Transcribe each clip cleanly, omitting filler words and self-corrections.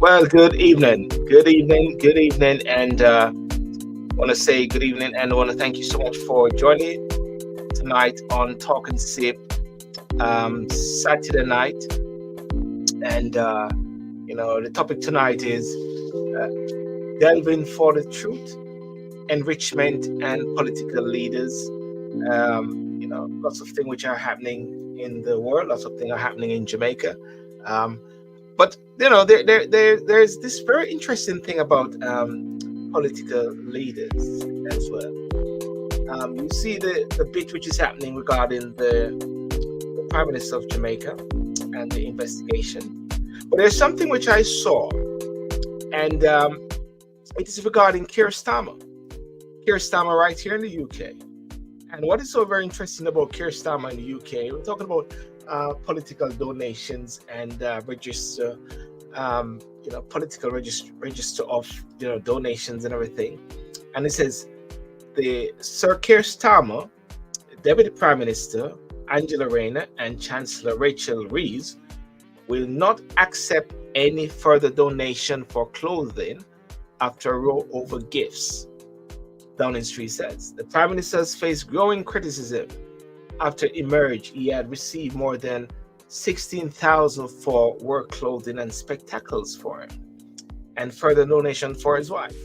Well, good evening, and want to say good evening, and I want to thank you so much for joining tonight on Talk and Sip Saturday night, and the topic tonight is uh, delving for the truth, enrichment, and political leaders. Lots of things which are happening in the world, lots of things are happening in Jamaica. Um, but there's this very interesting thing about political leaders as well. You see the bit which is happening regarding the Prime Minister of Jamaica and the investigation. But there's something which I saw, and it is regarding Keir Starmer. Keir Starmer right here in the UK. And what is so very interesting about Keir Starmer in the UK, we're talking about political donations and register, political register of donations and everything. And it says the Sir Keir Starmer, Deputy Prime Minister Angela Rayner, and Chancellor Rachel Reeves will not accept any further donation for clothing after a row over gifts. Downing Street says the Prime Minister has faced growing criticism after it emerged he had received more than 16,000 for work clothing and spectacles for him, and further donation for his wife.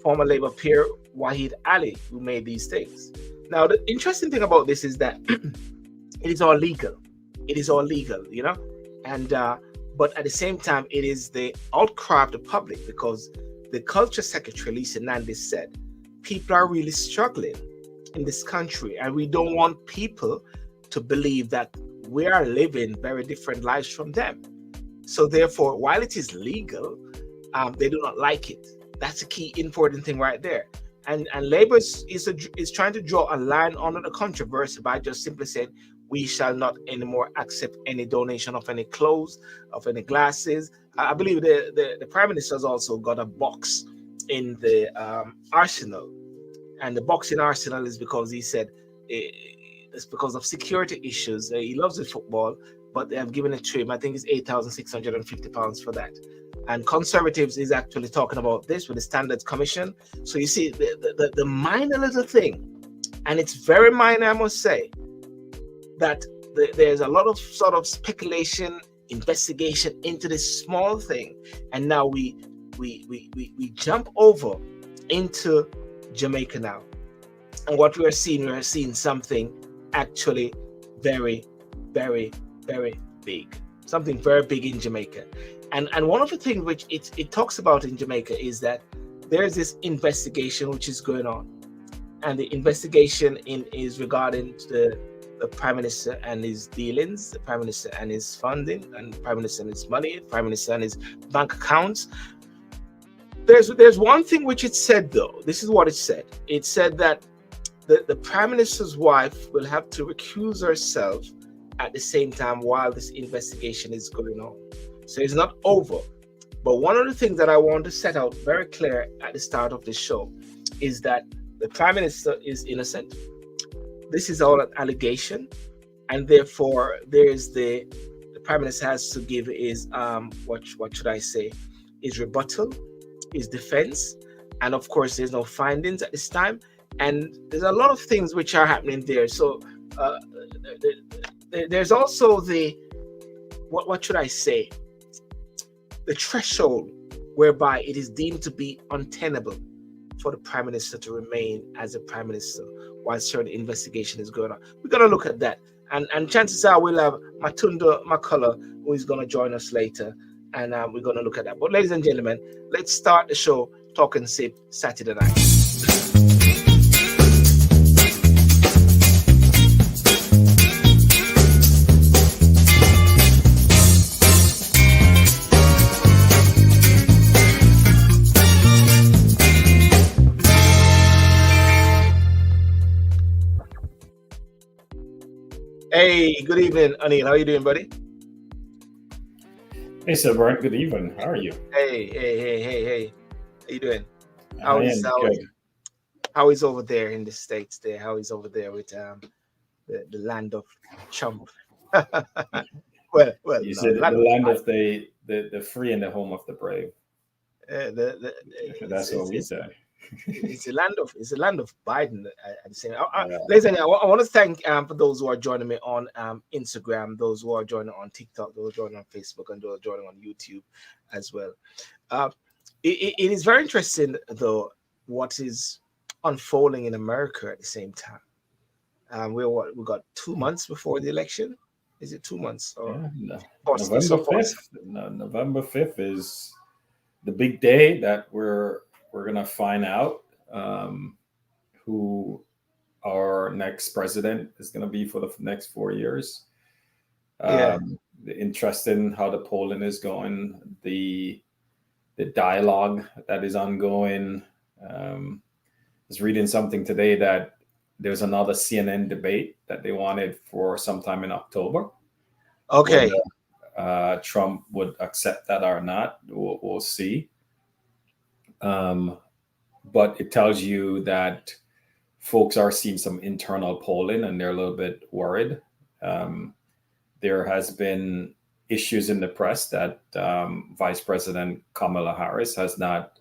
Former Labour peer Wahid Ali, who made these things. Now, the interesting thing about this is that it is all legal. It is all legal, and but at the same time, it is the outcry of the public because the Culture Secretary, Lisa Nandis, said people are really struggling in this country, and we don't want people to believe that we are living very different lives from them. So therefore, while it is legal, they do not like it. That's a key important thing right there. And Labour is trying to draw a line under the controversy by just simply saying we shall not anymore accept any donation of any clothes, of any glasses. I believe the Prime Minister has also got a box in the arsenal. And the box in arsenal is because he said it's because of security issues. He loves the football, but they have given it to him. I think it's £8,650 for that. And Conservatives is actually talking about this with the Standards Commission. So you see the minor little thing, and it's very minor, I must say, that there's a lot of sort of speculation, investigation into this small thing, and now we jump over into Jamaica now, and what we are seeing something actually very, very, very big, something very big in Jamaica, and one of the things which it talks about in Jamaica is that there's this investigation which is going on, and the investigation is regarding the Prime Minister and his dealings, the Prime Minister and his funding, and the Prime Minister and his money, the Prime Minister and his bank accounts. There's one thing which it said, though. This is what it said. It said that the Prime Minister's wife will have to recuse herself at the same time while this investigation is going on. So it's not over. But one of the things that I want to set out very clear at the start of this show is that the Prime Minister is innocent. This is all an allegation, and therefore there's the Prime Minister has to give his what should I say, his rebuttal, his defense, and of course there's no findings at this time, and there's a lot of things which are happening there. So there's also the what should I say, the threshold whereby it is deemed to be untenable for the Prime Minister to remain as a Prime Minister while certain investigation is going on. We're going to look at that. And chances are we'll have Matondo, who is going to join us later. And we're going to look at that. But ladies and gentlemen, let's start the show Talk and Sip Saturday night. Hey, good evening, Anil. How are you doing, buddy? Hey, Sir Brent. Good evening. How are you? Hey. How you doing? Good. How is over there in the States there? How is over there with the land of Trump? well, You no, said the land of land of the free and the home of the brave. it's, That's what it's we it's say. it's a land of Biden at the same. Yeah. Listen, I want to thank for those who are joining me on Instagram, those who are joining on TikTok, those joining on Facebook, and those joining on YouTube as well. Uh, it is very interesting though what is unfolding in America at the same time. We got 2 months before the election. Is it 2 months Yeah, no. or so November far? 5th. No, November 5th is the big day that we're gonna find out who our next president is gonna be for the next 4 years. Yeah. Interested in how the polling is going, the dialogue that is ongoing. Um, I was reading something today that there's another CNN debate that they wanted for sometime in October. Whether Okay. Trump would accept that or not, we'll see. Um, but it tells you that folks are seeing some internal polling and they're a little bit worried. Um, there has been issues in the press that Vice President Kamala Harris has not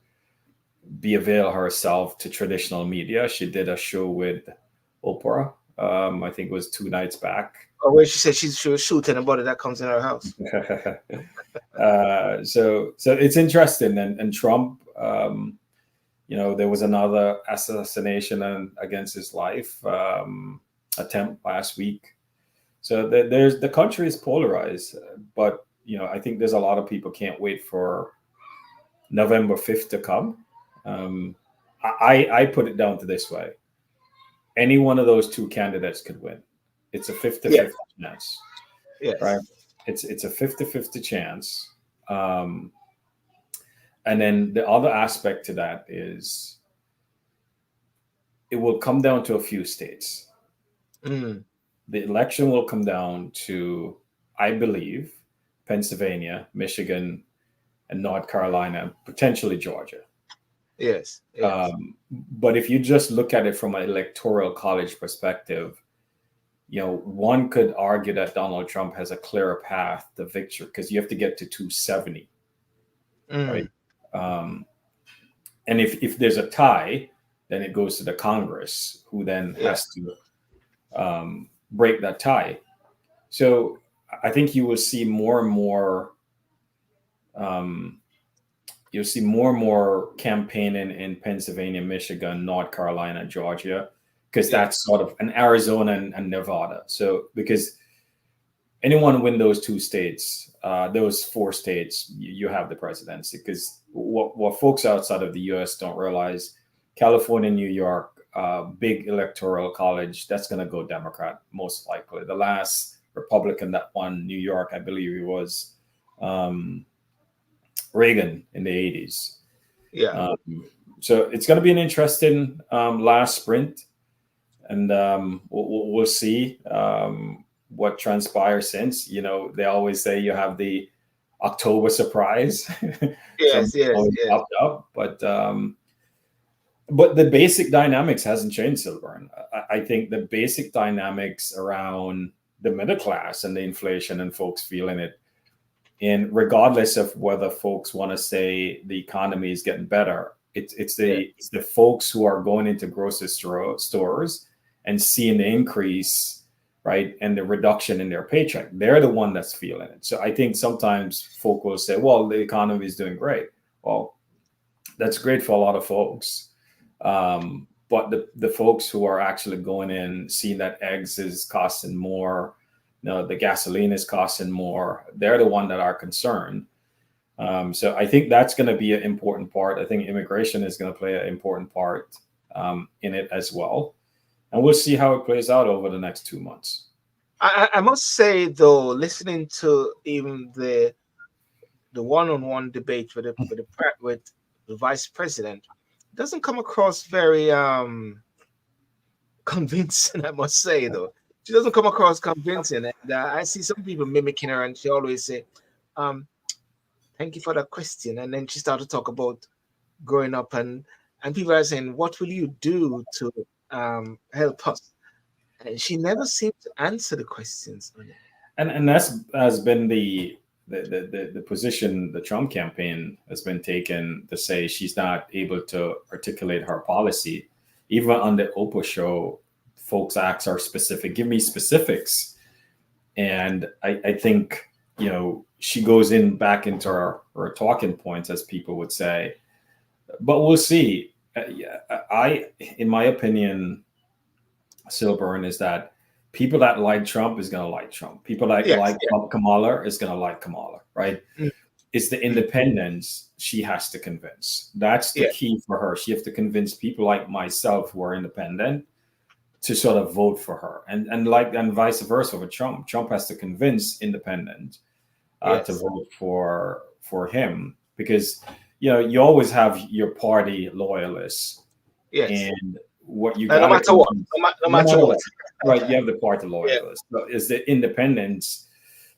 be avail herself to traditional media. She did a show with Oprah. I think it was 2 nights back. Or where she said she was shooting anybody that comes in her house. So it's interesting, and Trump. There was another assassination against his life attempt last week. So there's the country is polarized, but I think there's a lot of people can't wait for November 5th to come. I put it down to this way: any one of those two candidates could win. It's a 50-50 Yes. chance, right? Yes. It's a 50-50 chance. And then the other aspect to that is it will come down to a few states. Mm. The election will come down to, I believe, Pennsylvania, Michigan, and North Carolina, potentially Georgia. Yes. Yes. But if you just look at it from an electoral college perspective, one could argue that Donald Trump has a clearer path to victory because you have to get to 270, right? Mm. And if there's a tie, then it goes to the Congress, who then Yeah. has to break that tie. So I think you will see more and more. You'll see more and more campaigning in Pennsylvania, Michigan, North Carolina, Georgia, because Yeah. that's sort of an Arizona and Nevada. So because anyone win those two states, those four states, you have the presidency. Because what folks outside of the U.S. don't realize, California, New York, big electoral college, that's going to go Democrat most likely. The last Republican that won New York, I believe it was Reagan in the 80s. Yeah. So it's going to be an interesting last sprint, and we'll see what transpires since. They always say you have the October surprise. Yes. Something Yes. always Yes. popped up, but the basic dynamics hasn't changed, Silburn. I think the basic dynamics around the middle class and the inflation and folks feeling it, and regardless of whether folks want to say the economy is getting better, it's Yeah. the folks who are going into grocery stores and seeing the increase, right, and the reduction in their paycheck. They're the one that's feeling it. So I think sometimes folk will say, well, the economy is doing great. Well, that's great for a lot of folks. But the folks who are actually going in, seeing that eggs is costing more, the gasoline is costing more, they're the one that are concerned. So I think that's going to be an important part. I think immigration is going to play an important part in it as well. And we'll see how it plays out over the next 2 months. I must say though, listening to even the one-on-one debate with the vice president doesn't come across very convincing. I must say though, she doesn't come across convincing, and I see some people mimicking her, and she always say, um, "Thank you for that question," and then she started to talk about growing up, and people are saying, "What will you do to help us?" And she never seemed to answer the questions. And that's has been the position the Trump campaign has been taken, to say she's not able to articulate her policy. Even on the Oprah show, folks ask her specific, give me specifics. And I think, she goes back into her talking points, as people would say. But we'll see. Yeah, in my opinion, Silburn, is that people that like Trump is going to like Trump. People that Yes, like Kamala is going to like Kamala, right? yeah, It's the independents she has to convince. That's the yeah, key for her. She has to convince people like myself who are independent to sort of vote for her, and vice versa with Trump. Trump has to convince independent to yes, vote for him, because you always have your party loyalists, yes. and what you No got to matter what, convince, no no matter matter what. what, right? You have the party Yeah. loyalists. So it's the independents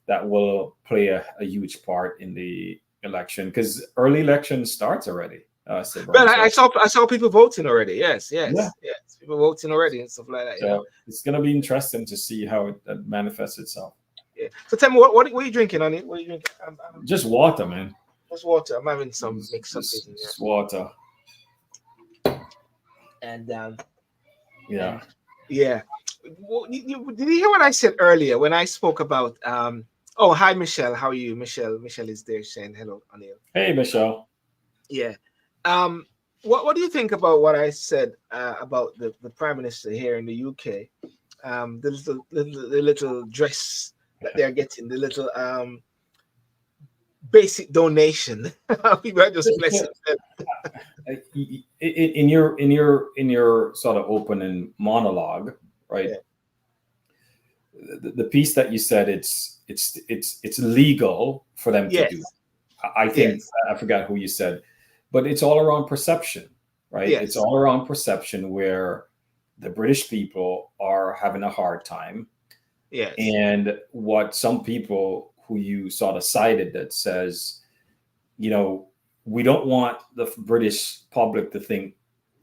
that will play a huge part in the election, because early election starts already. Well, Silburn. I saw people voting already. Yes, Yeah, yes, yes. People voting already and stuff like that. so it's going to be interesting to see how it manifests itself. Yeah. So tell me, what are you drinking on it? What are you drinking? Just water, man. Just water. I'm having some Just, mix something just, in just water. here. Yeah. And yeah. Did you hear what I said earlier when I spoke about Oh, hi Michelle. How are you? Michelle is there saying hello, Anil. Hey, Michelle. Yeah. Um, what do you think about what I said about the Prime Minister here in the UK? The little dress that they're getting, the little basic donation. People are just blessing them. In your sort of opening monologue, right? Yeah. The piece that you said, it's legal for them to do. Yes. I think Yes. I forgot who you said, but it's all around perception, right? It's Yes. all around perception, where the British people are having a hard time, Yes. and what some people who you sort of cited that says, you know, we don't want the British public to think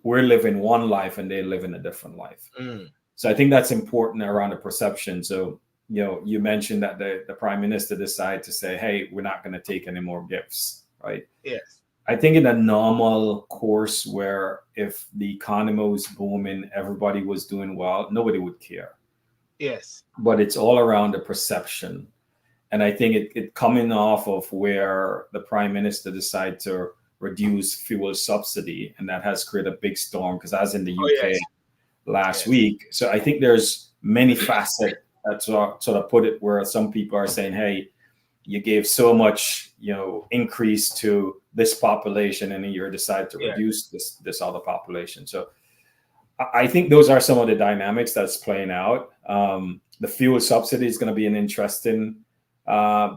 we're living one life and they live in a different life. Mm. So I think that's important around the perception. So, you mentioned that the prime minister decided to say, hey, we're not going to take any more gifts, right? Yes. I think in a normal course, where if the economy was booming, everybody was doing well, nobody would care. Yes. But it's all around the perception. And I think it coming off of where the prime minister decided to reduce fuel subsidy, and that has created a big storm, because I was in the Oh UK yes. last Yes. week. So I think there's many facets that sort of put it, where some people are saying, hey, you gave so much, increase to this population, and then you decide to Yeah. reduce this other population. So I think those are some of the dynamics that's playing out. The fuel subsidy is going to be an interesting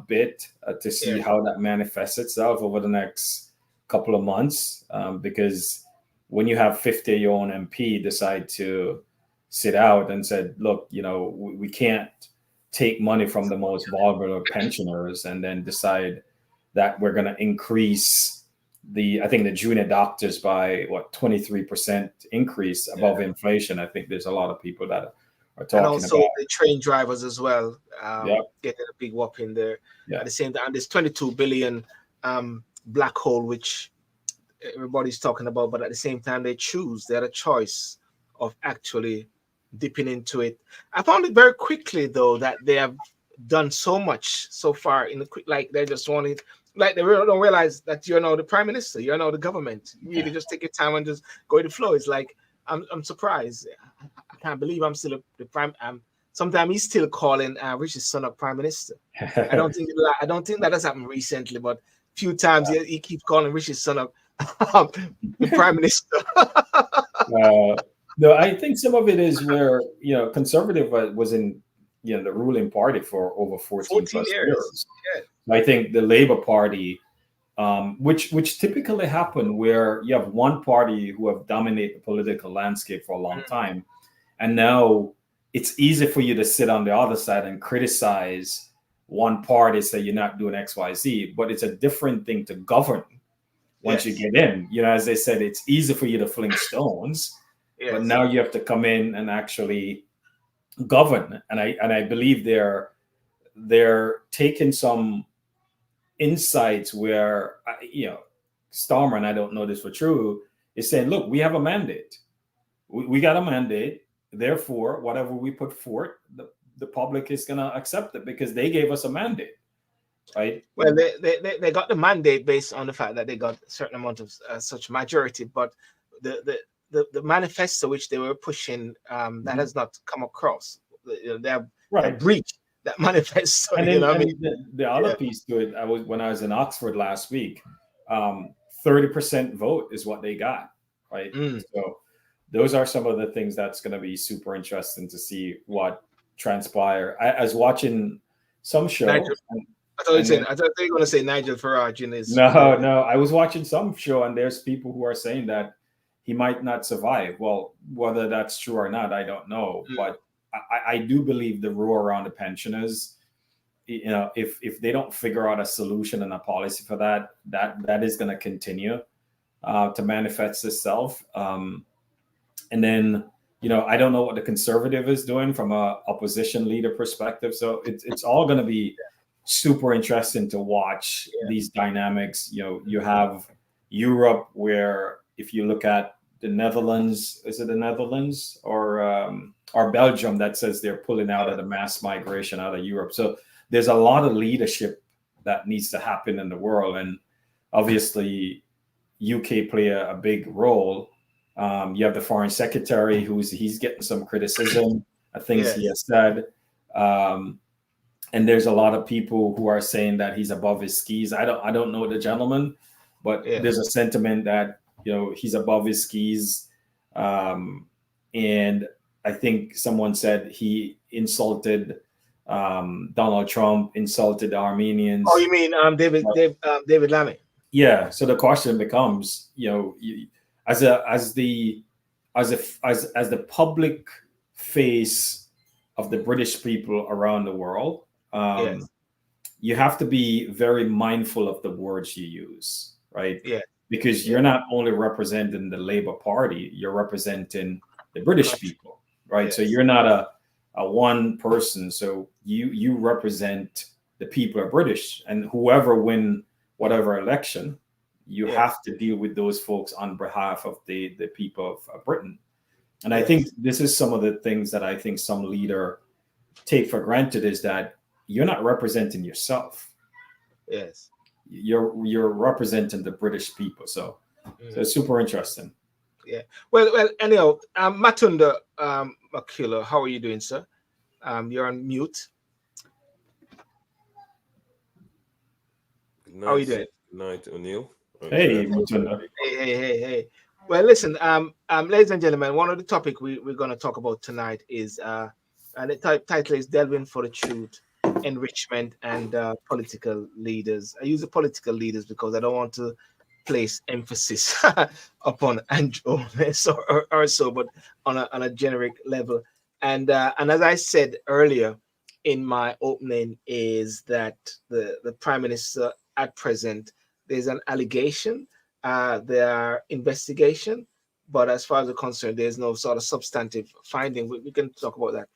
bit to see Yeah. how that manifests itself over the next couple of months, because when you have 50 of your own MP decide to sit out and said, look, we can't take money from the most vulnerable pensioners, and then decide that we're going to increase I think the junior doctors by 23% increase above Yeah. inflation. I think there's a lot of people that are And talking also about. the train drivers as well, Yeah, getting a big whopping there. yeah, At the same time, there's 22 billion black hole, which everybody's talking about, but at the same time, they had a choice of actually dipping into it. I found it very quickly though that they have done so much so far in the quick, like they just wanted, like they really don't realize that you're now the prime minister, you're now the government. You really just take your time and just go with the flow. It's like I'm surprised. I can't believe I'm still the prime. Sometimes he's still calling Richard Sunak prime minister. I don't think that has happened recently, but few times he keeps calling Richard Sunak the prime minister. No, I think some of it is where conservative was in the ruling party for over 14 14 plus years. years. Yeah. I think the Labour Party, which typically happen where you have one party who have dominated the political landscape for a long time, and now it's easy for you to sit on the other side and criticize one party, say you're not doing X, Y, Z, but it's a different thing to govern once you Yes. get in. As they said, it's easy for you to fling stones, but Yes. now you have to come in and actually govern. And I believe they're taking some insights where, Starmer, and I don't know this for true, is saying, look, we have a mandate. We got a mandate. Therefore, whatever we put forth, the public is going to accept it because they gave us a mandate, right? Well, they got the mandate based on the fact that they got a certain amount of such majority, but the manifesto which they were pushing, that has not come across. They have breached that manifesto. And then, the other piece to it, when I was in Oxford last week, 30% vote is what they got, right? So those are some of the things that's going to be super interesting to see what transpire. I was watching some show. I thought you were going to say Nigel Farage in his. No. I was watching some show, and there's people who are saying that he might not survive. Well, whether that's true or not, I don't know. But I do believe the roar around the pensioners, if they don't figure out a solution and a policy for that is going to continue to manifest itself. And then, I don't know what the conservative is doing from a opposition leader perspective. So it's all going to be super interesting to watch these dynamics. You have Europe, where if you look at the Netherlands, is it the Netherlands or Belgium that says they're pulling out of the mass migration out of Europe. So there's a lot of leadership that needs to happen in the world. And obviously UK play a big role. You have the foreign secretary he's getting some criticism, I think he has said. And there's a lot of people who are saying that he's above his skis. I don't know the gentleman, but there's a sentiment that, he's above his skis. And I think someone said he insulted Donald Trump, insulted the Armenians. Oh, you mean David Lammy? Yeah. So the question becomes, as the public face of the British people around the world, you have to be very mindful of the words you use, right? Yeah. Because you're not only representing the Labour Party, you're representing the British people, right? Yes. So you're not a one person. So you represent the people are British, and whoever win whatever election, you have to deal with those folks on behalf of the people of Britain. And I think this is some of the things that I think some leader take for granted, is that you're not representing yourself. Yes. You're representing the British people. So it's super interesting. Yeah. Well, anyhow, Matondo, Mukulu, how are you doing, sir? You're on mute. Nice. How are you doing? Night, O'Neill. Hey, Matondo. Hey. Well, listen, ladies and gentlemen, one of the topics we're going to talk about tonight is, and the title is Delving for the Truth, Enrichment, and Political Leaders. I use the political leaders because I don't want to place emphasis upon Andrews or so, but on a generic level. And as I said earlier in my opening, is that the Prime Minister at present, there's an allegation, there are investigation, but as far as we're concerned, there's no sort of substantive finding. We can talk about that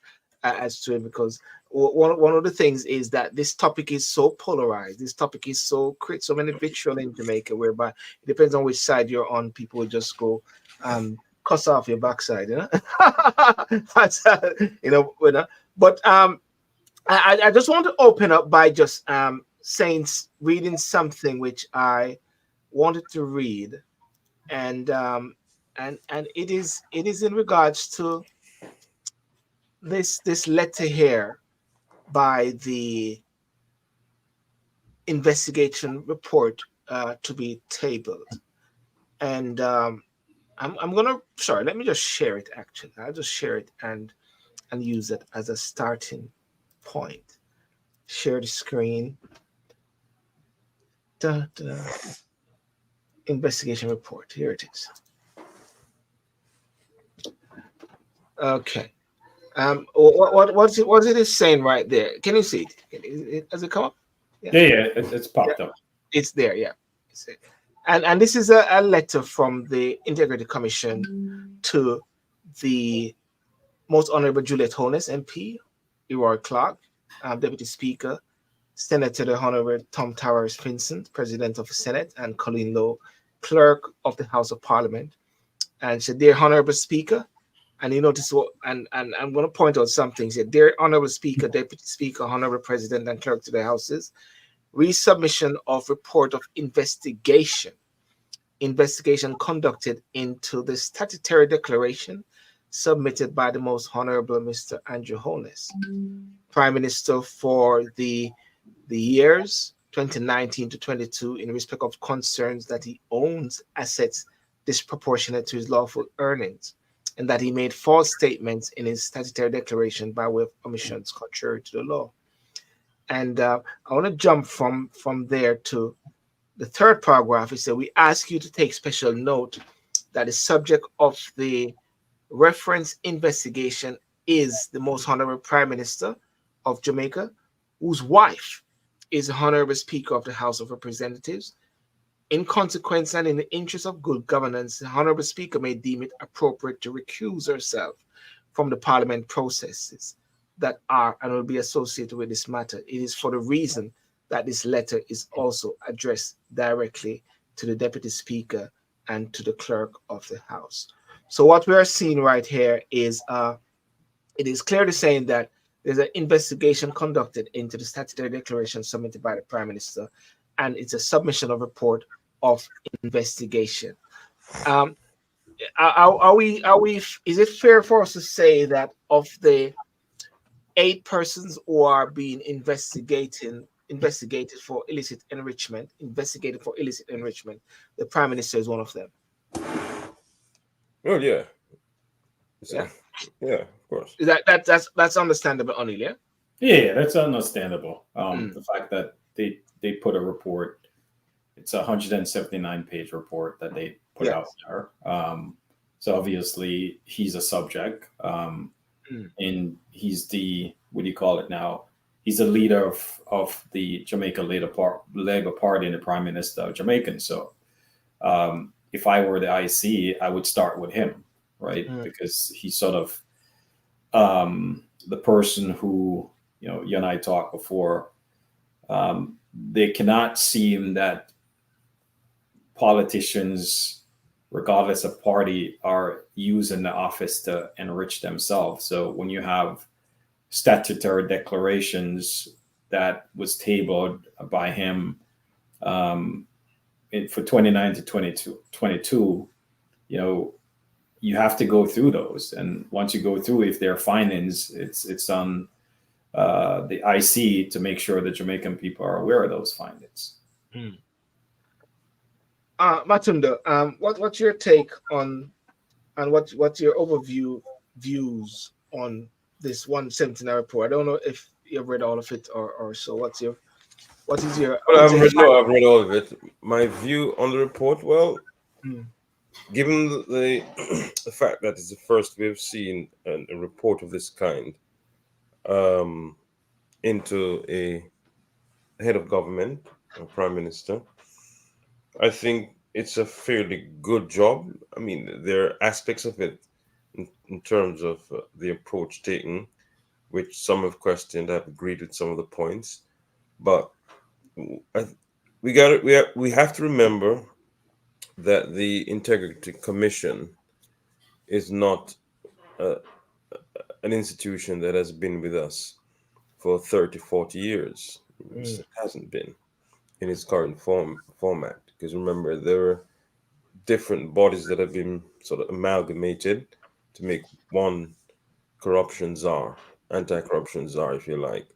as to it, because one of the things is that this topic is so polarized. This topic is so many vitriol in Jamaica, whereby it depends on which side you're on. People will just go cuss off your backside, That's, But I just want to open up by just reading something which I wanted to read, and it is in regards to this letter here by the investigation report to be tabled, and I'm gonna let me just share it. Actually, I'll just share it and use it as a starting point. Share the screen. Investigation report. Here it is. Okay. What it is saying right there? Can you see it? Does it come up? Yeah. It's popped up. It's there. Yeah. And this is a letter from the Integrity Commission to the Most Honorable Juliet Holness, MP, Eroy Clark, Deputy Speaker, Senator the Honorable Tom Towers Vincent, President of the Senate, and Colleen Lowe, Clerk of the House of Parliament. And said, Dear Honorable Speaker, and you notice what, and I'm going to point out some things here. Dear Honorable Speaker, Deputy Speaker, Honorable President, and Clerk to the Houses, resubmission of report of investigation conducted into the statutory declaration submitted by the Most Honorable Mr. Andrew Holness, Prime Minister for the years 2019 to 22 in respect of concerns that he owns assets disproportionate to his lawful earnings, and that he made false statements in his statutory declaration by way of omissions contrary to the law. And I want to jump from there to the third paragraph. It said, we ask you to take special note that the subject of the reference investigation is the Most Honorable Prime Minister of Jamaica, whose wife is the Honorable Speaker of the House of Representatives. In consequence and in the interest of good governance, the Honorable Speaker may deem it appropriate to recuse herself from the Parliament processes that are and will be associated with this matter. It is for the reason that this letter is also addressed directly to the Deputy Speaker and to the Clerk of the House. So what we are seeing right here is it is clearly saying that there's an investigation conducted into the statutory declaration submitted by the Prime Minister, and it's a submission of report of investigation. Are we? Is it fair for us to say that of the 8 persons who are being investigated for illicit enrichment, the Prime Minister is one of them? Oh yeah. Yeah. Yeah, of course. Is that's understandable, O'Neill, yeah? Yeah, that's understandable. The fact that they put a report, it's a 179-page report that they put out there. So obviously he's a subject, and he's the, what do you call it now? He's the leader of the Jamaica Labour Party and the Prime Minister of Jamaican. So if I were the IC, I would start with him, right? Because he's sort of the person who, you and I talked before, they cannot seem that politicians, regardless of party, are using the office to enrich themselves. So when you have statutory declarations that was tabled by him for 29 to 22, you have to go through those. And once you go through, if there are findings, it's on the IC to make sure the Jamaican people are aware of those findings. Matondo, what's your take on, and what's your views on this 179 report? I don't know if you've read all of it or so. What is your? Well, I've read all of it. My view on the report, well, given the fact that it's the first we've seen a report of this kind into a head of government, a prime minister, I think it's a fairly good job. I mean, there are aspects of it in terms of the approach taken, which some have questioned. I've agreed with some of the points, but we have to remember that the Integrity Commission is not an institution that has been with us for 30, 40 years. It hasn't been in its current format. Because remember, there are different bodies that have been sort of amalgamated to make one corruption czar, anti-corruption czar, if you like,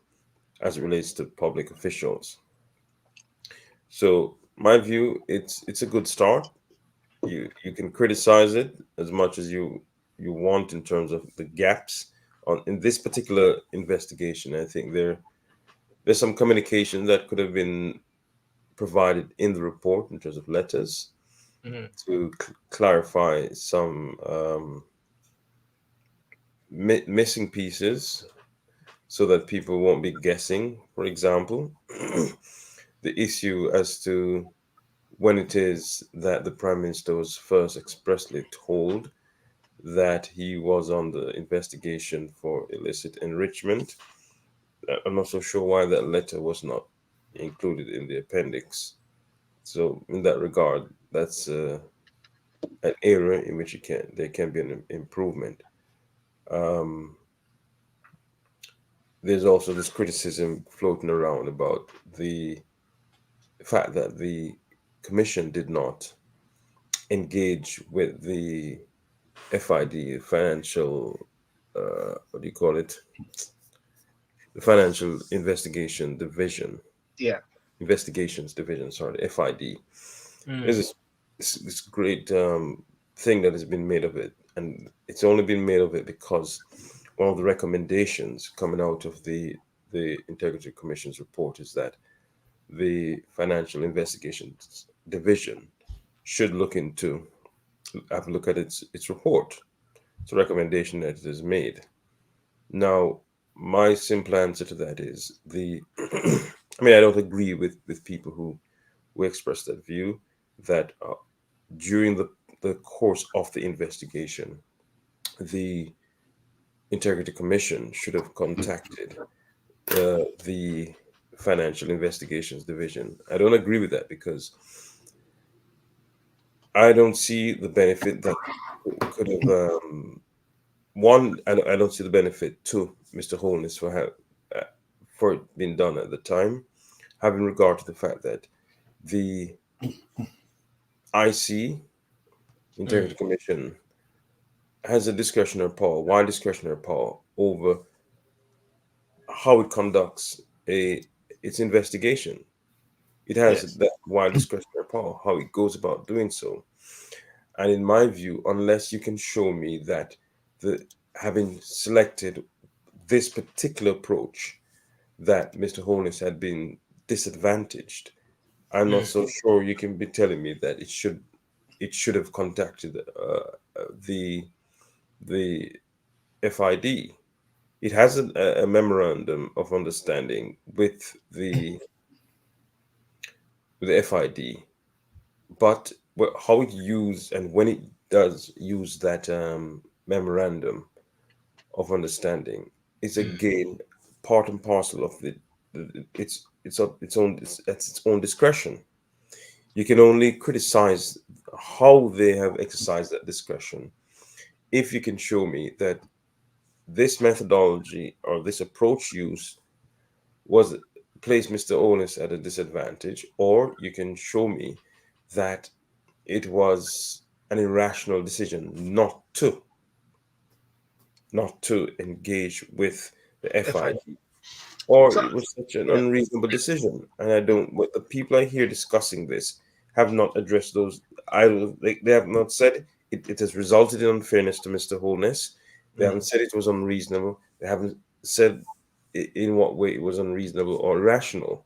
as it relates to public officials. So my view, it's a good start. You can criticize it as much as you want in terms of the gaps in this particular investigation. I think there's some communication that could have been provided in the report in terms of letters to clarify some missing pieces so that people won't be guessing. For example, the issue as to when it is that the Prime Minister was first expressly told that he was on the investigation for illicit enrichment. I'm not so sure why that letter was not included in the appendix. So in that regard, that's an area in which there can be an improvement. Um, there's also this criticism floating around about the fact that the commission did not engage with the FID, financial, what do you call it? The Financial Investigation Division, Yeah. Investigations Division, sorry, the FID. There's Mm. this great thing that has been made of it, and it's only been made of it because one of the recommendations coming out of the Integrity Commission's report is that the Financial Investigations Division should have a look at its report. It's a recommendation that it has made. Now, my simple answer to that is I mean, I don't agree with people who express that view that during the course of the investigation, the Integrity Commission should have contacted the Financial Investigations Division. I don't agree with that because I don't see the benefit that could have. One, I don't see the benefit to Mr. Holness for it being done at the time, having regard to the fact that the IC Integrity Mm. Commission has a discretionary power, wide discretionary power over how it conducts its investigation. It has Yes. that wide discretionary power, how it goes about doing so. And in my view, unless you can show me that the having selected this particular approach, that Mr. Holness had been disadvantaged, I'm not Mm. so sure you can be telling me that it should have contacted the the FID. It has a memorandum of understanding with the FID, but how it used and when it does use that memorandum of understanding is Mm. again part and parcel of it's its own discretion. You can only criticize how they have exercised that discretion if you can show me that this methodology or this approach used was placed Mr. Onus at a disadvantage, or you can show me that it was an irrational decision not to engage with the If I FID, or so it was such an yeah. unreasonable decision. And I don't, what the people I hear discussing this have not addressed those. I don't, they have not said it has resulted in unfairness to Mr. Holness. They haven't Mm. said it was unreasonable. They haven't said in what way it was unreasonable or irrational.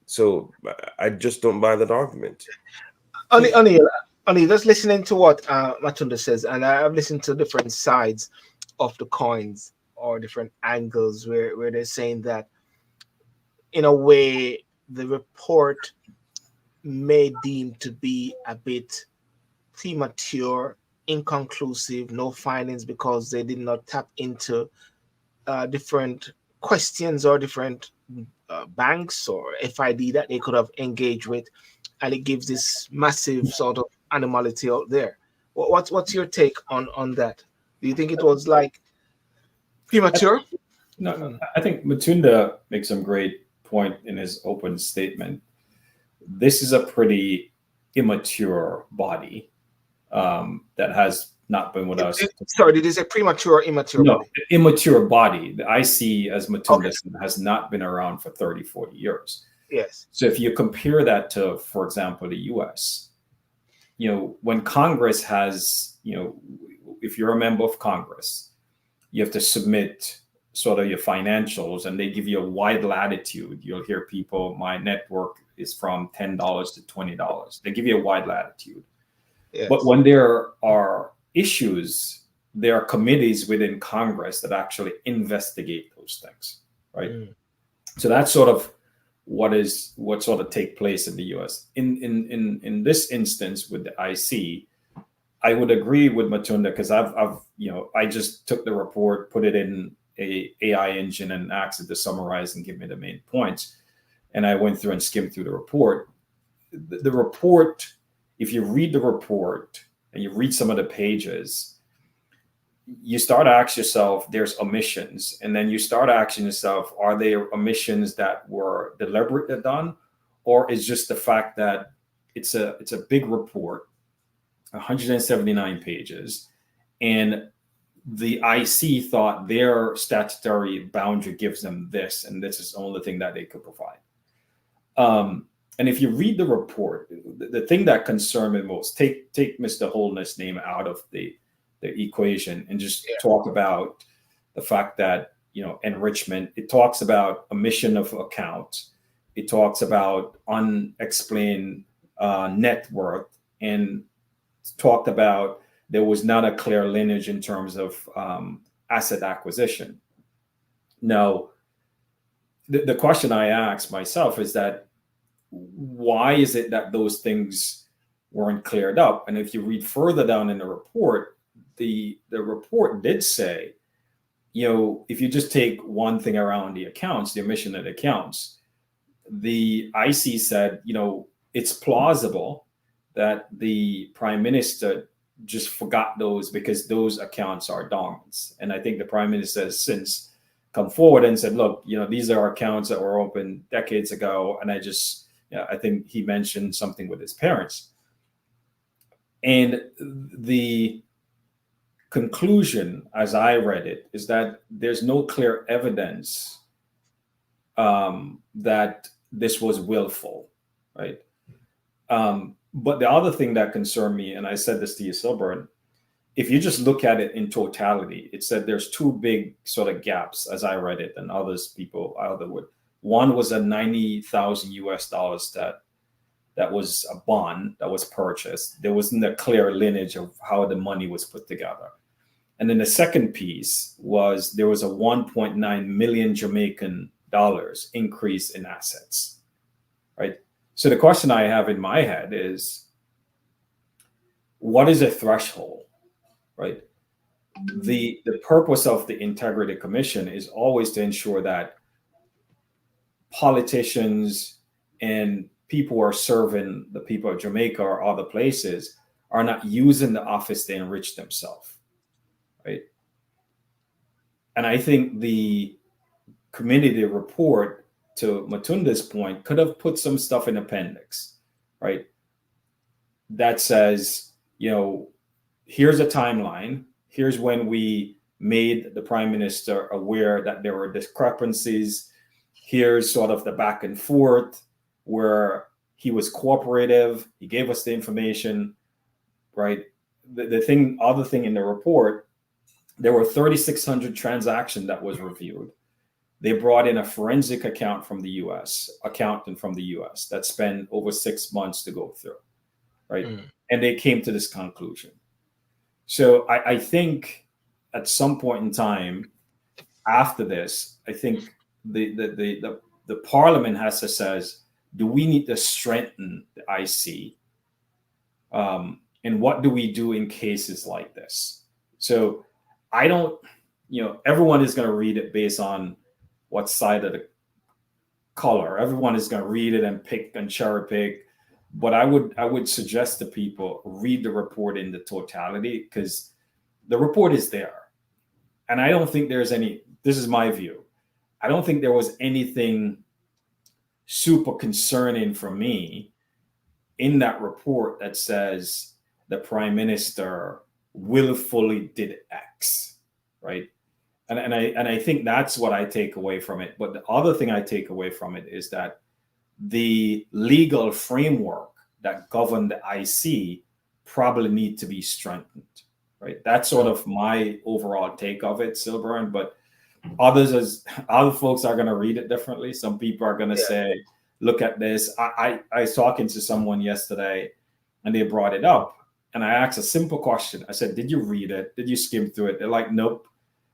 So I just don't buy that argument. Only, only, only just listening to what Matunda says, and I've listened to different sides of the coins or different angles where they're saying that in a way the report may deem to be a bit premature, inconclusive, no findings because they did not tap into different questions or different banks or FID that they could have engaged with, and it gives this massive sort of anomaly out there. What's your take on that? Do you think it was like I, premature? no, Mm. I think Matunda makes some great point in his open statement. This is a pretty immature body that has not been with us. Sorry, did you say premature or immature No, body? immature body that I see as Okay. Matunda has not been around for 30, 40 years. Yes. So if you compare that to, for example, the US, when Congress has, if you're a member of Congress, you have to submit sort of your financials and they give you a wide latitude. You'll hear people, my network is from $10 to $20. They give you a wide latitude. But Yes. when there are issues, there are committees within Congress that actually investigate those things, right? Mm. So that's sort of what sort of take place in the U.S. In this instance with the IC, I would agree with Matunda because I just took the report, put it a AI engine and asked it to summarize and give me the main points. And I went through and skimmed through the report. The report, if you read the report and you read some of the pages, you start to ask yourself, there's omissions. And then you start asking yourself, are there omissions that were deliberately done? Or is just the fact that it's a big report, 179 pages, and the IC thought their statutory boundary gives them this, and this is the only thing that they could provide. And if you read the report, the thing that concerned me most, take Mr. Holness' name out of the equation and just talk about the fact that, enrichment, it talks about omission of accounts. It talks about unexplained net worth, and talked about there was not a clear lineage in terms of asset acquisition. Now, the question I ask myself is that why is it that those things weren't cleared up? And if you read further down in the report, the report did say, if you just take one thing around the accounts, the omission of the accounts, the IC said, it's plausible that the prime minister just forgot those because those accounts are dormant. And I think the prime minister has since come forward and said, look, these are accounts that were open decades ago. And I think he mentioned something with his parents. And the conclusion, as I read it, is that there's no clear evidence that this was willful, right? But the other thing that concerned me, and I said this to you, Silburn, if you just look at it in totality, it said there's two big sort of gaps, as I read it, and people would. One was a $90,000 that was a bond that was purchased. There wasn't a clear lineage of how the money was put together. And then the second piece was there was a 1.9 million Jamaican dollars increase in assets, right? So the question I have in my head is, what is a threshold, right? The purpose of the Integrity Commission is always to ensure that politicians and people who are serving the people of Jamaica or other places are not using the office to enrich themselves, right? And I think the committee report, to Matunda's point, could have put some stuff in appendix, right? That says, here's a timeline. Here's when we made the prime minister aware that there were discrepancies. Here's sort of the back and forth where he was cooperative. He gave us the information, right? The other thing in the report, there were 3,600 transactions that was reviewed. They brought in a forensic accountant from the U.S. that spent over 6 months to go through, right? And they came to this conclusion. So I think at some point in time after this, I think the parliament has to says, do we need to strengthen the IC? And what do we do in cases like this? So I don't, everyone is going to read it based on what side of the color. Everyone is going to read it and pick and cherry pick. But I would suggest to people read the report in the totality, because the report is there. And I don't think there's any, this is my view, I don't think there was anything super concerning for me in that report that says the prime minister willfully did X, right? And I think that's what I take away from it. But the other thing I take away from it is that the legal framework that govern the IC probably need to be strengthened, right? That's sort of my overall take of it, Silburn. But other folks are going to read it differently. Some people are going to say, look at this. I was talking to someone yesterday and they brought it up. And I asked a simple question. I said, did you read it? Did you skim through it? They're like, nope.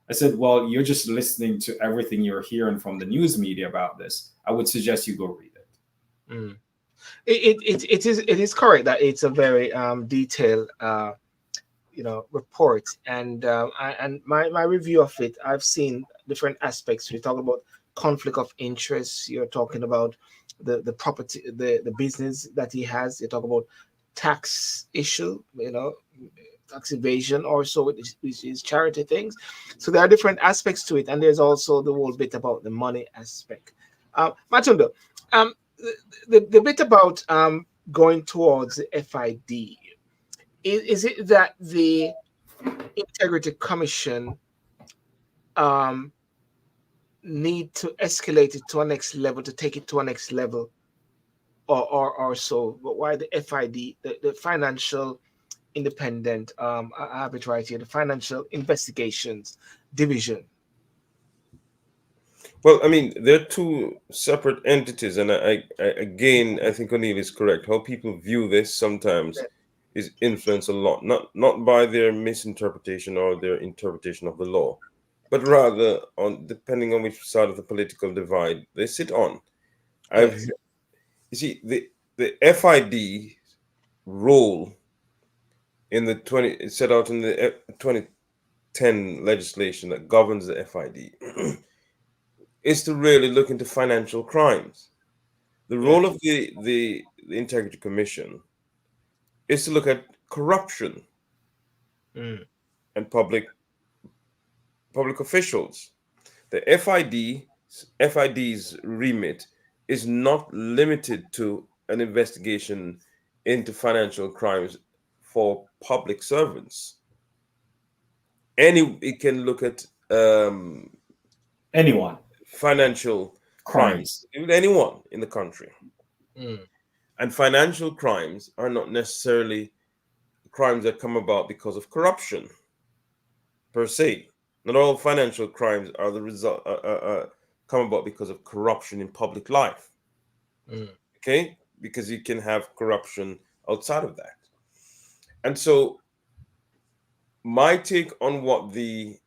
I said, well, you're just listening to everything you're hearing from the news media about this. I would suggest you go read it. It is correct that it's a very detailed report, and my review of it, I've seen different aspects. We talk about conflict of interest. You're talking about the property, the business that he has. You talk about tax issue, tax evasion, also which is charity things. So there are different aspects to it, and there's also the whole bit about the money aspect. Matondo, um, the bit about going towards the FID, is it that the Integrity Commission um, need to escalate it to a next level, to take it to a next level, or so? But why the FID, the Financial Independent? I have it right here. The Financial Investigations Division. Well, I mean, they're two separate entities, and again, I think O'Neill is correct. How people view this sometimes is influenced a lot, not by their misinterpretation or their interpretation of the law, but rather on depending on which side of the political divide they sit on. I've Yes. You see the FID role in the 20 it's set out in the 2010 legislation that governs the FID is to really look into financial crimes. The role Yes. of the Integrity Commission is to look at corruption Mm. and public officials. The FID's remit is not limited to an investigation into financial crimes for public servants. It can look at Anyone, financial crimes crimes. with anyone in the country. Mm. And financial crimes are not necessarily crimes that come about because of corruption per se. Not all financial crimes are the result come about because of corruption in public life. Mm. Okay, because you can have corruption outside of that. And so, my take on what the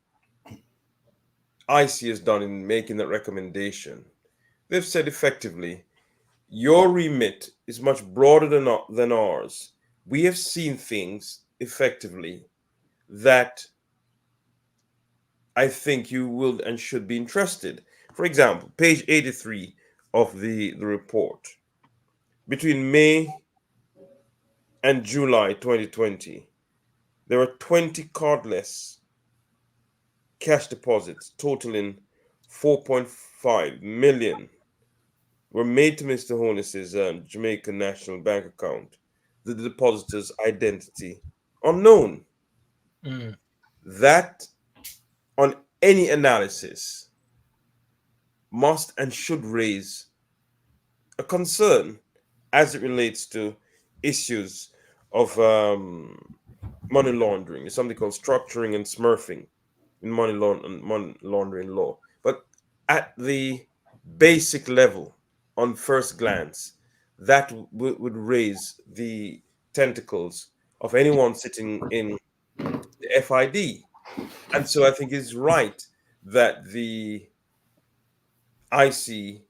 IC has done in making that recommendation, they've said effectively, your remit is much broader than ours. We have seen things effectively that I think you will and should be interested. For example, page 83 of the report. Between May and July 2020, there were 20 cardless cash deposits totaling 4.5 million were made to Mr. Honus's Jamaican National Bank account. The depositor's identity unknown. Mm. That, on any analysis, must and should raise a concern as it relates to issues of money laundering. It's something called structuring and smurfing in money laundering law. But at the basic level, on first glance, that would raise the tentacles of anyone sitting in the FID. And so I think it's right that the IC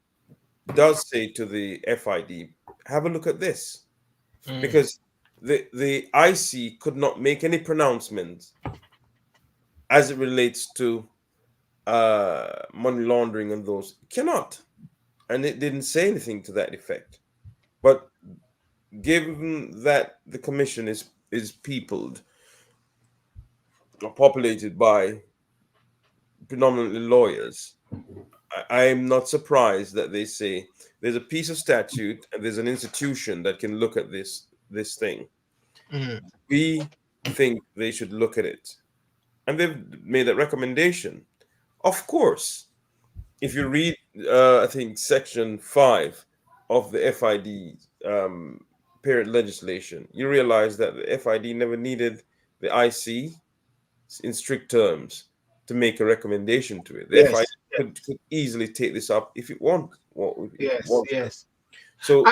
does say to the FID, have a look at this. Mm. Because the IC could not make any pronouncements as it relates to money laundering and those. Cannot. And it didn't say anything to that effect. But given that the commission is peopled or populated by predominantly lawyers, I'm not surprised that they say there's a piece of statute and there's an institution that can look at this thing. Mm. We think they should look at it. And they've made that recommendation. Of course, if you read, I think, section 5 of the FID period legislation, you realize that the FID never needed the IC in strict terms to make a recommendation to it. The Yes. FID could easily take this up if it wants. If it Yes. wants to. Yes. So,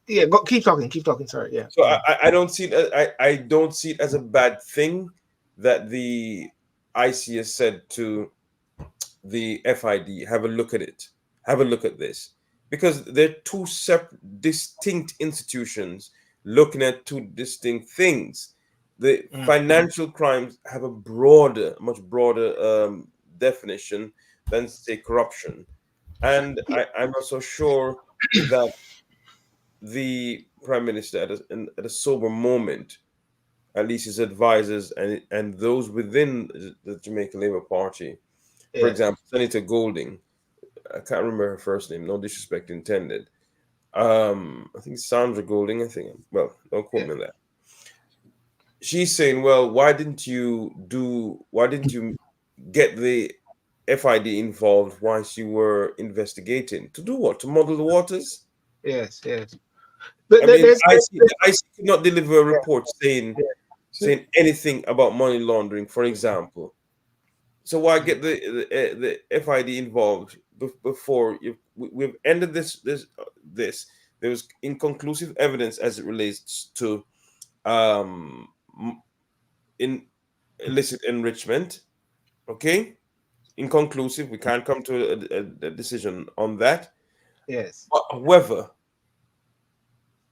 Yeah. Go, keep talking. Keep talking. Sorry. Yeah. so I don't see it. I don't see it as a bad thing that the IC has said to the FID, have a look at it, have a look at this, because they're two separate, distinct institutions looking at two distinct things. The financial crimes have a much broader definition than, say, corruption. And I'm not so sure that the prime minister, at a sober moment, at least his advisors and those within the Jamaican Labour Party, for Yes. example, Senator Golding, I can't remember her first name, no disrespect intended. I think Sandra Golding, I think. Well, don't quote me on that. She's saying, well, why didn't you get the FID involved whilst you were investigating? To do what? To model the waters? Yes. I mean, There's the IC could not deliver a yeah, report saying yeah. anything about money laundering, for example. So why get the FID involved before we've ended this? There was inconclusive evidence as it relates to um, in illicit enrichment. Okay, inconclusive. We can't come to a decision on that. Yes. However,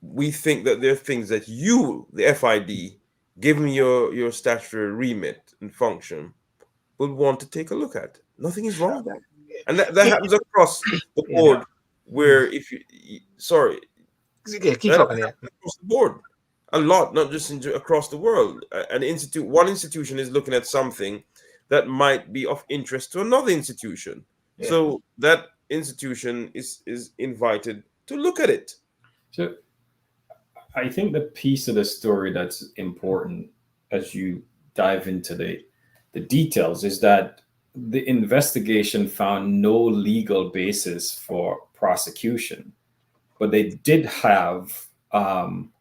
we think that there are things that you, the FID, given your statutory remit and function, would want to take a look at. Nothing is wrong with that. And that happens across the Yeah. board, where if you, sorry, Yeah, keep that talking. happens Yeah. across the board. A lot, not just across the world. One institution is looking at something that might be of interest to another institution. Yeah. So that institution is invited to look at it. So I think the piece of the story that's important as you dive into the details is that the investigation found no legal basis for prosecution, but they did have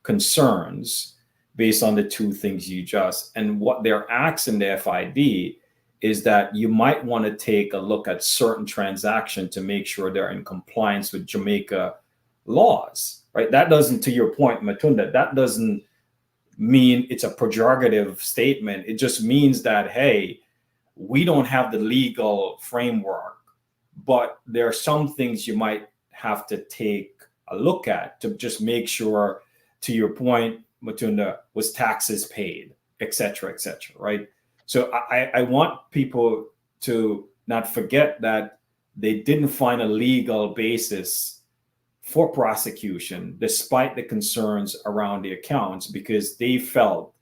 concerns based on the two things you just, and what they're asking the FID is that you might want to take a look at certain transactions to make sure they're in compliance with Jamaica laws, right? That doesn't, to your point, Matunda, that doesn't mean it's a pejorative statement. It just means that, hey, we don't have the legal framework, but there are some things you might have to take a look at to just make sure, to your point, Matunda, was taxes paid, et cetera, right? So I want people to not forget that they didn't find a legal basis for prosecution, despite the concerns around the accounts, because they felt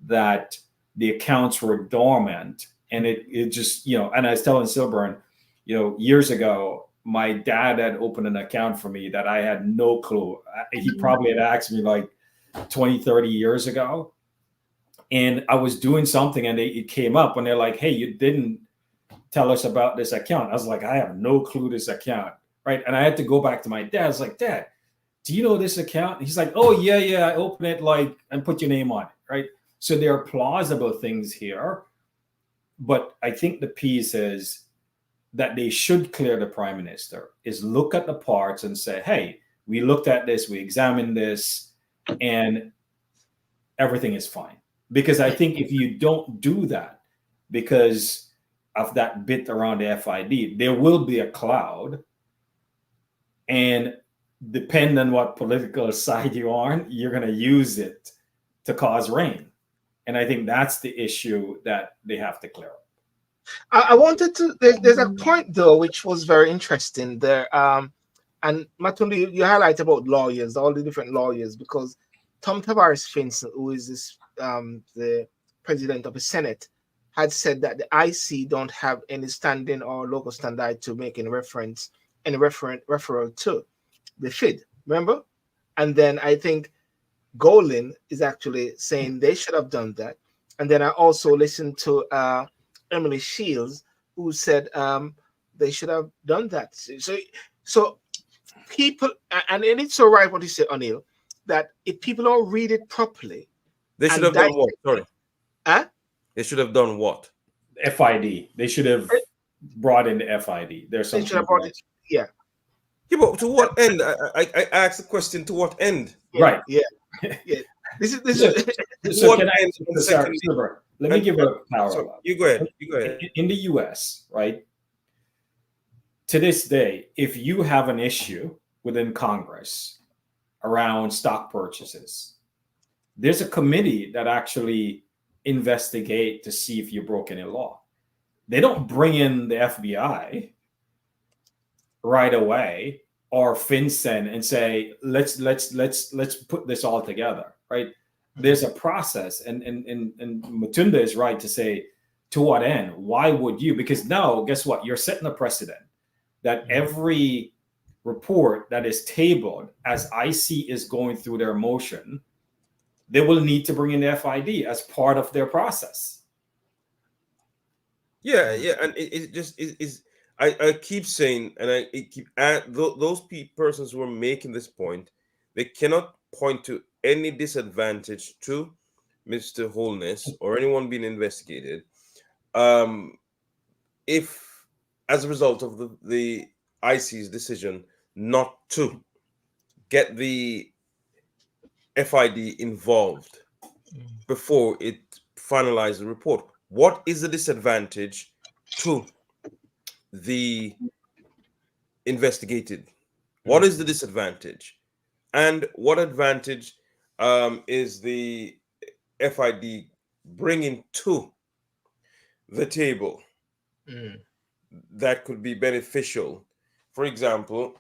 that the accounts were dormant. And it just, and I was telling Silburn, years ago, my dad had opened an account for me that I had no clue. He probably had asked me like 20, 30 years ago. And I was doing something and it came up and they're like, hey, you didn't tell us about this account. I was like, I have no clue this account. Right. And I had to go back to my dad. I was like, Dad, do you know this account? He's like, oh, yeah. I open it and put your name on it. Right. So there are plausible things here. But I think the piece is that they should clear the prime minister, is look at the parts and say, hey, we looked at this, we examined this, and everything is fine. Because I think if you don't do that, because of that bit around the FID, there will be a cloud. And depending on what political side you're on, you're going to use it to cause rain. And I think that's the issue that they have to clear up. I wanted to. There's a point though, which was very interesting there. And Matondo, you highlight about lawyers, all the different lawyers, because Tom Tavares Finson, who is the president of the Senate, had said that the IC don't have any standing or local standard to make any referral to the FID. Remember? And then I think Golan is actually saying they should have done that. And then I also listened to Emily Shields, who said they should have done that. So people, and it's so right what you said, O'Neill, that if people don't read it properly, they should have done what? Sorry. Huh? They should have done what? FID. They should have brought in the FID. There's something. They should have brought it. Yeah. Yeah, but to what end? I asked the question. To what end? Yeah, right. Yeah. This is So what can end? let me give a parallel. You go ahead. In the US, right? To this day, if you have an issue within Congress around stock purchases, there's a committee that actually investigate to see if you broke any law. They don't bring in the FBI right away or FinCEN and say, let's put this all together, right? There's a process, and Matondo is right to say, to what end? Why would you? Because now, guess what? You're setting a precedent that every report that is tabled as IC is going through their motion, they will need to bring in the FID as part of their process. Yeah, and it just is. I keep saying, and I keep those persons who are making this point, they cannot point to any disadvantage to Mr. Holness or anyone being investigated, if as a result of the IC's decision not to get the FID involved before it finalized the report. What is the disadvantage to the investigated? What is the disadvantage? And what advantage is the FID bringing to the table that could be beneficial? For example,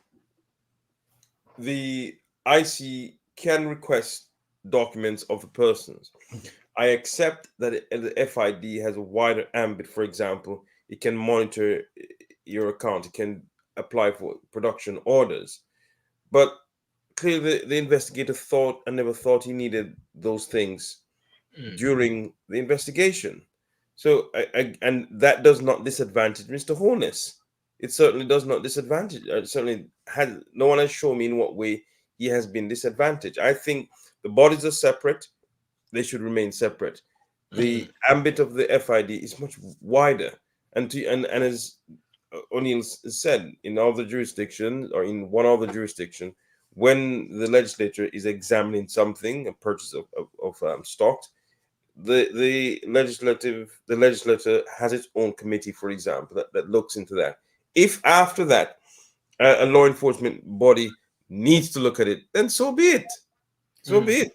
the IC can request documents of the persons. I accept that the FID has a wider ambit. For example, it can monitor your account, it can apply for production orders. But clearly, the investigator thought and never thought he needed those things during the investigation. So, and that does not disadvantage Mr. Holness. It certainly does not disadvantage. Certainly, no one has shown me in what way he has been disadvantaged. I think the bodies are separate; they should remain separate. The ambit of the FID is much wider, and as O'Neill said, in other jurisdictions or in one other jurisdiction, when the legislature is examining something, a purchase of stocks, the legislature has its own committee, for example, that looks into that. If after that a law enforcement body needs to look at it, then so be it. So be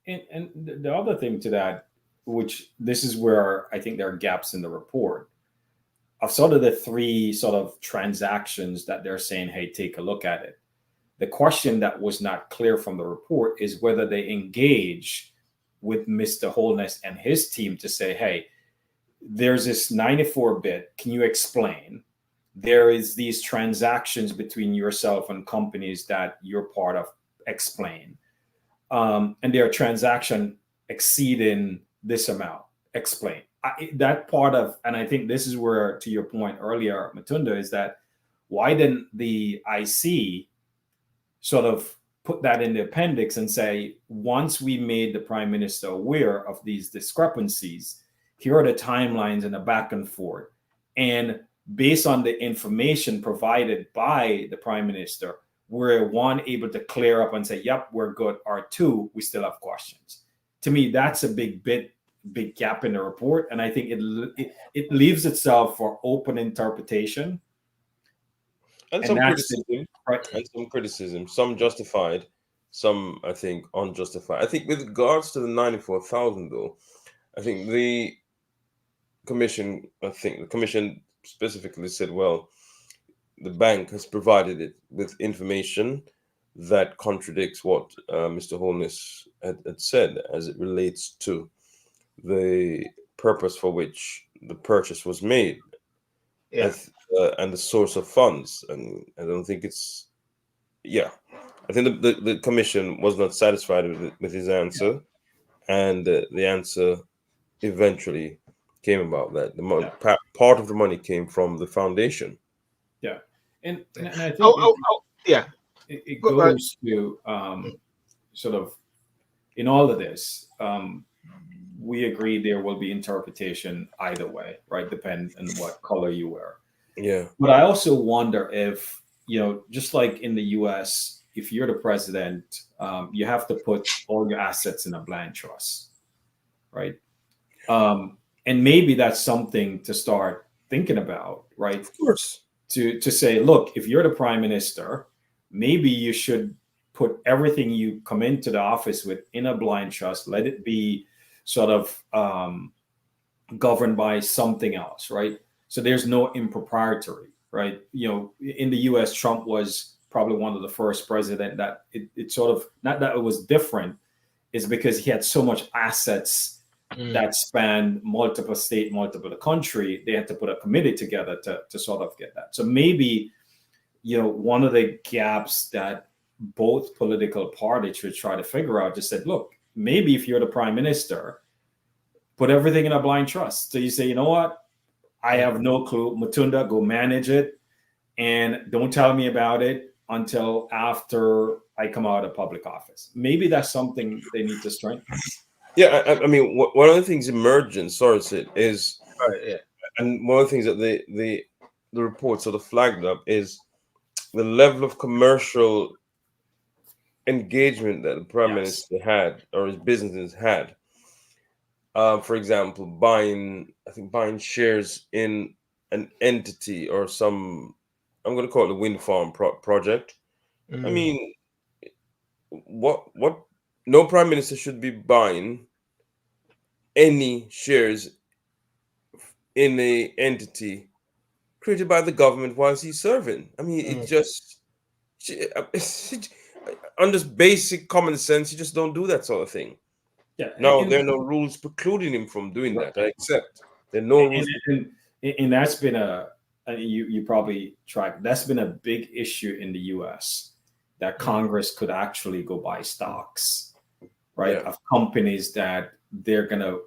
it. And the other thing to that, which this is where I think there are gaps in the report, of sort of the three sort of transactions that they're saying, hey, take a look at it. The question that was not clear from the report is whether they engage with Mr. Holness and his team to say, hey, there's this 94-bit, can you explain? There is these transactions between yourself and companies that you're part of, explain. And their transaction exceeding this amount, explain. That part of, and I think this is where, to your point earlier, Matondo, is that why didn't the IC sort of put that in the appendix and say, once we made the Prime Minister aware of these discrepancies, here are the timelines and the back and forth. And based on the information provided by the Prime Minister, we're one, able to clear up and say, yep, we're good, or two, we still have questions. To me, that's a big gap in the report. And I think it leaves itself for open interpretation. And some criticism, right? And some criticism, some justified, some I think unjustified. I think with regards to the 94,000, though, I think the commission specifically said, well, the bank has provided it with information that contradicts what Mr. Holness had said as it relates to the purpose for which the purchase was made. Yeah. And the source of funds. And I don't think it's, I think the commission was not satisfied with his answer. And the answer eventually came about that part of the money came from the foundation. Yeah. And I think it goes to sort of, in all of this, we agree there will be interpretation either way, right? Depends on what color you wear. Yeah. But I also wonder if, just like in the US, if you're the president, you have to put all your assets in a blind trust, right? And maybe that's something to start thinking about, right? Of course. To say, look, if you're the prime minister, maybe you should put everything you come into the office with in a blind trust, let it be sort of governed by something else, right? So there's no impropriety, right? In the U.S., Trump was probably one of the first president that it sort of, not that it was different, is because he had so much assets that spanned multiple state, multiple country. They had to put a committee together to sort of get that. So maybe, one of the gaps that both political parties should try to figure out, just said, look, maybe if you're the prime minister, put everything in a blind trust. So you say, you know what? I have no clue. Matondo, go manage it, and don't tell me about it until after I come out of public office. Maybe that's something they need to strengthen. Yeah, I mean, one of the things emerging, sorry, Sid, is, Right, yeah. and one of the things that the report sort of flagged up is the level of commercial engagement that the prime Yes. minister had, or his businesses had. For example, buying shares in an entity or some, I'm going to call it a wind farm project. I mean, what? No prime minister should be buying any shares in a entity created by the government whilst he's serving. I mean, it just under basic common sense, you just don't do that sort of thing. Yeah. No, there are no rules precluding him from doing that. I accept. There are no rules. And that's been you probably track, that's been a big issue in the US, that Congress could actually go buy stocks, right, Yeah. of companies that they're going to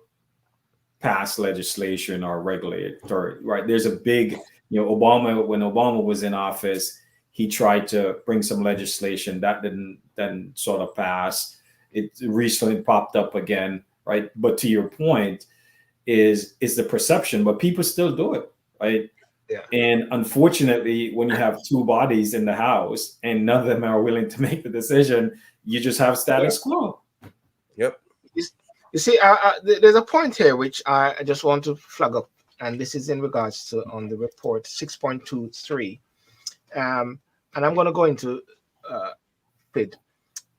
pass legislation or regulate, or right. There's a big, Obama, when Obama was in office, he tried to bring some legislation that didn't sort of pass. It recently popped up again, right? But to your point, is the perception, but people still do it, right? Yeah. And unfortunately, when you have two bodies in the house and none of them are willing to make the decision, you just have status quo. Yep. You see, there's a point here which I just want to flag up, and this is in regards to on the report 6.23, and I'm going to go into FID.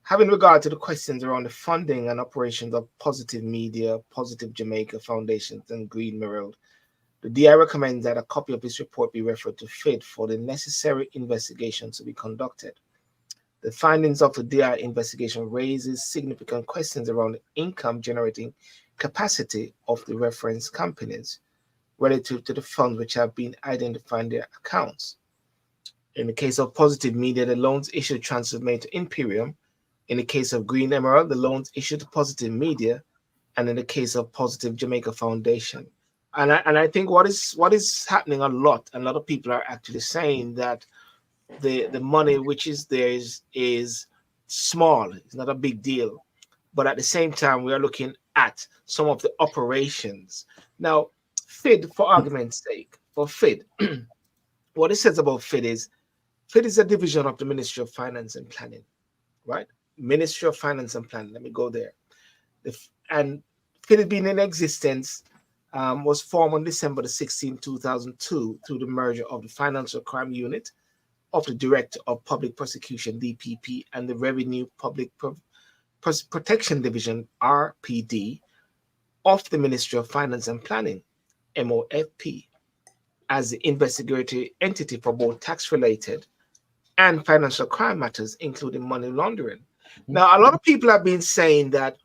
Having regard to the questions around the funding and operations of Positive Media, Positive Jamaica Foundations, and Green Mirror, the DI recommends that a copy of this report be referred to FID for the necessary investigations to be conducted. The findings of the DI investigation raises significant questions around the income generating capacity of the reference companies relative to the funds which have been identified in their accounts. In the case of Positive Media, the loans issued transferred made to Imperium. In the case of Green Emerald, the loans issued to Positive Media, and in the case of Positive Jamaica Foundation. And I think what is happening a lot of people are actually saying that the money which is there is small. It's not a big deal. But at the same time, we are looking at some of the operations. Now, FID, for argument's sake, for FID, what it says about FID is a division of the Ministry of Finance and Planning, right? Ministry of Finance and Planning. Let me go there. And FID being in existence was formed on December the 16th, 2002 through the merger of the Financial Crime Unit of the Director of Public Prosecution, DPP, and the Revenue Public Protection Division, RPD, of the Ministry of Finance and Planning, MOFP, as the investigatory entity for both tax-related and financial crime matters, including money laundering. Now, a lot of people have been saying that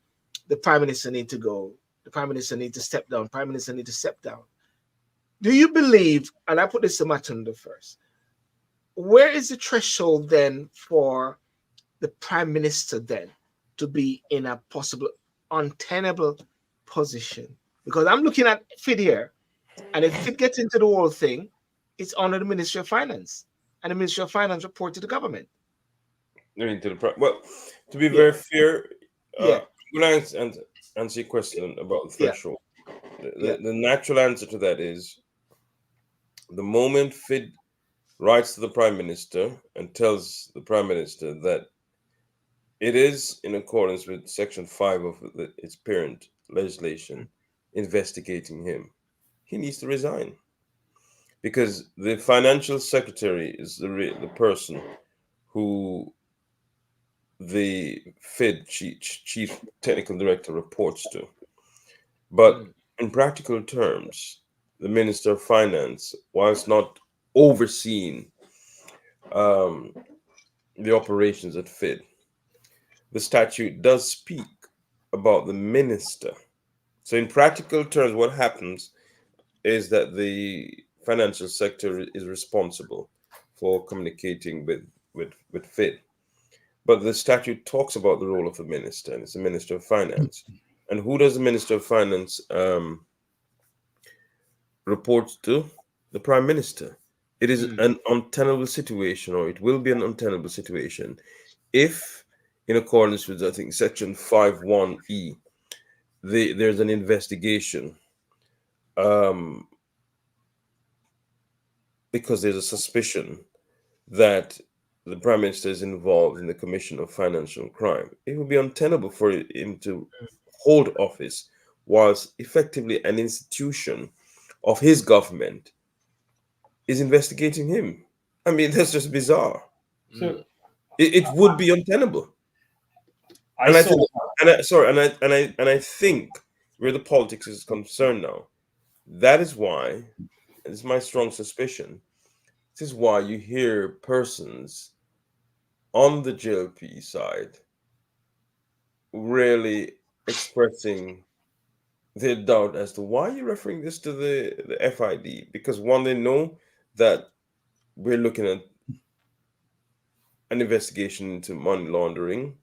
the Prime Minister need to go, the Prime Minister need to step down, Prime Minister need to step down. Do you believe, and I put this to Matondo first, where is the threshold then for the Prime Minister then to be in a possible untenable position? Because I'm looking at FID here, and if it gets into the whole thing, it's under the Ministry of Finance, and the Ministry of Finance report to the government. Well, to be very fair, Yeah. I'm going to answer your question about the threshold. The natural answer to that is the moment FID writes to the Prime Minister and tells the Prime Minister that it is in accordance with Section 5 of its parent legislation investigating him, he needs to resign. Because the financial secretary is the person who the FID chief technical director reports to. But in practical terms, the Minister of Finance, whilst not overseeing um, the operations at FID, the statute does speak about the minister. So, in practical terms, what happens is that the financial sector is responsible for communicating with FID. But the statute talks about the role of the minister, and it's the Minister of Finance. And who does the Minister of Finance report to? The Prime Minister. It is an untenable situation, or it will be an untenable situation, if, in accordance with, I think, Section 51E, there's an investigation um, because there's a suspicion that the Prime Minister is involved in the commission of financial crime. It would be untenable for him to hold office whilst effectively an institution of his government is investigating him. I mean, that's just bizarre. So It would be untenable. I And I saw think, and I, sorry, and I think where the politics is concerned now, that is why, and it's my strong suspicion, this is why you hear persons on the JLP side really expressing their doubt as to why you're referring this to the FID. Because one, they know that we're looking at an investigation into money laundering.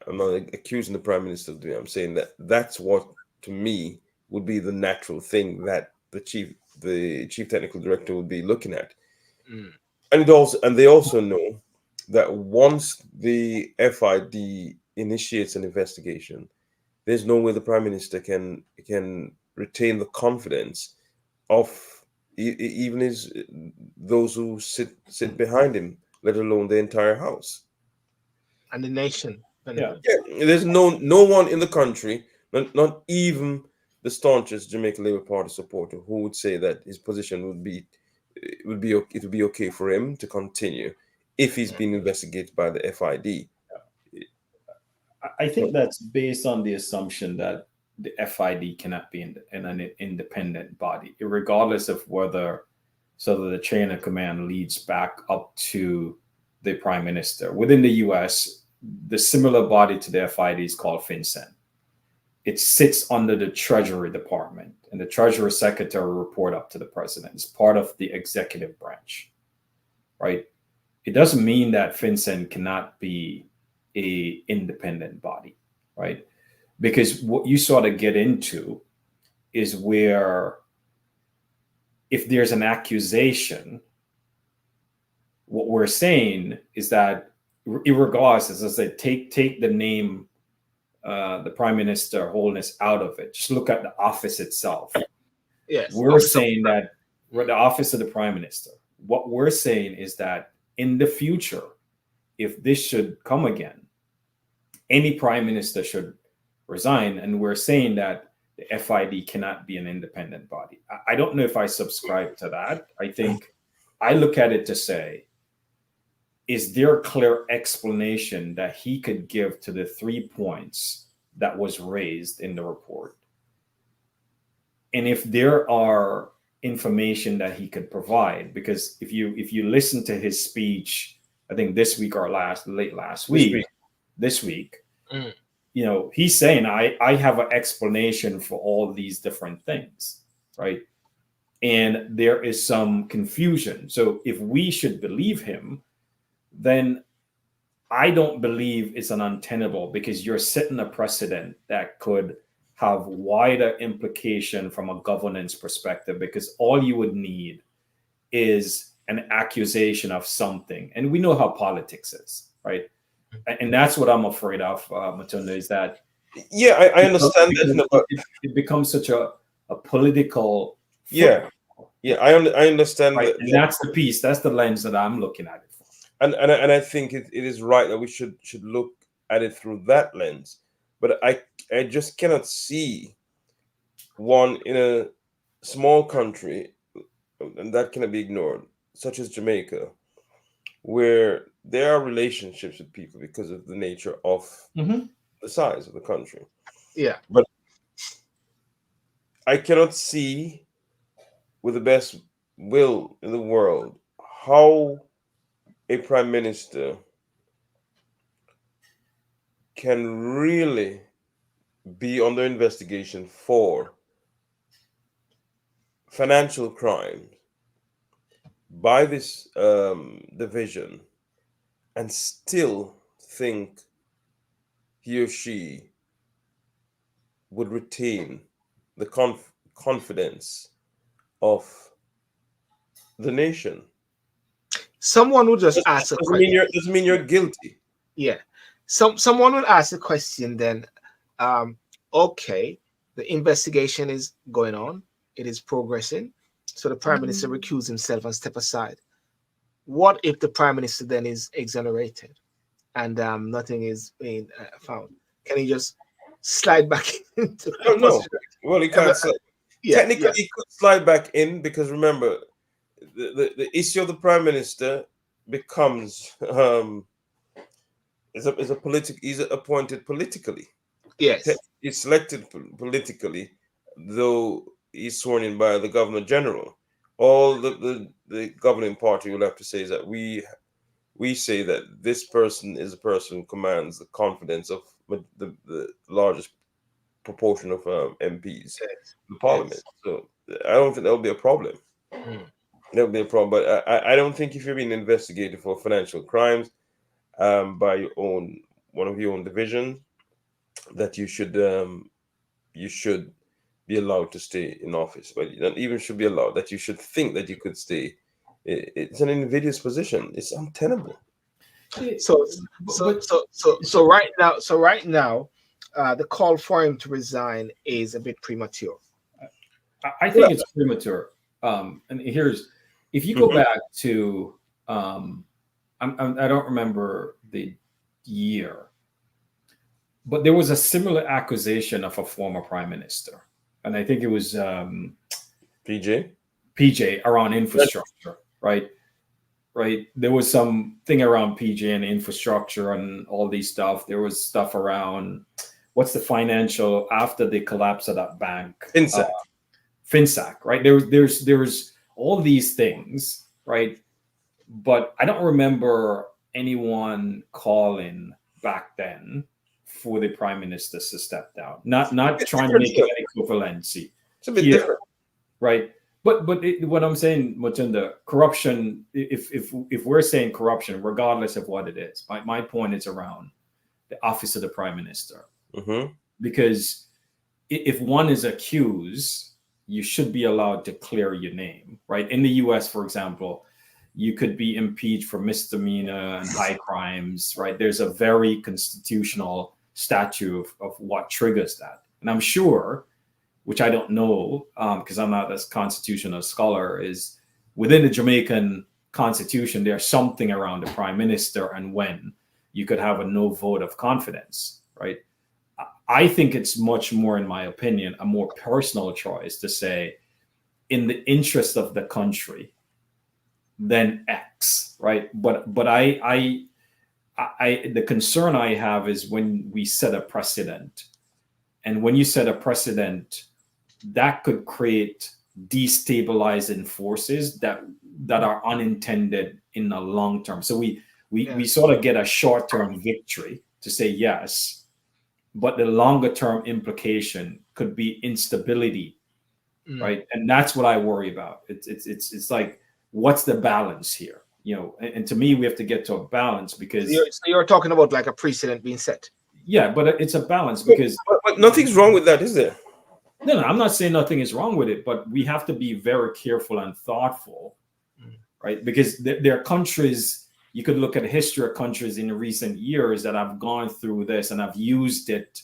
I'm not accusing the Prime Minister of doing it. I'm saying that that's what, to me, would be the natural thing that the chief technical director would be looking at. And they also know that once the FID initiates an investigation, there's no way the Prime Minister can retain the confidence of even those who sit behind him, let alone the entire House. And the nation. yeah. Yeah, there's no one in the country, not even the staunchest Jamaican Labour Party supporter, who would say that his position it would be okay for him to continue if he's being investigated by the FID. I think that's based on the assumption that the FID cannot be in an independent body, regardless of whether the chain of command leads back up to the prime minister. Within the US, the similar body to the FID is called FinCEN. It sits under the Treasury Department, and the Treasury Secretary report up to the president. It's part of the executive branch, right? It doesn't mean that FinCEN cannot be a independent body, right? Because what you sort of get into is where, if there's an accusation, what we're saying is that, irregardless, as I said, take the name, the prime minister holding out of it. Just look at the office itself. Yes. We're saying that we're the office of the prime minister. What we're saying is that in the future, if this should come again, any prime minister should resign. And we're saying that the FID cannot be an independent body. I don't know if I subscribe to that. I think I look at it to say, is there a clear explanation that he could give to the 3 points that was raised in the report? And if there are information that he could provide, because if you listen to his speech, I think this week or late last week, this week, he's saying, I have an explanation for all these different things, right? And there is some confusion. So if we should believe him, then I don't believe it's an untenable, because you're setting a precedent that could have wider implication from a governance perspective, because all you would need is an accusation of something. And we know how politics is, right? And that's what I'm afraid of, Matondo, is that I understand that. It becomes such a political Yeah, I understand right? that. And that's the piece, that's the lens that I'm looking at it for. And I think it is right that we should look at it through that lens. But I just cannot see one in a small country, and that cannot be ignored, such as Jamaica, where there are relationships with people because of the nature of the size of the country. Yeah. But I cannot see, with the best will in the world, how a prime minister can really be under investigation for financial crime by this division and still think he or she would retain the confidence of the nation. Someone would just ask a question. Doesn't mean you're guilty. Yeah. Someone will ask a question then. Okay, the investigation is going on, it is progressing. So the prime minister recused himself and step aside. What if the prime minister then is exonerated and nothing is being found? Can he just slide back into the No, no. position? Well, he can't slide. Yeah, Technically, yeah, he could slide back in because remember, the issue of the prime minister becomes is a politic. He's appointed politically. yes, He's selected politically, though he's sworn in by the governor general. All the governing party will have to say is that we say that this person is a person who commands the confidence of the largest proportion of MPs yes, in parliament. yes. So I don't think that'll be a problem. Mm. That'll be a problem. But I don't think if you're being investigated for financial crimes by your own one of your own division, that you should be allowed to stay in office. But you don't even should be allowed. That you should think that you could stay. It's an invidious position. It's untenable. So, But right now, the call for him to resign is a bit premature. I think it's premature. And here's, if you go back to, I don't remember the year, but there was a similar accusation of a former prime minister, and I think it was PJ. PJ around infrastructure, right? Right. There was something around PJ and infrastructure and all these stuff. There was stuff around what's the financial after the collapse of that bank. Inside. FinSac, right? There's all these things, right? But I don't remember anyone calling back then for the prime minister to step down. Not trying to make it an equivalency. It's a bit here, different. right? But what I'm saying, Matondo, corruption. If we're saying corruption, regardless of what it is, my point is around the office of the prime minister, because if one is accused, you should be allowed to clear your name, right? In the U.S., for example, you could be impeached for misdemeanor and high crimes, right? There's a very constitutional statute of what triggers that, and I'm sure, which I don't know because I'm not a constitutional scholar, is within the Jamaican constitution, there's something around the prime minister and when you could have a no vote of confidence, right? I think it's much more, in my opinion, a more personal choice to say, in the interest of the country, then X, right? But I the concern I have is when we set a precedent, and when you set a precedent, that could create destabilizing forces that are unintended in the long term. So we sort of get a short term victory to say yes, but the longer term implication could be instability, right? And that's what I worry about. It's like, what's the balance here? You know, and to me, we have to get to a balance because So you're talking about like a precedent being set. Yeah, but it's a balance because but nothing's wrong with that, is there? No, I'm not saying nothing is wrong with it, but we have to be very careful and thoughtful, right? Because there are countries, you could look at the history of countries in recent years that have gone through this and have used it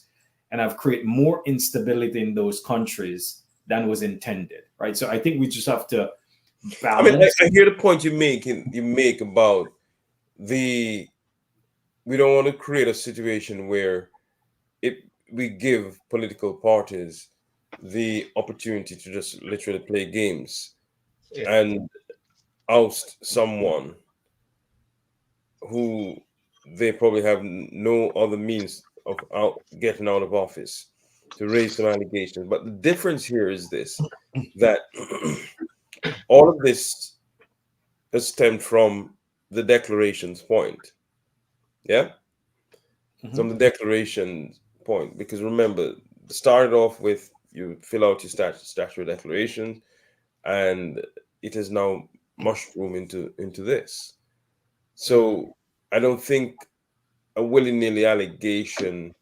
and have created more instability in those countries than was intended, right? So I think we just have to balance. I mean, I hear the point you make about we don't want to create a situation where we give political parties the opportunity to just literally play games and oust someone who they probably have no other means of getting out of office. to raise some allegations. But the difference here is this, that all of this has stemmed from the declarations point. Yeah? From the declaration point. Because remember, it started off with you fill out your statutory declaration, and it has now mushroomed into this. So I don't think a willy-nilly allegation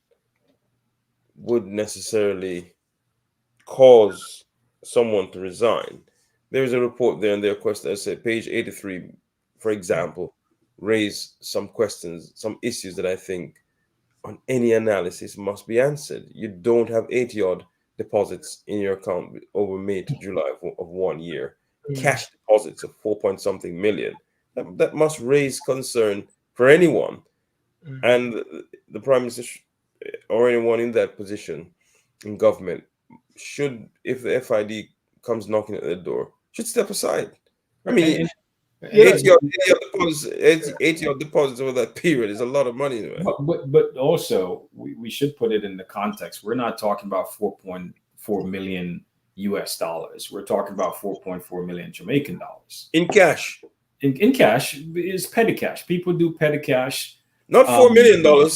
would necessarily cause someone to resign. There's a report there and their question, I said, page 83, for example, raise some questions, some issues that I think on any analysis must be answered. You don't have 80 odd deposits in your account over May to July of 1 year, cash deposits of 4 point something million. That must raise concern for anyone. And the prime minister or anyone in that position in government should, if the FID comes knocking at the door, should step aside. I mean, 80 odd deposits over that period is a lot of money. But also, we should put it in the context. We're not talking about 4.4 million US dollars. We're talking about 4.4 million Jamaican dollars. In cash. In cash is petty cash. People do petty cash. Not $4 million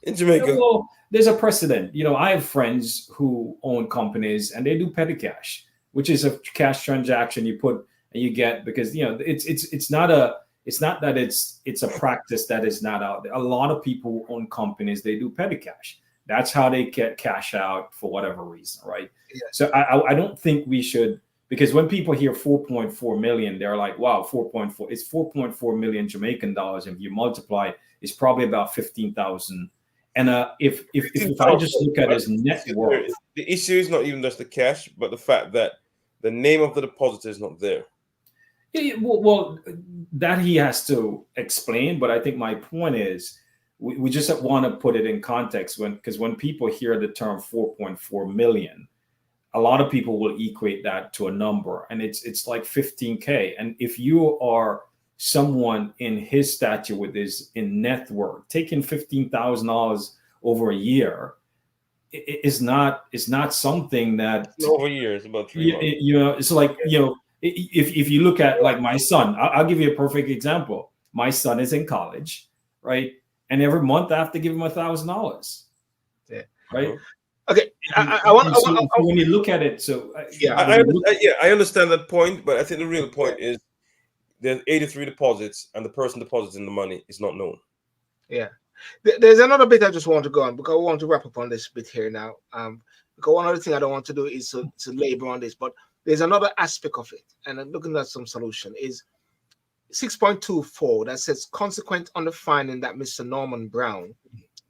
in Jamaica. Well, there's a precedent. I have friends who own companies and they do petty cash, which is a cash transaction you put and you get, because it's not that it's a practice that is not out there. A lot of people who own companies, they do petty cash. That's how they get cash out for whatever reason, right? Yeah. So I don't think we should, because when people hear 4.4 million, they're like, wow, 4.4, it's 4.4 million Jamaican dollars. If you multiply, it's probably about 15,000. And if I just look at his net worth, the issue is not even just the cash, but the fact that the name of the depositor is not there. Yeah, well, that he has to explain. But I think my point is, we just want to put it in context, because when people hear the term 4.4 million, a lot of people will equate that to a number, and it's like 15K. And if you are someone in his stature with his in net worth, taking $15,000 over a year is not something that over a year. It's about 3 months. It's like if you look at like my son, I'll give you a perfect example. My son is in college, right? And every month I have to give him $1,000. Yeah. Right. Okay. I want when you look at it, I understand that point, but I think the real point is there's 83 deposits, and the person depositing the money is not known. Yeah. There's another bit I just want to go on, because I want to wrap up on this bit here now. Because one other thing I don't want to do is to labor on this, but there's another aspect of it, and I'm looking at some solution, is 6.24 that says, consequent on the finding that Mr. Norman Brown,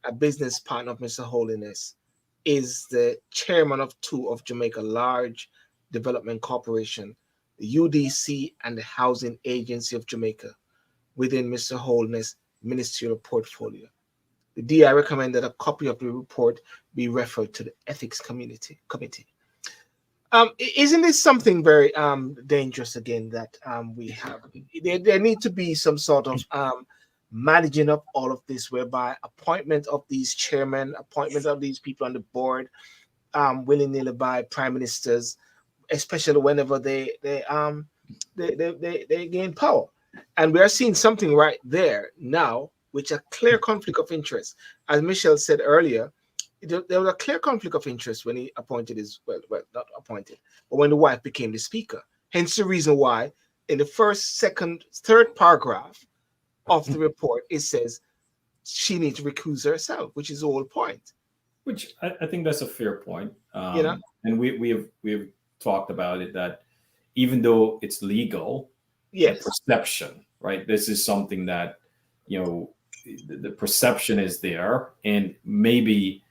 a business partner of Mr. Holiness, is the chairman of two of Jamaica Large Development Corporation, the UDC and the Housing Agency of Jamaica, within Mr. Holiness' ministerial portfolio. The DI recommended a copy of the report be referred to the Ethics Committee. Isn't this something very dangerous again that we have? There need to be some sort of managing up all of this, whereby appointment of these chairmen, appointment of these people on the board, willy-nilly by prime ministers, especially whenever they gain power. And we are seeing something right there now, which a clear conflict of interest. As Michelle said earlier, there was a clear conflict of interest when he appointed not appointed, but when the wife became the speaker. Hence the reason why in the first, second, third paragraph of the report, it says she needs to recuse herself, which is the whole point. Which I think that's a fair point. And we have talked about it, that even though it's legal, yes, the perception, right? This is something that, the perception is there. And maybe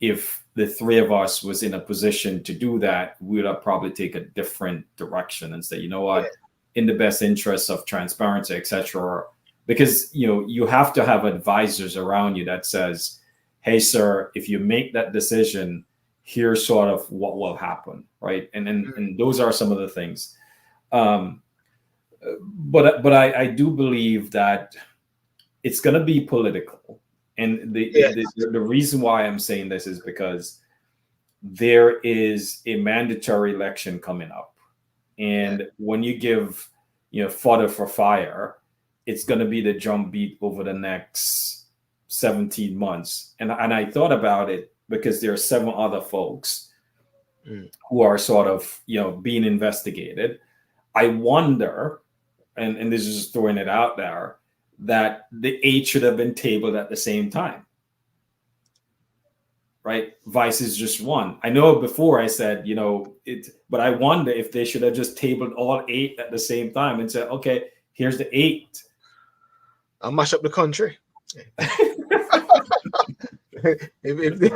if the three of us was in a position to do that, we would probably take a different direction and say, you know what, in the best interest of transparency, etc. Because, you have to have advisors around you that says, hey, sir, if you make that decision, here's sort of what will happen, right? And those are some of the things. But I do believe that it's going to be political. And the reason why I'm saying this is because there is a mandatory election coming up. And when you give, fodder for fire, it's going to be the drumbeat over the next 17 months. And I thought about it because there are 7 other folks who are sort of, being investigated. I wonder, and this is just throwing it out there, that the 8 should have been tabled at the same time. Right? Vice is just 1. I know before I said, but I wonder if they should have just tabled all 8 at the same time and said, okay, here's the 8. I'll mash up the country. if they,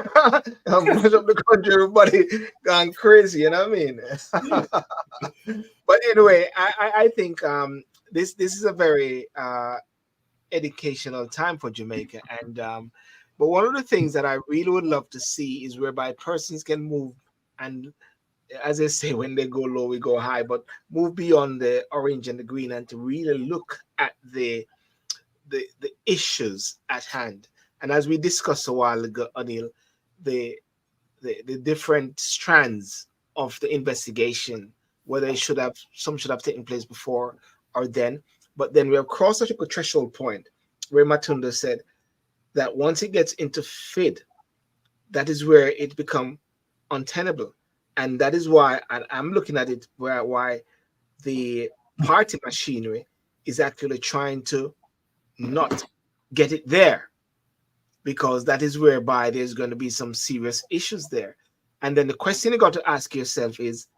I'll mash up the country, everybody gone crazy, you know what I mean? But anyway, I think this is a very educational time for Jamaica. And but one of the things that I really would love to see is whereby persons can move, and as they say, when they go low, we go high, but move beyond the orange and the green and to really look at the issues at hand. And as we discussed a while ago, Anil, the different strands of the investigation, whether some should have taken place before or then, but then we have crossed such a threshold point where Matondo said that once it gets into FID, that is where it becomes untenable. And that is why, and I'm looking at it why the party machinery is actually trying to not get it there, because that is whereby there's going to be some serious issues there. And then the question you got to ask yourself is,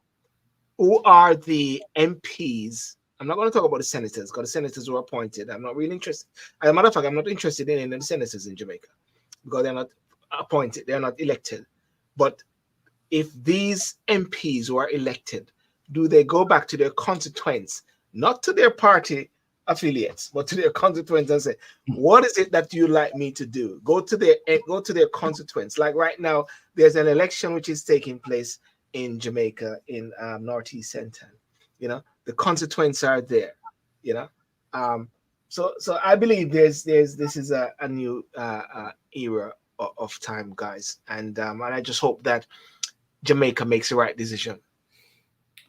who are the MPs? I'm not going to talk about the senators, because the senators were appointed. I'm not really interested. As a matter of fact, I'm not interested in any of the senators in Jamaica because they're not appointed, they're not elected. But if these MPs who are elected, do they go back to their constituents, not to their party affiliates, but to their constituents and say, what is it that you'd like me to do? Go to their constituents. Like right now, there's an election which is taking place in Jamaica in Northeast Central. The constituents are there. So I believe this is a new era of time, guys, and I just hope that Jamaica makes the right decision.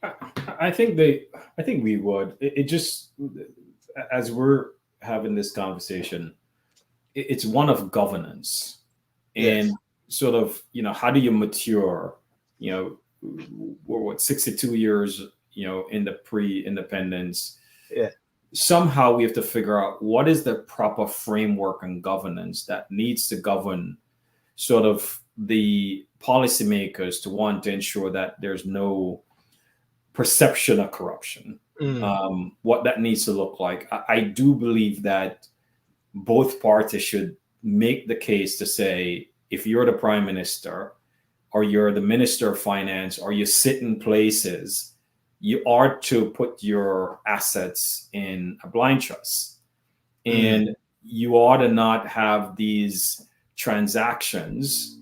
I think we would. It just, as we're having this conversation, it's one of governance, and sort of, how do you mature? We're 62 years, in the pre-independence. Yeah. Somehow we have to figure out what is the proper framework and governance that needs to govern sort of the policymakers to want to ensure that there's no perception of corruption. What that needs to look like. I do believe that both parties should make the case to say, if you're the prime minister or you're the minister of finance or you sit in places, you are to put your assets in a blind trust. And you ought to not have these transactions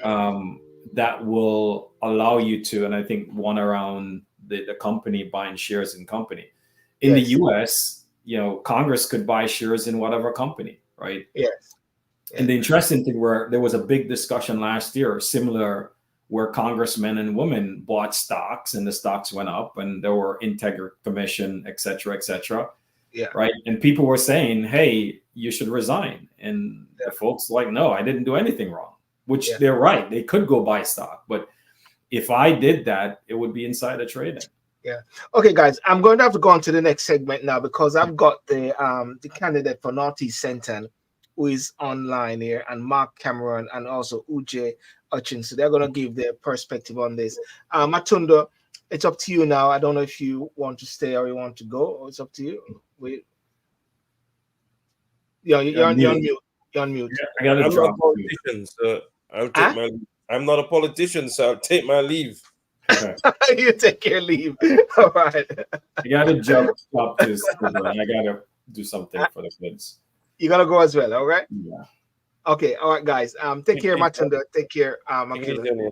that will allow you to, and I think one around the company buying shares in company. In the US, Congress could buy shares in whatever company, right? Yes. And the interesting thing, where there was a big discussion last year, similar, where congressmen and women bought stocks and the stocks went up and there were Integrity Commission, et cetera, right? And people were saying, hey, you should resign. And the folks like, no, I didn't do anything wrong, which they're right. They could go buy stock. But if I did that, it would be insider trading. Yeah. Okay, guys, I'm going to have to go on to the next segment now, because I've got the candidate for Northeast Central who is online here, and Mark Cameron and also Uche Hutchins. So they're going to give their perspective on this. Matondo, it's up to you now. I don't know if you want to stay or you want to go, or it's up to you. You're on mute. You're on mute. Yeah, I'm not a politician, so I'll take my leave. I'm not a politician, so I'll take my leave. Okay. You take your leave. All right. I got to jump up this. I got to do something for the kids. You got to go as well, all right? Yeah. Okay, all right, guys. Take care, Matondo. Take care, Mukulu.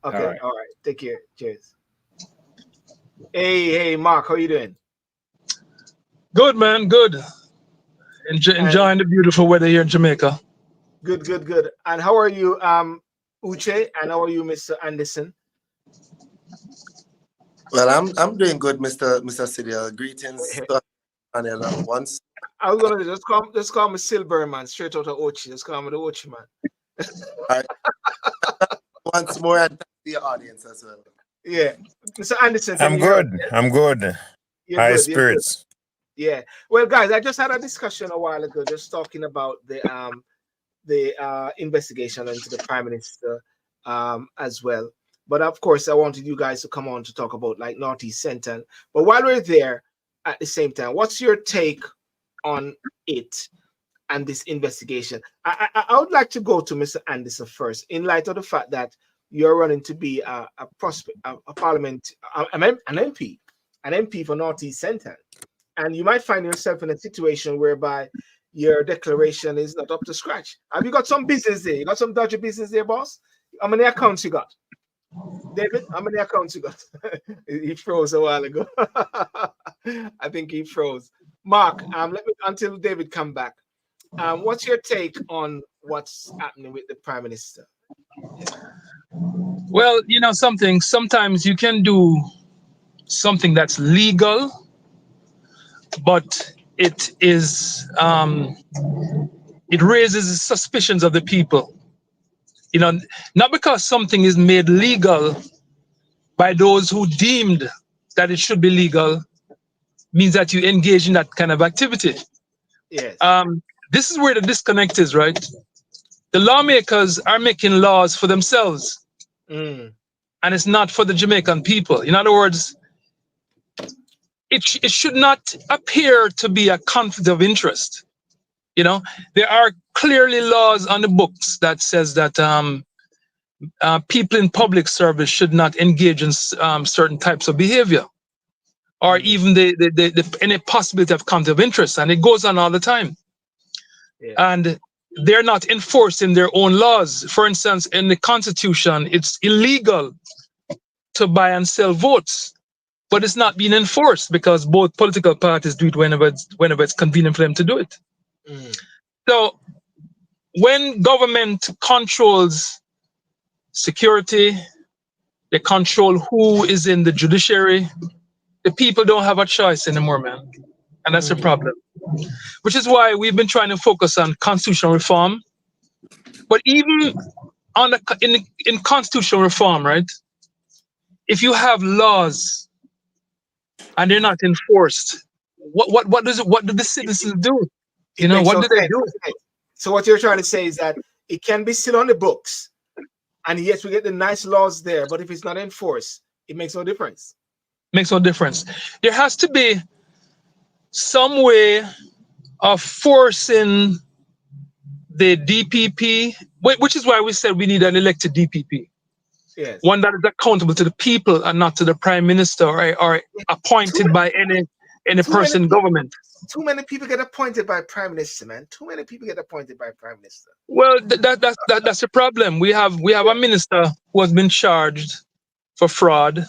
Okay, all right. Take care. Cheers. Hey, Mark, how you doing? Good, man. Good. Enjoying the beautiful weather here in Jamaica. Good. And how are you Uche, and how are you, Mr. Anderson? Well, I'm doing good, Mr. Sidiel. Greetings to everyone once. I was gonna just call me Silver man, straight out of Ochi. Just call me the Ochi man. All right. Once more, and thank the audience as well. Yeah, Mr. Anderson, can I'm you hear good. us? I'm good. You're High good. You're good. spirits. Yeah. Well, guys, I just had a discussion a while ago, just talking about the investigation into the Prime Minister as well. But of course, I wanted you guys to come on to talk about like Northeast Centre. But while we're there, at the same time, what's your take on it and this investigation? I would like to go to Mr. Anderson first, in light of the fact that you're running to be a prospect, a parliament, an MP for Northeast Centre, and you might find yourself in a situation whereby your declaration is not up to scratch. Have you got some business there? You got some dodgy business there, boss? How many accounts you got? David, how many accounts you got? He froze a while ago. I think he froze. Mark, let me until David come back. What's your take on what's happening with the Prime Minister? Well, you know something. Sometimes you can do something that's legal, but it raises the suspicions of the people. You know, not because something is made legal by those who deemed that it should be legal means that you engage in that kind of activity. Yes. This is where the disconnect is, right? The lawmakers are making laws for themselves, and it's not for the Jamaican people. In other words, it should not appear to be a conflict of interest. You know, there are clearly laws on the books that says that people in public service should not engage in certain types of behavior, or even any possibility of conflict of interest, and it goes on all the time. Yeah. And they're not enforced in their own laws. For instance, in the Constitution, it's illegal to buy and sell votes, but it's not being enforced because both political parties do it whenever it's convenient for them to do it. So when government controls security, they control who is in the judiciary, the people don't have a choice anymore, man. And that's the problem. Which is why we've been trying to focus on constitutional reform. But even on in constitutional reform, right? If you have laws and they're not enforced, what do the citizens do? You know, what do they do? So what you're trying to say is that it can be still on the books, and yes, we get the nice laws there, but if it's not enforced, it makes no difference. Makes no difference. There has to be some way of forcing the DPP, which is why we said we need an elected DPP. Yes. One that is accountable to the people and not to the Prime Minister or appointed by any person in government. Too many people get appointed by Prime Minister, man. Too many people get appointed by Prime Minister. Well, that's the problem. We have a minister who has been charged for fraud,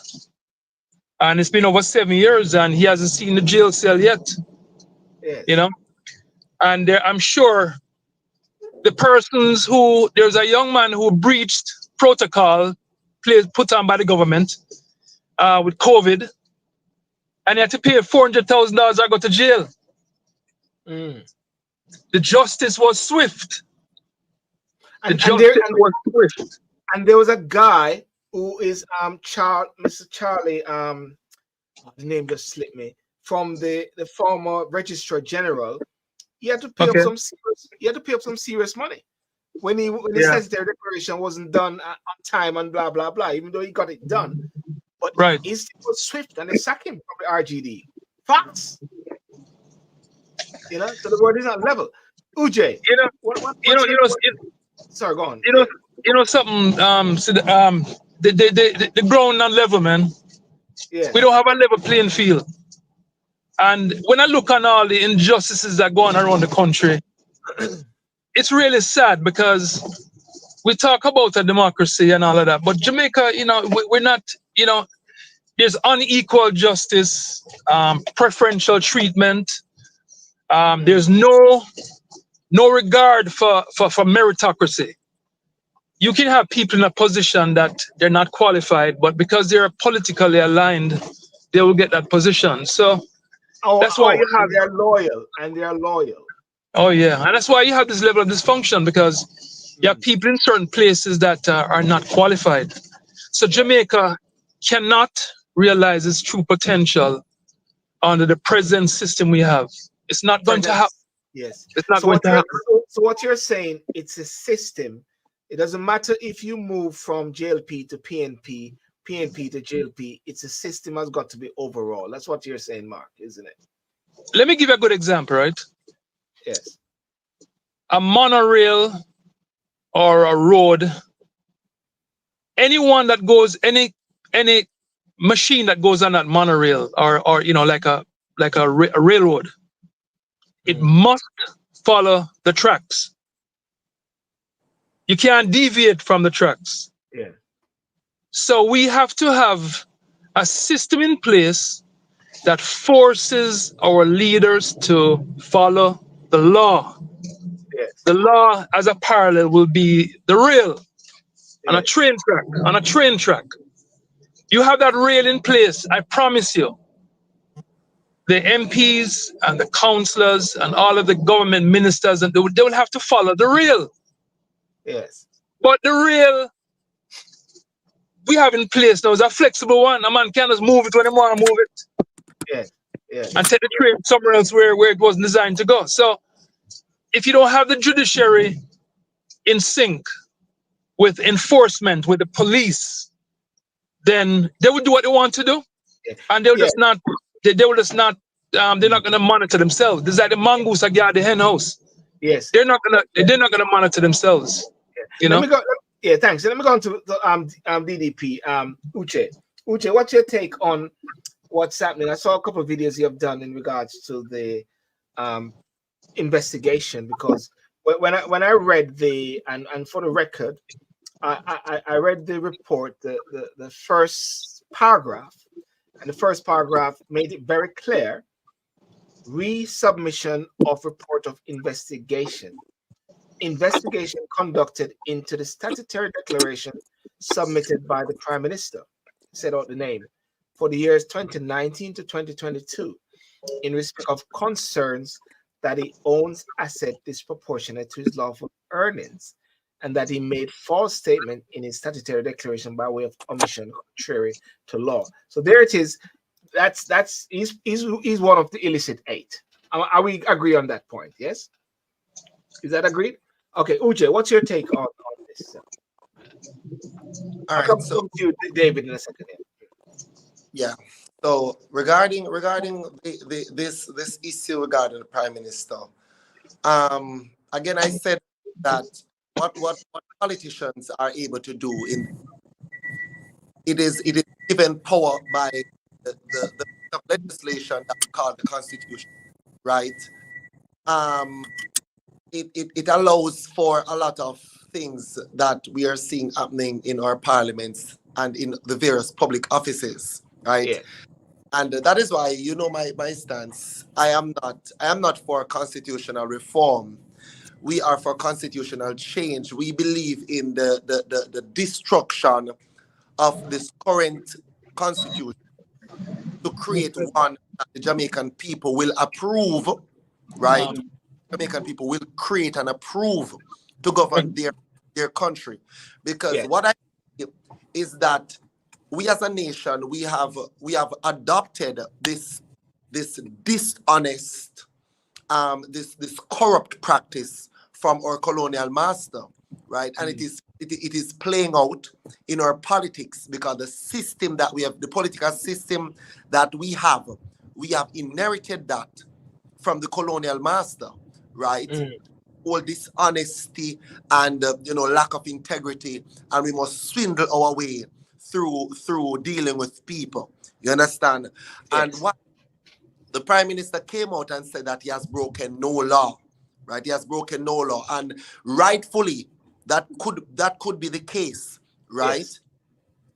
and it's been over 7 years, and he hasn't seen the jail cell yet. Yes. You know, and I'm sure the persons there's a young man who breached protocol put on by the government with COVID, and he had to pay $400,000 or go to jail. The justice was swift. And there was a guy who is Mr. Charlie, the name just slipped me, from the former Registrar General. He had to pay up some serious money when he says their declaration wasn't done on time and blah blah blah, even though he got it done. But he was swift and they sacked him from the RGD. Facts. You know, so the word is not level. Uj, sorry, go on. You know something. So the ground not level, man. Yeah. We don't have a level playing field. And when I look on all the injustices that go on around the country, it's really sad because we talk about a democracy and all of that, but Jamaica, you know, we're not. You know, there's unequal justice, preferential treatment. There's no regard for meritocracy. you can have people in a position that they're not qualified, but because they're politically aligned, they will get that position. So that's why you have. And they're loyal. And they are loyal. Oh yeah, and that's why you have this level of dysfunction, because you have people in certain places that are not qualified. So Jamaica cannot realize its true potential under the present system we have. It's not going to happen. Yes. It's not going to happen. So what you're saying, it's a system. It doesn't matter if you move from JLP to PNP, PNP to JLP. It's a system has got to be overall. That's what you're saying, Mark, isn't it? Let me give you a good example, right? Yes. A monorail or a road, anyone that goes, any machine that goes on that monorail or you know, like a railroad, it must follow the tracks. You can't deviate from the tracks. Yeah. So we have to have a system in place that forces our leaders to follow the law. Yes. The law as a parallel will be the rail on a Yes. train track, on a train track. You have that rail in place, I promise you. The MPs and the councillors and all of the government ministers, and they will have to follow the rail. Yes. But the rail we have in place now is a flexible one. A man can just move it when he want to move it. Yes. Yes. And take the train somewhere else where it wasn't designed to go. So if you don't have the judiciary in sync with enforcement, with the police, then they will do what they want to do. Yeah. And they'll just not, they will just not, they're not gonna monitor themselves. This is like the mongoose that guard the hen house. Yes. They're not gonna monitor themselves. Yeah. You know? Let me go. Yeah, thanks. Let me go on to the DDP. Uche, what's your take on what's happening? I saw a couple of videos you have done in regards to the investigation, because when I read and for the record, I read the report, the first paragraph, and the first paragraph made it very clear: resubmission of report of investigation conducted into the statutory declaration submitted by the Prime Minister, set out the name, for the years 2019 to 2022 in respect of concerns that he owns asset disproportionate to his lawful earnings, and that he made false statement in his statutory declaration by way of omission contrary to law. So there it is. He's one of the illicit 8. Are we agree on that point? Yes. Is that agreed? Okay, Uche, what's your take on this? All I'll come right, so to you, David, in a second. yeah. So regarding this issue regarding the Prime Minister, again, I said that what politicians are able to do it is given power by the legislation that we call the Constitution, right? It allows for a lot of things that we are seeing happening in our parliaments and in the various public offices, right? Yeah. And that is why, you know, my stance. I am not for constitutional reform. We are for constitutional change. We believe in the destruction of this current constitution to create one that the Jamaican people will approve, right? Jamaican people will create and approve to govern their country. Because what I think is that we as a nation, we have adopted this dishonest, this corrupt practice from our colonial master, right? And it is playing out in our politics, because the system that we have, the political system that we have inherited that from the colonial master, right? All dishonesty and lack of integrity, and we must swindle our way through dealing with people. You understand? Yes. And what the Prime Minister came out and said that he has broken no law, right? He has broken no law, and rightfully that could be the case, right? Yes.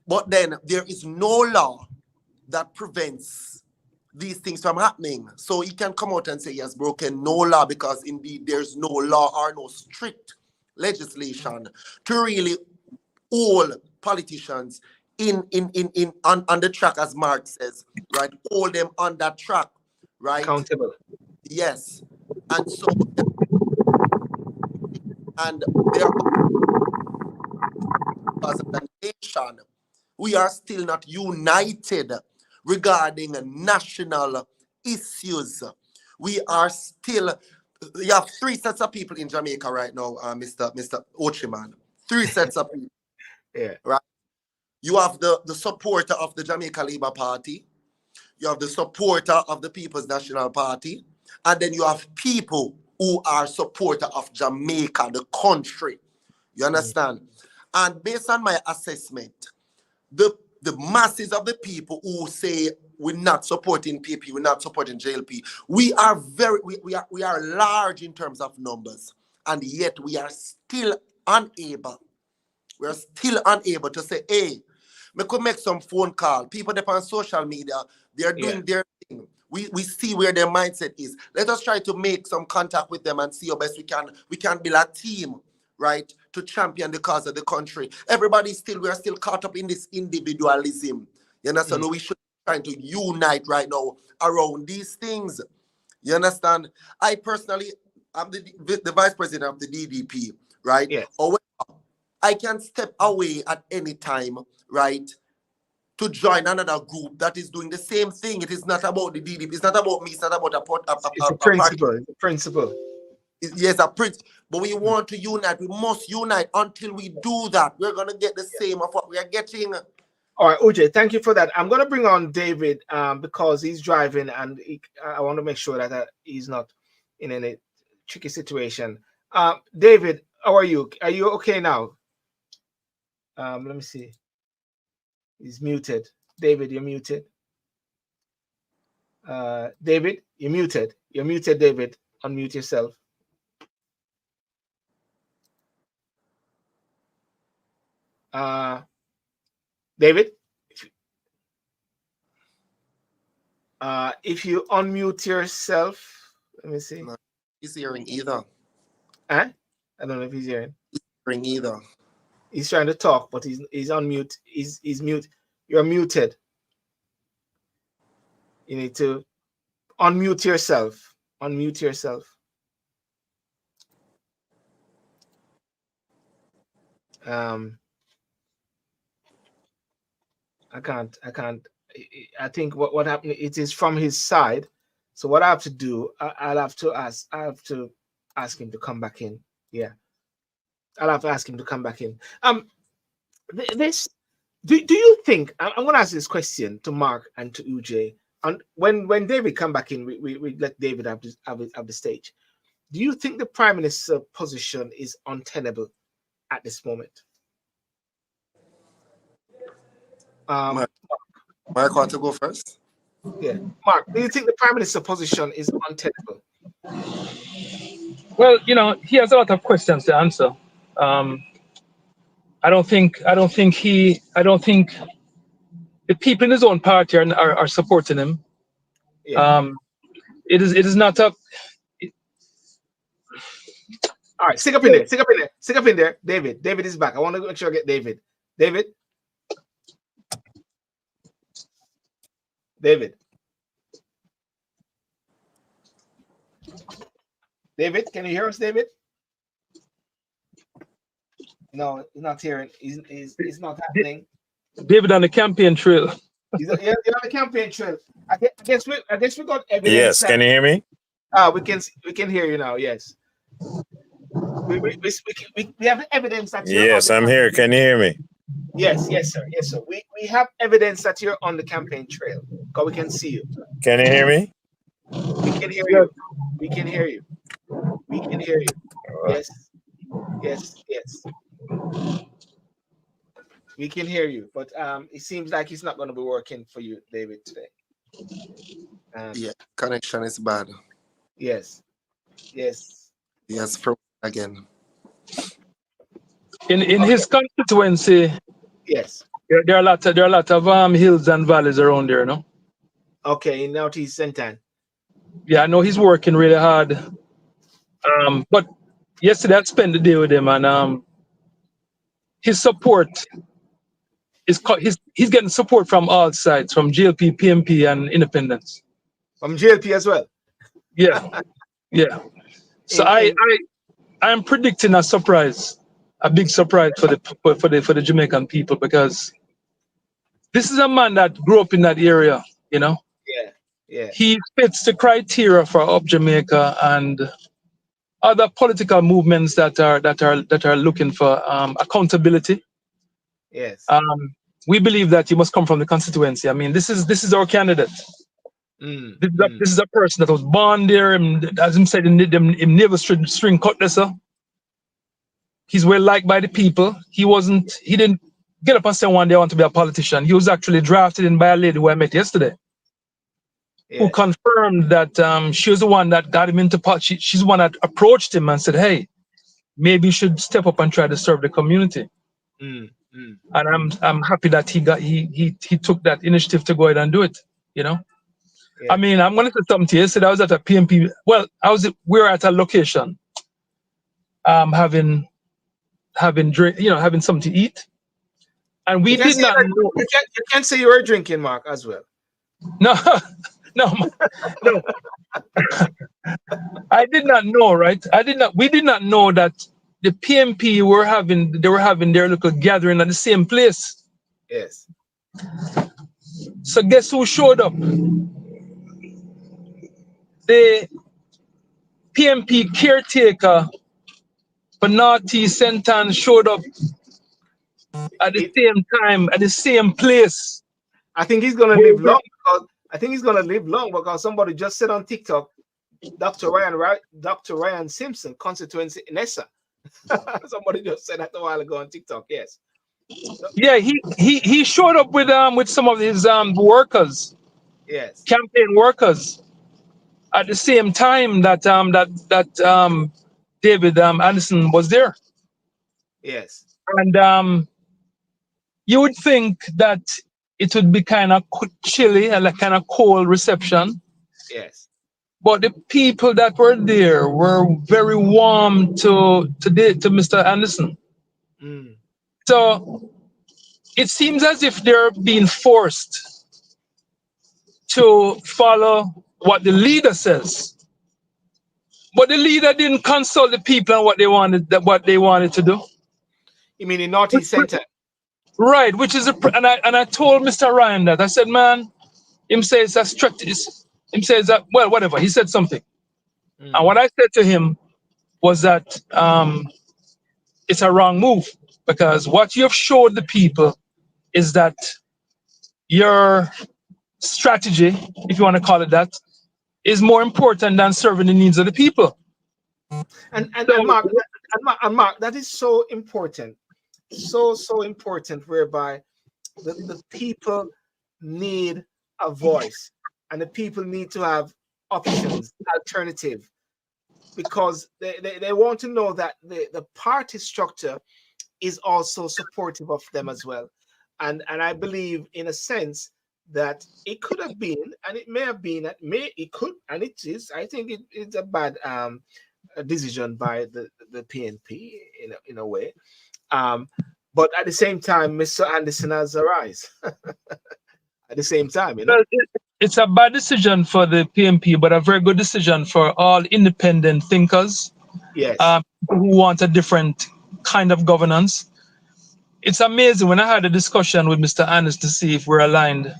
But then there is no law that prevents these things from happening. So he can come out and say he has broken no law, because indeed there's no law or no strict legislation to really all politicians on the track, as Mark says, right? Hold them on that track, right? Accountable. Yes. And so, and there, as a nation, we are still not united regarding national issues. We are still, you have three sets of people in Jamaica right now, Mr. Ochiman. Three sets of people. Yeah. Right? You have the supporter of the Jamaica Labour Party. You have the supporter of the People's National Party. And then you have people who are supporter of Jamaica, the country. You understand? And based on my assessment, the masses of the people who say we're not supporting PP, we're not supporting JLP, we are large in terms of numbers, and yet we are still unable. We are still unable to say, hey, we could make some phone call. People that on social media, they are doing their thing. We see where their mindset is. Let us try to make some contact with them and see how best we can build a team, right, to champion the cause of the country. We are still caught up in this individualism. You understand? We should be trying to unite right now around these things. You understand? I personally am the vice president of the DDP, right? Yes. However, I can step away at any time, right, to join another group that is doing the same thing. It is not about the DDP. It's not about me. It's not about It's a principle. It's a principle. Yes, a principle. But we want to unite. We must unite. Until we do that, we're going to get the same of what we are getting. All right, OJ, thank you for that. I'm going to bring on David because he's driving, and I want to make sure that he's not in any tricky situation. David, how are you? Are you okay now? Let me see. He's muted. David, you're muted. David, you're muted. You're muted, David. Unmute yourself. David, if you unmute yourself, let me see. No, he's hearing either. I don't know if he's hearing. Hearing either. He's trying to talk, but he's on mute. He's mute. You're muted. You need to unmute yourself. Unmute yourself. I can't. I think what happened, it is from his side. So what I have to do, I have to ask him to come back in. Yeah. I'll have to ask him to come back in. Do you think, I'm going to ask this question to Mark and to UJ, and when David come back in, we let David have the stage. Do you think the Prime Minister position is untenable at this moment? Mark, want to go first? Yeah, Mark, do you think the Prime Minister position is untenable? Well, he has a lot of questions to answer. I don't think the people in his own party are supporting him. Yeah. It is not a. All right, stick up in there. David is back. I want to make sure I get David. David, can you hear us, David? No, he's not hearing. He's not happening. David on the campaign trail. You're on the campaign trail. I guess we got evidence. Yes, can you hear me? We can hear you now. Yes. We have evidence that you're Yes, I'm here. Can you hear me? Yes, sir. We have evidence that you're on the campaign trail because we can see you. Can you hear me? We can hear you. We can hear you. Yes. We can hear you, but it seems like it's not going to be working for you, David, today. Connection is bad. Yes. Yes, again. In his constituency, yes, there are a lot of hills and valleys around there, no? Okay, in Northeast Sentan. Yeah, I know he's working really hard. But yesterday I spent the day with him, and his support he's getting support from all sides, from GLP, PMP, and independents. From GLP as well. Yeah, yeah. So I am predicting a surprise, a big surprise for the Jamaican people, because this is a man that grew up in that area, you know. Yeah, yeah. He fits the criteria for Up Jamaica and other political movements that are looking for accountability. Yes. We believe that he must come from the constituency. I mean, this is our candidate. This is a person that was born there, and as him said, him never string cutlass. He's well liked by the people. He didn't get up and say one day I want to be a politician. He was actually drafted in by a lady who I met yesterday, who confirmed that she was the one that got him into politics. She's the one that approached him and said, "Hey, maybe you should step up and try to serve the community." And I'm happy that he took that initiative to go ahead and do it. You know, I mean, I'm gonna say something to you. Yesterday I was at a PMP. Well, we were at a location, having drink, having something to eat, and we did not know. You can't say you were drinking, Mark, as well. No, no. I did not know, right? We did not know that the PMP were having their little gathering at the same place. Yes. So guess who showed up? The PMP caretaker for Northeast Senton showed up at the same time, at the same place. I think he's gonna live long. Because somebody just said on TikTok, Dr. Ryan Simpson, constituency in Essa. Somebody just said that a while ago on TikTok. Yes. Yeah, he showed up with some of his workers. Yes. Campaign workers at the same time that David Anderson was there. Yes. And you would think that it would be kind of chilly and like kind of cold reception. Yes. But the people that were there were very warm to Mr. Anderson. So it seems as if they're being forced to follow what the leader says. But the leader didn't consult the people on what they wanted to do. You mean in Northeast Center? Right, which is and I told Mr. Ryan that. I said, man, him says that him says that, well, whatever. He said something. And what I said to him was that it's a wrong move, because what you have showed the people is that your strategy, if you want to call it that, is more important than serving the needs of the people. And Mark, that is so important. So important, whereby the people need a voice, and the people need to have options, alternative, because they want to know that the party structure is also supportive of them as well. And I believe, in a sense, that it could have been, and it may have been, and it is. I think it's a bad decision by the PNP in a way. But at the same time, Mr. Anderson has a rise. At the same time, you know. Well, it's a bad decision for the PMP, but a very good decision for all independent thinkers. Yes. Who want a different kind of governance. It's amazing when I had a discussion with Mr. Anderson to see if we're aligned.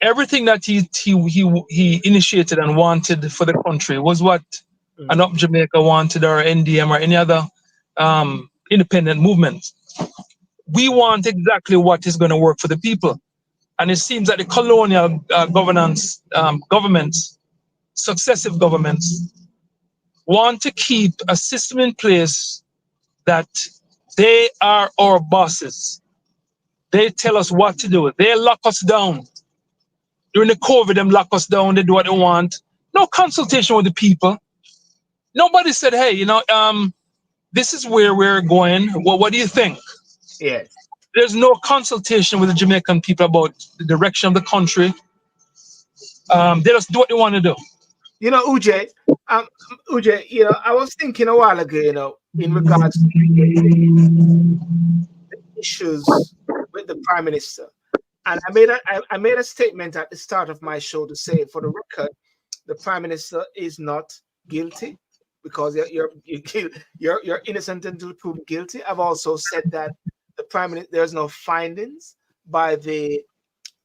Everything that he initiated and wanted for the country was what an Up Jamaica wanted, or NDM, or any other independent movement. We want exactly what is going to work for the people. And it seems that the colonial governments, successive governments, want to keep a system in place that they are our bosses. They tell us what to do. They lock us down. During the COVID, them lock us down. They do what they want. No consultation with the people. Nobody said, hey, this is where we're going. Well, what do you think? Yes. There's no consultation with the Jamaican people about the direction of the country. They just do what they want to do. Uche, I was thinking a while ago, in regards to issues with the Prime Minister. And I made a statement at the start of my show to say, for the record, the Prime Minister is not guilty, because you're innocent until proven guilty. I've also said that the Prime Minister, there's no findings by the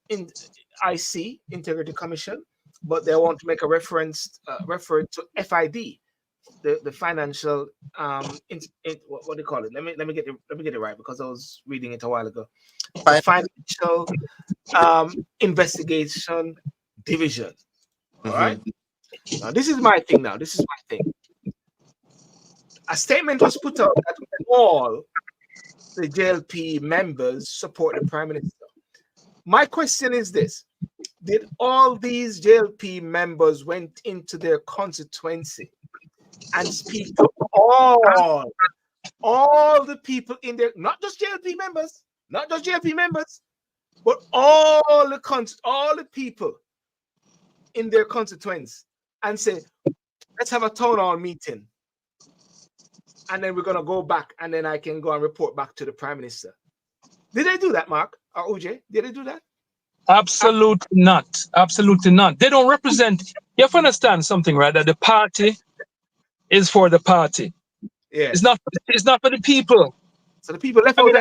IC, Integrity Commission, but they want to make a reference to FID, the financial what do you call it? Let me get it right, because I was reading it a while ago. The Financial Investigation Division. All right. Now this is my thing. A statement was put out that all the JLP members support the Prime Minister. My question is this: did all these JLP members went into their constituency and speak to all the people in there, not just JLP members, but all the people in their constituents, and say, let's have a town hall meeting, and then we're gonna go back, and then I can go and report back to the Prime Minister? Did they do that, Mark or OJ? Did they do that? Absolutely not. Absolutely not. They don't represent. You have to understand something, right? That the party is for the party. Yeah. It's not for the people. So the people left out.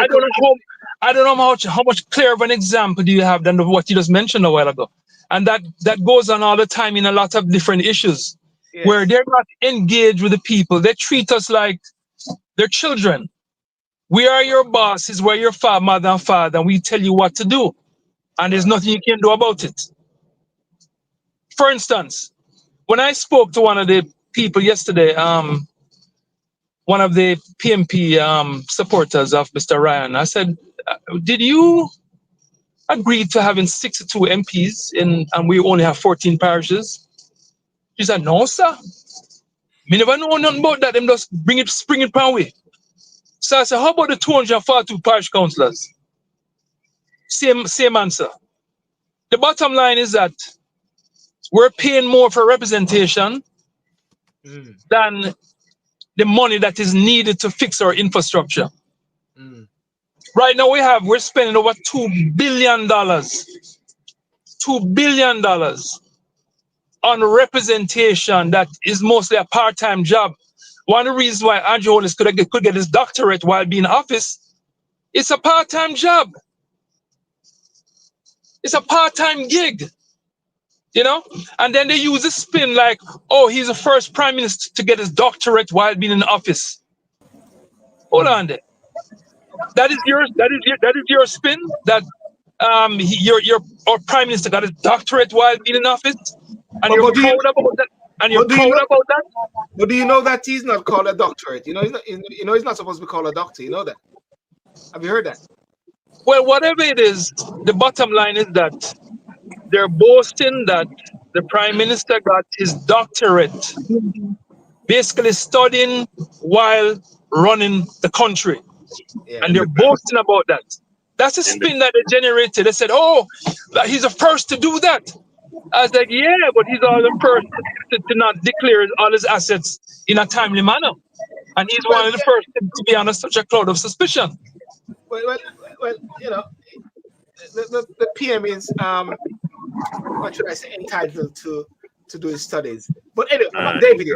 I don't know how much clearer of an example do you have than what you just mentioned a while ago. And that goes on all the time in a lot of different issues, yes, where they're not engaged with the people. They treat us like they're children. We are your bosses, we're your mother and father, and we tell you what to do. And there's nothing you can do about it. For instance, when I spoke to one of the people yesterday, one of the PMP supporters of Mr. Ryan, I said, did you agree to having 62 MPs and we only have 14 parishes? He said, no, sir. Me never know nothing about that. Them just spring it pan way. So I said, how about the 242 parish councillors? Same answer. The bottom line is that we're paying more for representation than the money that is needed to fix our infrastructure. Right now we're spending over $2 billion on representation that is mostly a part-time job. One of the reasons why Andrew Holness could get his doctorate while being in office, it's a part-time job. It's a part-time gig, you know? And then they use a spin like, oh, he's the first prime minister to get his doctorate while being in office. Hold on there. That is your spin, that our prime minister got his doctorate while being in office, and you're proud about that. And you're proud about that. But do you know that he's not called a doctorate? You know, he's not supposed to be called a doctor. You know that? Have you heard that? Well, whatever it is, the bottom line is that they're boasting that the prime minister got his doctorate, basically studying while running the country. Yeah, and they're boasting about that. That's a spin that they generated. They said, oh, he's the first to do that. I was like, yeah, but he's all the first to not declare all his assets in a timely manner. And he's one of the first to be under such a cloud of suspicion. Well, you know, the PM is, what should I say, entitled to do his studies. But anyway, David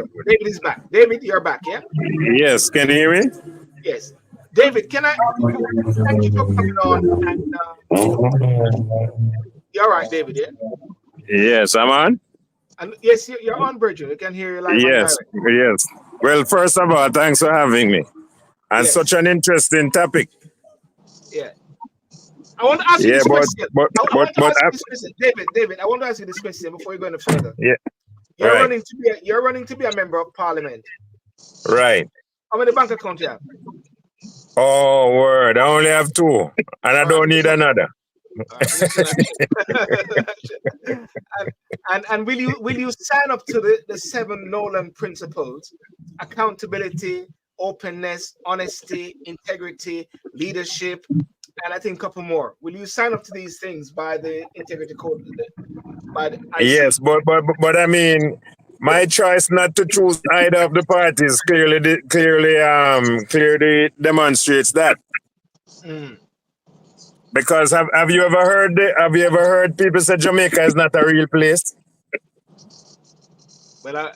is back. David, you're back, yeah? Yes, can you hear me? Yes. David, thank you for coming on. And, you're right, David, yeah? Yes, I'm on. And yes, you're on, Bridget. We can hear you live. Yes. Well, first of all, thanks for having me. And such an interesting topic. Yeah. I want to ask you this question. David, I want to ask you this question before you go any further. Yeah. You're running to be a member of parliament. Right. How many bank accounts you have? Oh, word. I only have 2. And I don't need another. and will you sign up to the 7 Nolan principles: accountability, openness, honesty, integrity, leadership, and I think a couple more? Will you sign up to these things by the integrity code? Yes, but I mean, my choice not to choose either of the parties clearly demonstrates that. Because have you ever heard people say Jamaica is not a real place? Well,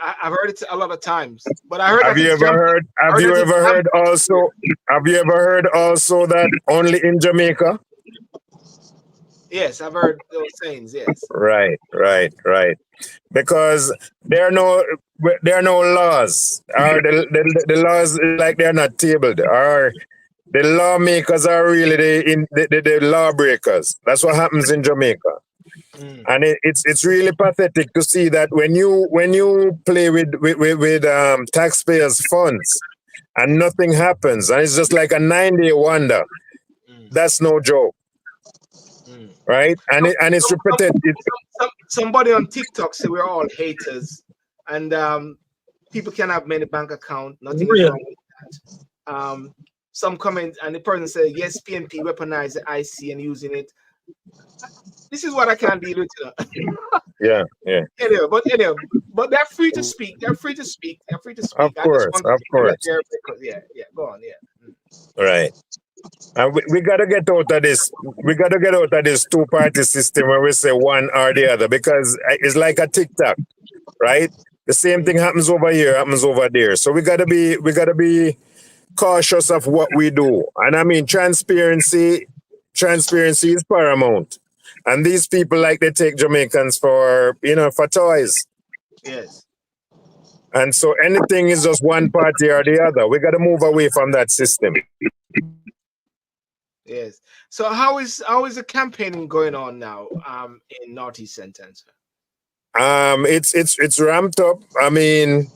I've heard it a lot of times, but I heard Have that you it's ever jumping. heard I heard that it's jumping. have you ever heard also that only in Jamaica? Yes, I've heard those sayings. Yes. Right. Because there are no laws. Or the laws is like they're not tabled. Or the lawmakers are really the lawbreakers. That's what happens in Jamaica. Mm. And it's really pathetic to see that when you play with taxpayers' funds and nothing happens, and it's just like a 9-day wonder. That's no joke, right? And it's repetitive. Somebody on TikTok said we're all haters, and people can have many bank accounts. Nothing is wrong with that. Some comment, and the person said, yes, PNP weaponized the IC and using it. This is what I can't deal with. Yeah. Anyway, but they're free to speak. They're free to speak. Of course. Yeah. Go on. Yeah. Right. And we gotta get out of this. We gotta get out of this two-party system where we say one or the other, because it's like a TikTok, right? The same thing happens over here, happens over there. So we gotta be cautious of what we do. And I mean, transparency is paramount. And these people, like, they take Jamaicans for toys. Yes. And so anything is just one party or the other. We got to move away from that system. Yes. So how is the campaigning going on now in Northeast Sentence? It's ramped up. I mean,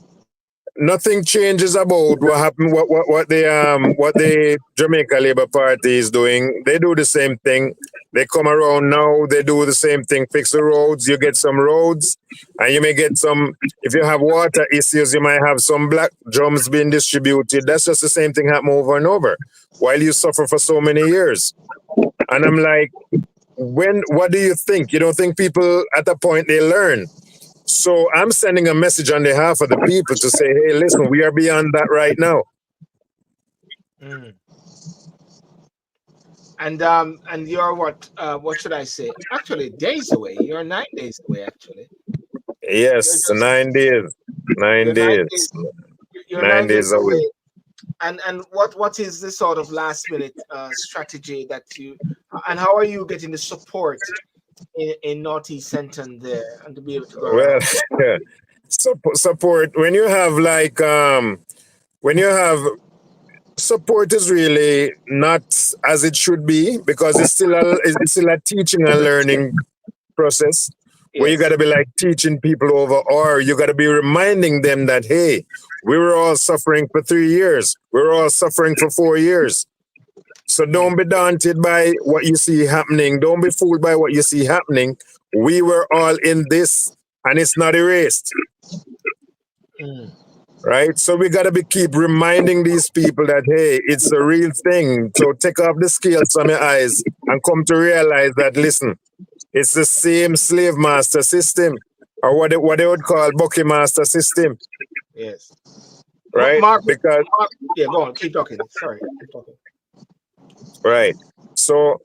nothing changes about what happened. What the Jamaica Labour Party is doing. They do the same thing. They come around now. They do the same thing. Fix the roads. You get some roads, and you may get some. If you have water issues, you might have some black drums being distributed. That's just the same thing happen over and over, while you suffer for so many years. And I'm like, what do you think? You don't think people at a point they learn? So I'm sending a message on behalf of the people to say, hey, listen, we are beyond that right now. And you're what should I say? Actually, days away. You're 9 days away, actually. Yes, 9 days. 9 days. You're 9 days away. And what is the sort of last minute strategy that you, and how are you getting the support in Northeast Centre there, and to be able to go well yeah. Support, when you have support, is really not as it should be, because it's still a teaching and learning process. Yes. Where you got to be like teaching people over, or you got to be reminding them that, hey, we were all suffering for 3 years, we were all suffering for 4 years. So don't be daunted by what you see happening. Don't be fooled by what you see happening. We were all in this, and it's not erased. Right? So we got to keep reminding these people that, hey, it's a real thing. So take off the scales from your eyes and come to realize that, listen, it's the same slave master system, or what they would call bucky master system. Yes. Right? Mark, yeah, go on. Keep talking. Sorry. Keep talking. Right. So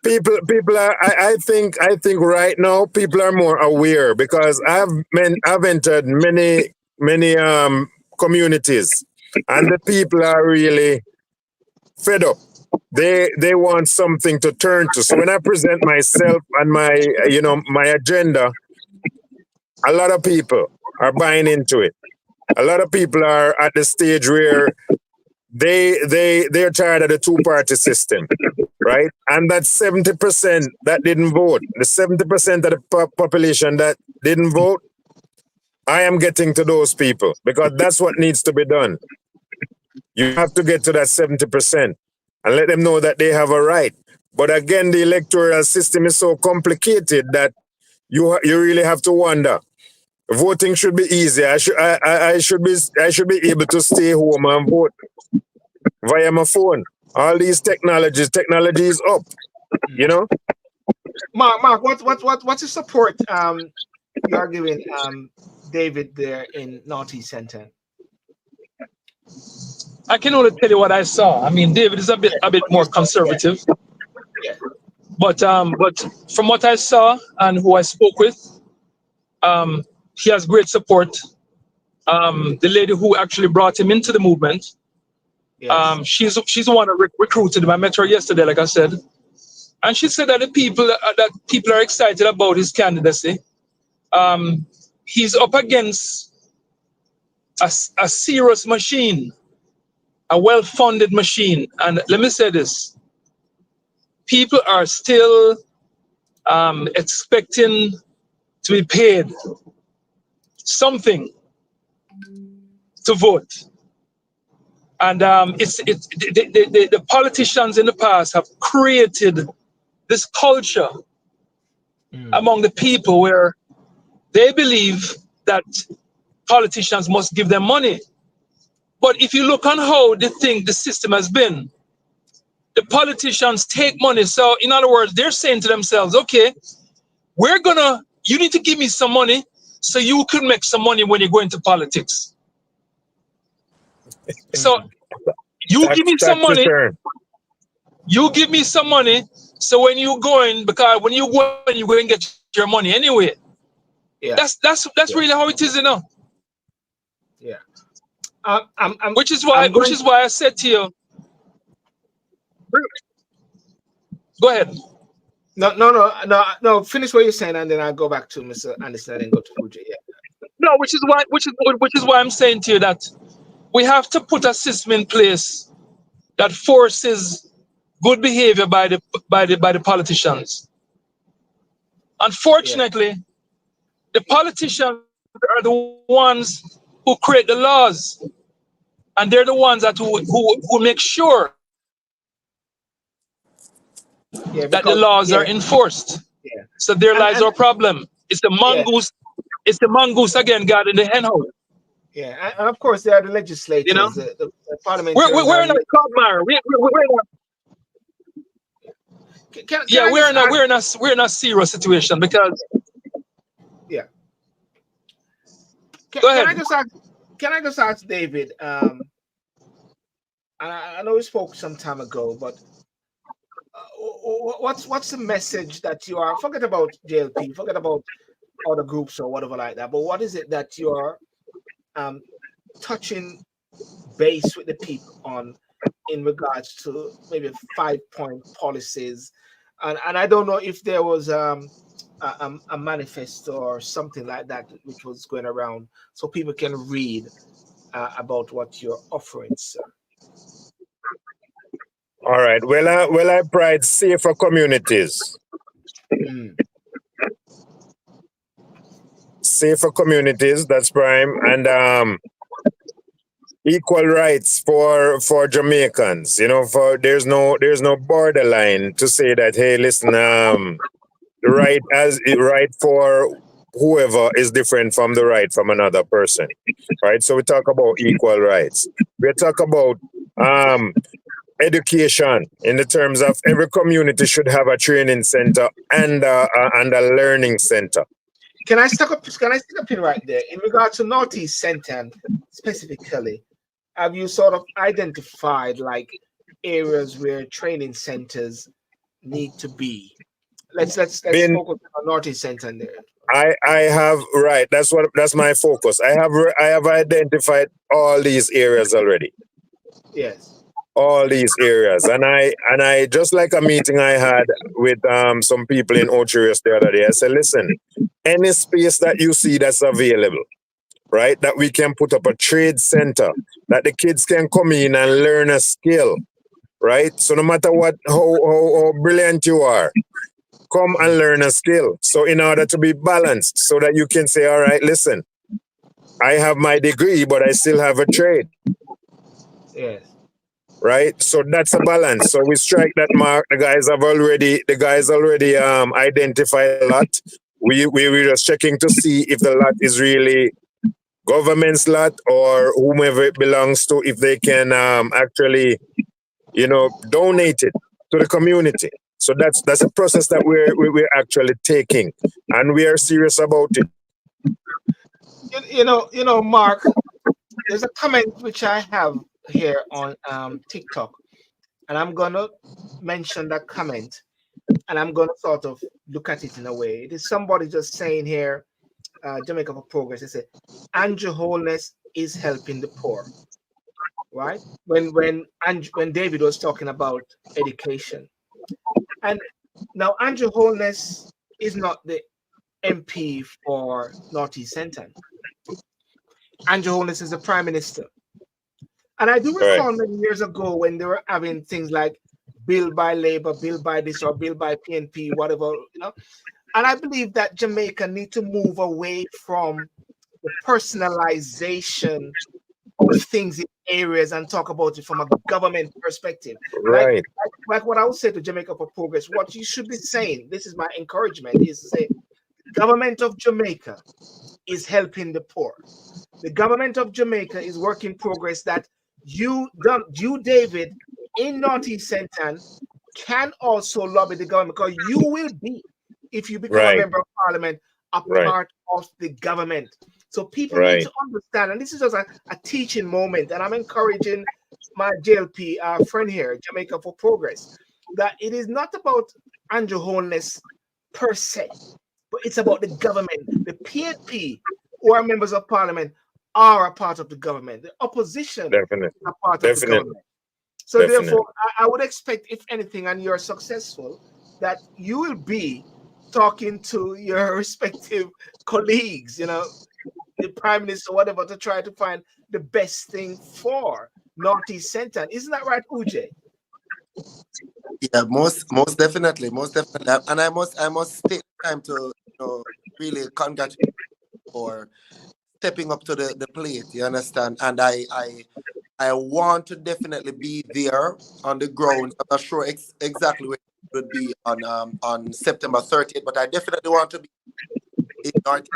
people are, I think right now people are more aware, because I've entered many communities, and the people are really fed up. They want something to turn to. So when I present myself and my agenda, a lot of people are buying into it. A lot of people are at the stage where they're tired of the two-party system, right? And that 70% that didn't vote, the 70% of the population that didn't vote, I am getting to those people, because that's what needs to be done. You have to get to that 70% and let them know that they have a right. But again, the electoral system is so complicated that you really have to wonder. Voting should be easy. I should be able to stay home and vote via my phone. All these technology is up, Mark, what's the support you are giving David there in Northeast Centre? I can only tell you what I saw. I mean, David is a bit more conservative. But from what I saw and who I spoke with, he has great support. The lady who actually brought him into the movement, Yes. she's the one that recruited him. I met her yesterday, like I said, and she said that that people are excited about his candidacy. He's up against a serious machine, a well-funded machine, and let me say this: people are still expecting to be paid something to vote. And the politicians in the past have created this culture among the people where they believe that politicians must give them money. But if you look on how the system has been, the politicians take money. So in other words, they're saying to themselves, okay, you need to give me some money so you can make some money when you go into politics. So you give me some money. You give me some money. So when you go in, because when you go in, you're going to get your money anyway. Yeah. That's really how it is, you know. Yeah. Which is why I said to you. Go ahead. No. Finish what you're saying, and then I'll go back to Mr. Anderson and go to Fuji. Yeah. No, which is why I'm saying to you that we have to put a system in place that forces good behavior by the politicians. Unfortunately, the politicians are the ones who create the laws, and they're the ones that who make sure that the laws are enforced. Yeah. So there lies our problem. It's the mongoose. It's the mongoose again, God in the hen house. Yeah, and of course there are the legislators, You know, the parliamentarians. we're in a quagmire. We're in a serious situation because. Yeah. Go ahead. Can I just ask David? I know we spoke some time ago, but what's the message that you are? Forget about JLP, forget about other groups or whatever like that. But what is it that you are touching base with the people on in regards to maybe 5-point policies? And I don't know if there was a manifesto or something like that which was going around so people can read about what you're offering, sir. All right. Well, I pride safer communities. Safer communities, that's prime, and equal rights for Jamaicans. You know, there's no borderline to say that, hey, listen, the right for whoever is different from the right from another person, right? So we talk about equal rights. We talk about education in the terms of every community should have a training center and a learning center. Can I stick up in right there in regards to Northeast Centre specifically? Have you sort of identified like areas where training centers need to be? Let's focus on Northeast Centre there. I have, right. That's my focus. I have identified all these areas already. Yes. All these areas, and I just like a meeting I had with some people in Ocherius the other day. I said, listen, any space that you see that's available, right, that we can put up a trade center, that the kids can come in and learn a skill, right? So no matter what, how brilliant you are, come and learn a skill. So in order to be balanced, so that you can say, all right, listen, I have my degree, but I still have a trade. Yes. Right, so that's a balance. So we strike that mark. The guys already identified a lot. We're just checking to see if the lot is really government's lot or whomever it belongs to, if they can actually, donate it to the community. So that's a process that we're actually taking, and we are serious about it. Mark, there's a comment which I have here on TikTok, and I'm gonna mention that comment. and I'm going to sort of look at it in a way. It is somebody just saying here, Jamaica for Progress. They say, Andrew Holness is helping the poor, right? When David was talking about education, and now Andrew Holness is not the MP for Northeast Centre. Andrew Holness is the Prime Minister. And I do recall many years ago when they were having things like bill by labor, bill by this, or bill by PNP, whatever, And I believe that Jamaica need to move away from the personalization of things in areas and talk about it from a government perspective. Right. Like what I would say to Jamaica for Progress, what you should be saying, this is my encouragement, is to say, the government of Jamaica is helping the poor. The government of Jamaica is work in progress that you, David, in Northeast Centre, can also lobby the government, because you will be, if you become a member of parliament, a part of the government. So people need to understand, and this is just a teaching moment, and I'm encouraging my JLP friend here, Jamaica for Progress, that it is not about Andrew Holness per se, but it's about the government. The PNP, who are members of parliament, are a part of the government. The opposition is a part of the government. So therefore, I would expect, if anything, and you're successful, that you will be talking to your respective colleagues, the Prime Minister, whatever, to try to find the best thing for Northeast Centre. Isn't that right, Uche? Yeah, most definitely, and I must take time to really congratulate for stepping up to the plate. You understand? And I want to definitely be there on the ground. I'm not sure exactly where it would be on September 30th, but I definitely want to be in North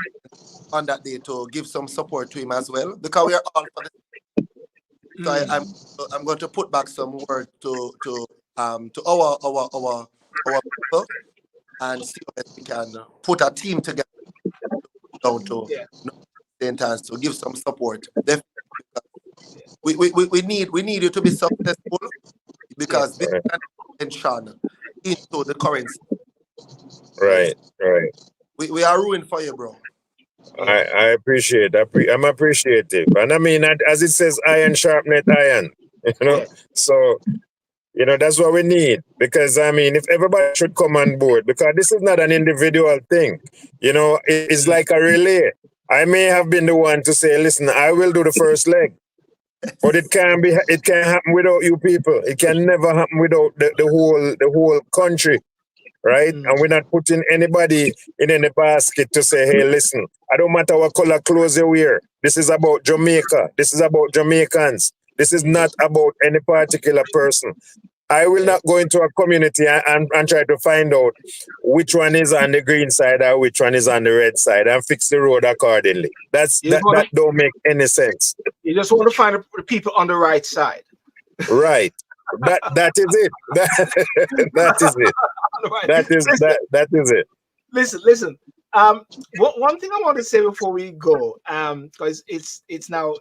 on that day to give some support to him as well, because we are all for the. So I'm going to put back some word to our people and see if we can put a team together down to to give some support. Definitely. We need you to be successful, because this is attention into the currency. Right. We are rooting for you, bro. I appreciate. I'm appreciative, and I mean, as it says, iron sharpeneth iron. So that's what we need, because I mean, if everybody should come on board, because this is not an individual thing. It's like a relay. I may have been the one to say, listen, I will do the first leg, but it can't happen without you people. It can never happen without the whole country. Right? And we're not putting anybody in any basket to say, hey, listen, I don't matter what color clothes you wear. This is about Jamaica. This is about Jamaicans. This is not about any particular person. I will not go into a community and try to find out which one is on the green side or which one is on the red side and fix the road accordingly. That don't make any sense. You just want to find the people on the right side. Right. That is it. That is it. Right. That is it. Listen. One thing I want to say before we go, because it's now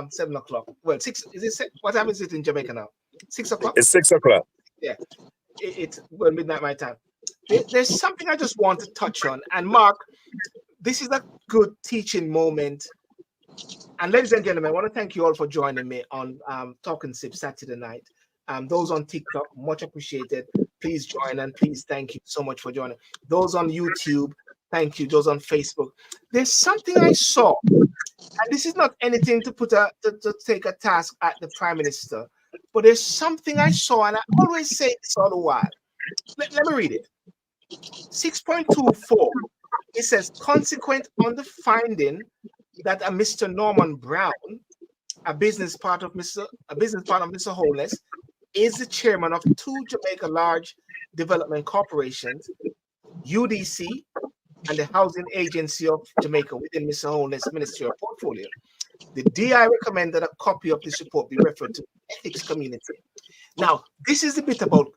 7 o'clock. Well, 6. Is it? What time is it in Jamaica now? 6 o'clock. It's 6 o'clock. Yeah, it's midnight my time. There's something I just want to touch on, and Mark, this is a good teaching moment. And ladies and gentlemen, I want to thank you all for joining me on Talking Sip Saturday night. Those on TikTok, much appreciated. Please join, and please thank you so much for joining. Those on YouTube, thank you. Those on Facebook. There's something I saw, and this is not anything to take a task at the Prime Minister, but there's something I saw, and I always say this all the while. Let me read it. 6.24. It says, consequent on the finding that a Mr. Norman Brown, a business partner of Mr. Holness, is the chairman of 2 Jamaica Large Development Corporations, UDC, and the Housing Agency of Jamaica within Mr. Holness' ministerial portfolio. The DI recommended a copy of this report be referred to the ethics community. Now, this is a bit about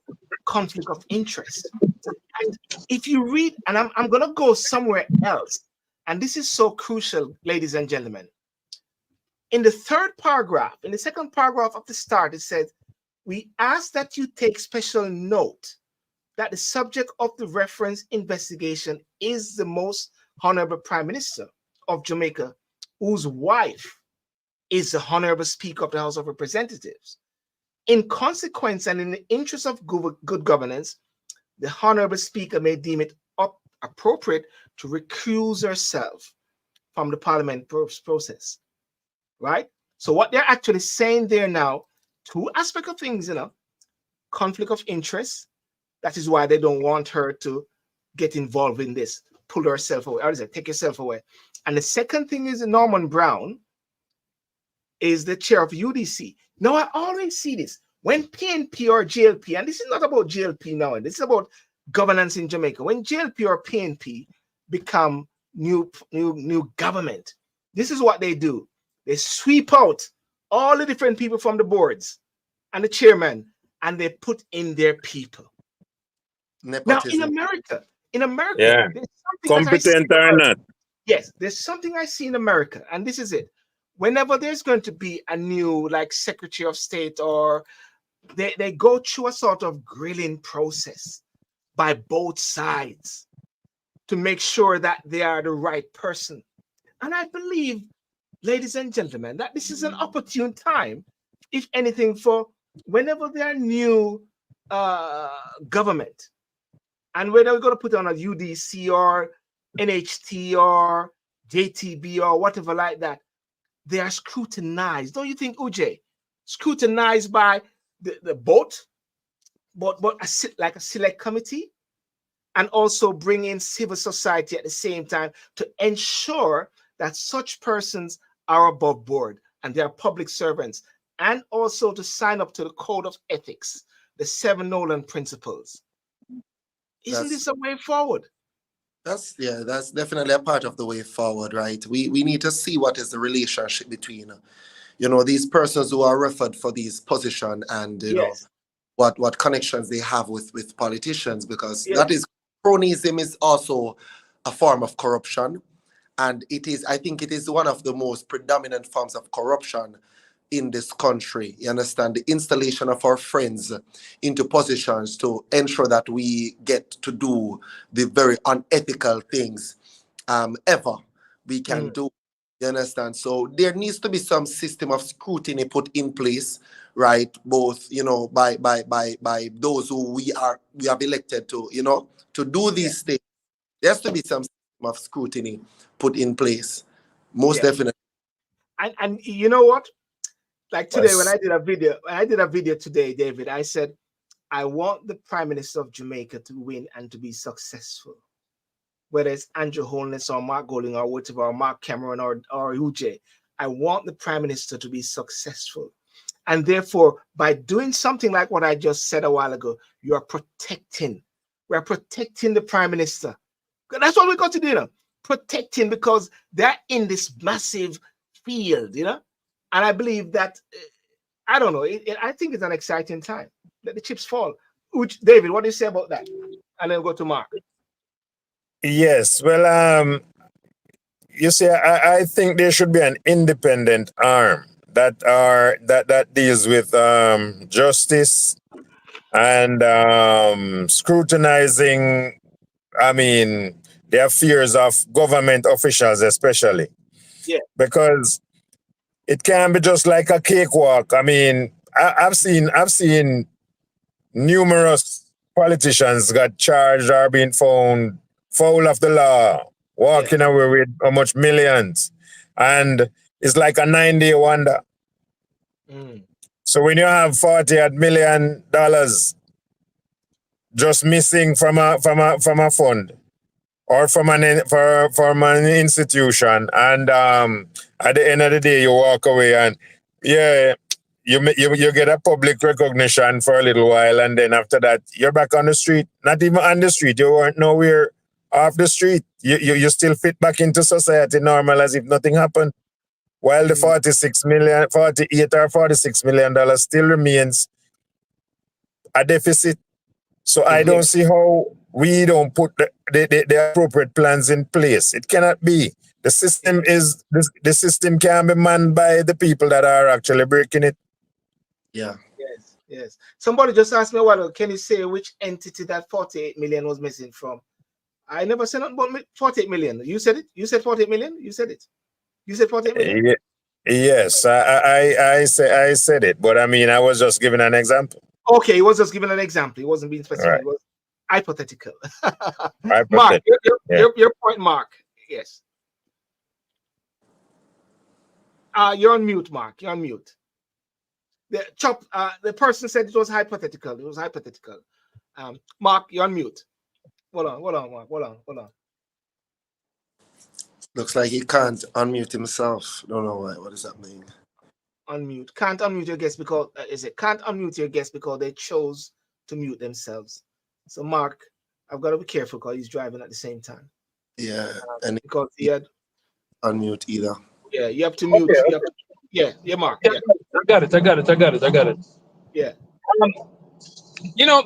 conflict of interest. And if you read, and I'm going to go somewhere else, and this is so crucial, ladies and gentlemen. In the second paragraph of the start, it says, we ask that you take special note that the subject of the reference investigation is the most honorable Prime Minister of Jamaica, whose wife is the honorable Speaker of the House of Representatives. In consequence and in the interest of good governance, the honorable Speaker may deem it appropriate to recuse herself from the parliament process, right? So what they're actually saying there now, two aspects of things, conflict of interest. That is why they don't want her to get involved in this, pull herself away, or take herself away. And the second thing is Norman Brown is the chair of UDC. Now, I always see this. When PNP or JLP, and this is not about JLP now, this is about governance in Jamaica. When JLP or PNP become new government, this is what they do. They sweep out all the different people from the boards and the chairman, and they put in their people. Nepotism. Now, in America, Yeah. there's something Competent or not. Yes, there's something I see in America, and this is it. Whenever there's going to be a new, like, Secretary of State, or they go through a sort of grilling process by both sides to make sure that they are the right person. And I believe, ladies and gentlemen, that this is an opportune time, if anything, for whenever there are new government, and whether we're going to put on a UDC or NHT or JTB or whatever like that, they are scrutinized. Don't you think, Uj? Scrutinized by the both, but like a select committee, and also bring in civil society at the same time to ensure that such persons are above board and they are public servants, and also to sign up to the code of ethics, the 7 Nolan principles. Isn't this a way forward? That's definitely a part of the way forward, right? We need to see what is the relationship between, these persons who are referred for these positions, and what connections they have with politicians, because that is, cronyism is also a form of corruption, and I think it is one of the most predominant forms of corruption in this country. You understand? The installation of our friends into positions to ensure that we get to do the very unethical things ever we can do. You understand? So there needs to be some system of scrutiny put in place, right? Both, by those who we have elected to, to do these things. There has to be some system of scrutiny put in place. Most definitely. And you know what? Like today, when I did a video today, David, I said, I want the Prime Minister of Jamaica to win and to be successful. Whether it's Andrew Holness or Mark Golding or whatever, or Mark Cameron or Uj, I want the Prime Minister to be successful. And therefore, by doing something like what I just said a while ago, we're protecting the Prime Minister. That's what we got to do, protecting, because they're in this massive field, And I believe that, I don't know, I think it's an exciting time. Let the chips fall. David, what do you say about that? And then go to Mark. Yes, well, you see, I think there should be an independent arm that deals with justice and scrutinizing, the affairs of government officials, especially. Yeah. Because it can't be just like a cakewalk. I've seen numerous politicians got charged or been found foul of the law, walking away with how much millions. And it's like a 9-day wonder. So when you have $40 million just missing from a fund or from an institution, and at the end of the day you walk away and you get a public recognition for a little while, and then after that you're back on the street. Not even on the street, you weren't nowhere off the street. You still fit back into society normal as if nothing happened, while the 48 or $46 million still remains a deficit. So I don't see how we don't put the appropriate plans in place. It cannot be. The system can be manned by the people that are actually breaking it. Yeah. Yes. Yes. Somebody just asked me a while ago, can you say which entity that 48 million was missing from? I never said nothing about 48 million. You said it? You said 48 million? You said it? You said 48 million? Yes, I said it, but I mean, I was just giving an example. Okay, he was just giving an example. He wasn't being specific. Right. It was hypothetical. Hypothetical. Mark, Yeah. your point, Mark. Yes. You're on mute, Mark. You're on mute. The person said it was hypothetical. It was hypothetical. Mark, you're on mute. Hold on, Mark. Hold on. Looks like he can't unmute himself. Don't know why. What does that mean? Unmute. Can't unmute your guest because can't unmute your guest because they chose to mute themselves. So Mark, I've got to be careful because he's driving at the same time. Yeah, and because he had unmute either. Yeah, you have to mute. Okay. You have to, yeah, Mark. Yeah. I got it. Yeah. You know,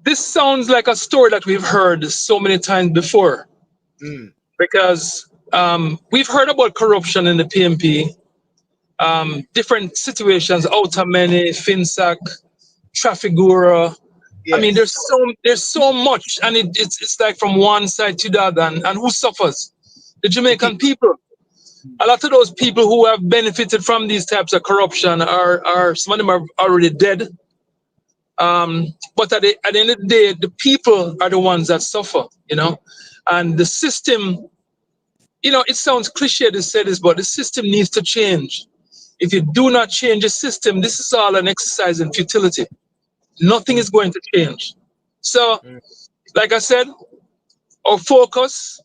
this sounds like a story that we've heard so many times before. Because we've heard about corruption in the PMP, different situations, Outameni, FinSac, Trafigura. Yes. I mean, there's so much, and it's like from one side to the other, and who suffers? The Jamaican people. A lot of those people who have benefited from these types of corruption are some of them are already dead. But at the end of the day, the people are the ones that suffer, and the system, it sounds cliche to say this, but the system needs to change. If you do not change the system, this is all an exercise in futility. Nothing is going to change. So, like I said, our focus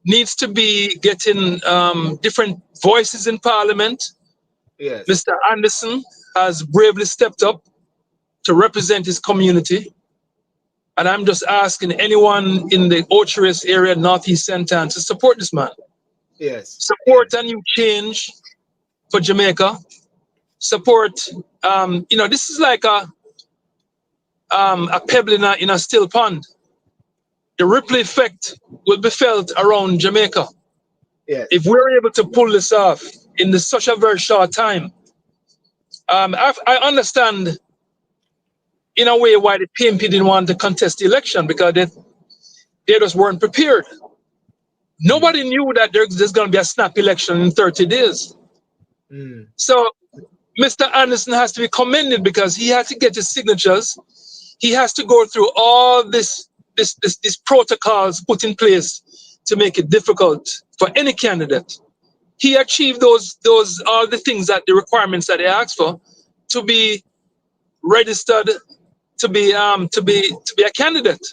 needs to be getting different voices in Parliament. Yes. Mr. Anderson has bravely stepped up to represent his community. And I'm just asking anyone in the Ocherous area, Northeast Centre, to support this man. Yes. Support a new change for Jamaica. Support, this is like a pebble in a still pond. The ripple effect will be felt around Jamaica. Yes. If we're able to pull this off in such a very short time. I understand in a way why the PMP didn't want to contest the election, because they just weren't prepared. Nobody knew that there's going to be a snap election in 30 days. So Mr. Anderson has to be commended because he had to get his signatures. He has to go through all these protocols put in place to make it difficult for any candidate. He achieved those all the things that the requirements that they asked for to be registered to be a candidate.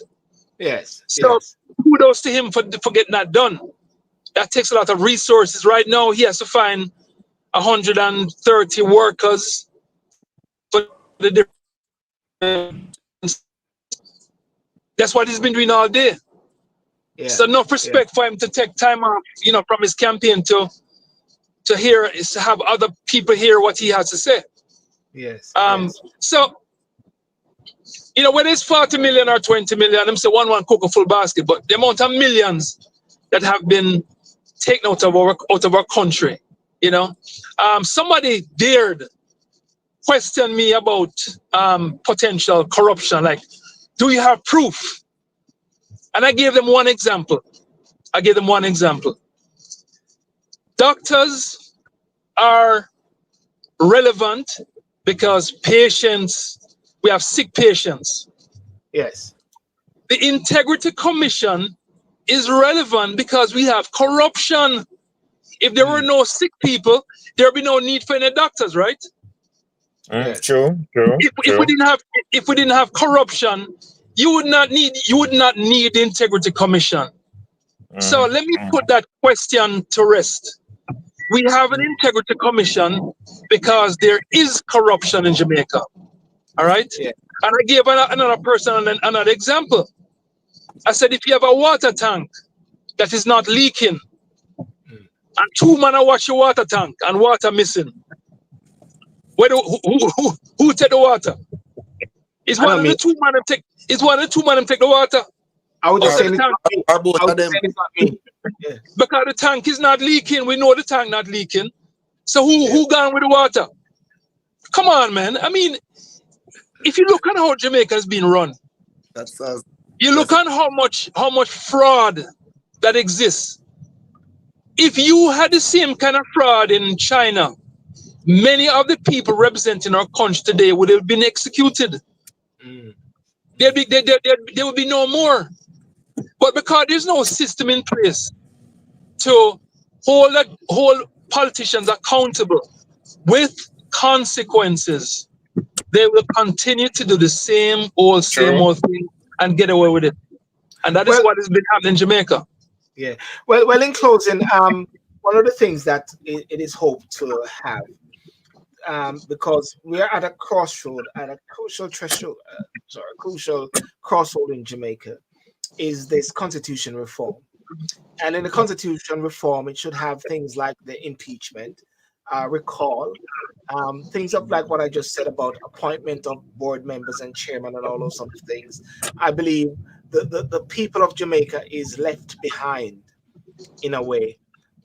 Yes. So kudos to him for getting that done. That takes a lot of resources. Right now, he has to find 130 workers for the different. That's what he's been doing all day. Yeah. So enough respect for him to take time off, from his campaign to have other people hear what he has to say. Yes. So, whether it's 40 million or 20 million, I'm saying one cook a full basket, but the amount of millions that have been taken out of our country, somebody dared question me about potential corruption, like, do you have proof? And I gave them one example. Doctors are relevant because we have sick patients. Yes. The Integrity Commission is relevant because we have corruption. If there were no sick people, there'd be no need for any doctors, right? Yes. True. If we didn't have corruption, you would not need the Integrity Commission. So let me put that question to rest. We have an Integrity Commission because there is corruption in Jamaica. All right? Yeah. And I gave another person another example. I said, if you have a water tank that is not leaking, and two men are watching water tank and water missing, who take the water? Is one of the two men take the water? I would just say both of them. Yeah. Because the tank is not leaking. We know the tank not leaking. So who gone with the water? Come on, man. I mean, If you look at how Jamaica has been run, That's you look on how much fraud that exists. If you had the same kind of fraud in China, many of the people representing our country today would have been executed. Mm. There would be no more. But because there's no system in place to hold politicians accountable with consequences, they will continue to do the same old thing and get away with it. And that is Well, what has been happening in Jamaica. yeah. Well. In closing, one of the things that it is hoped to have, because we are at a crossroad, at a crucial threshold, crucial crossroad in Jamaica, is this constitution reform. And in the constitution reform, it should have things like the impeachment, recall, things of like what I just said about appointment of board members and chairman and all those sort of things. I believe the people of Jamaica is left behind in a way.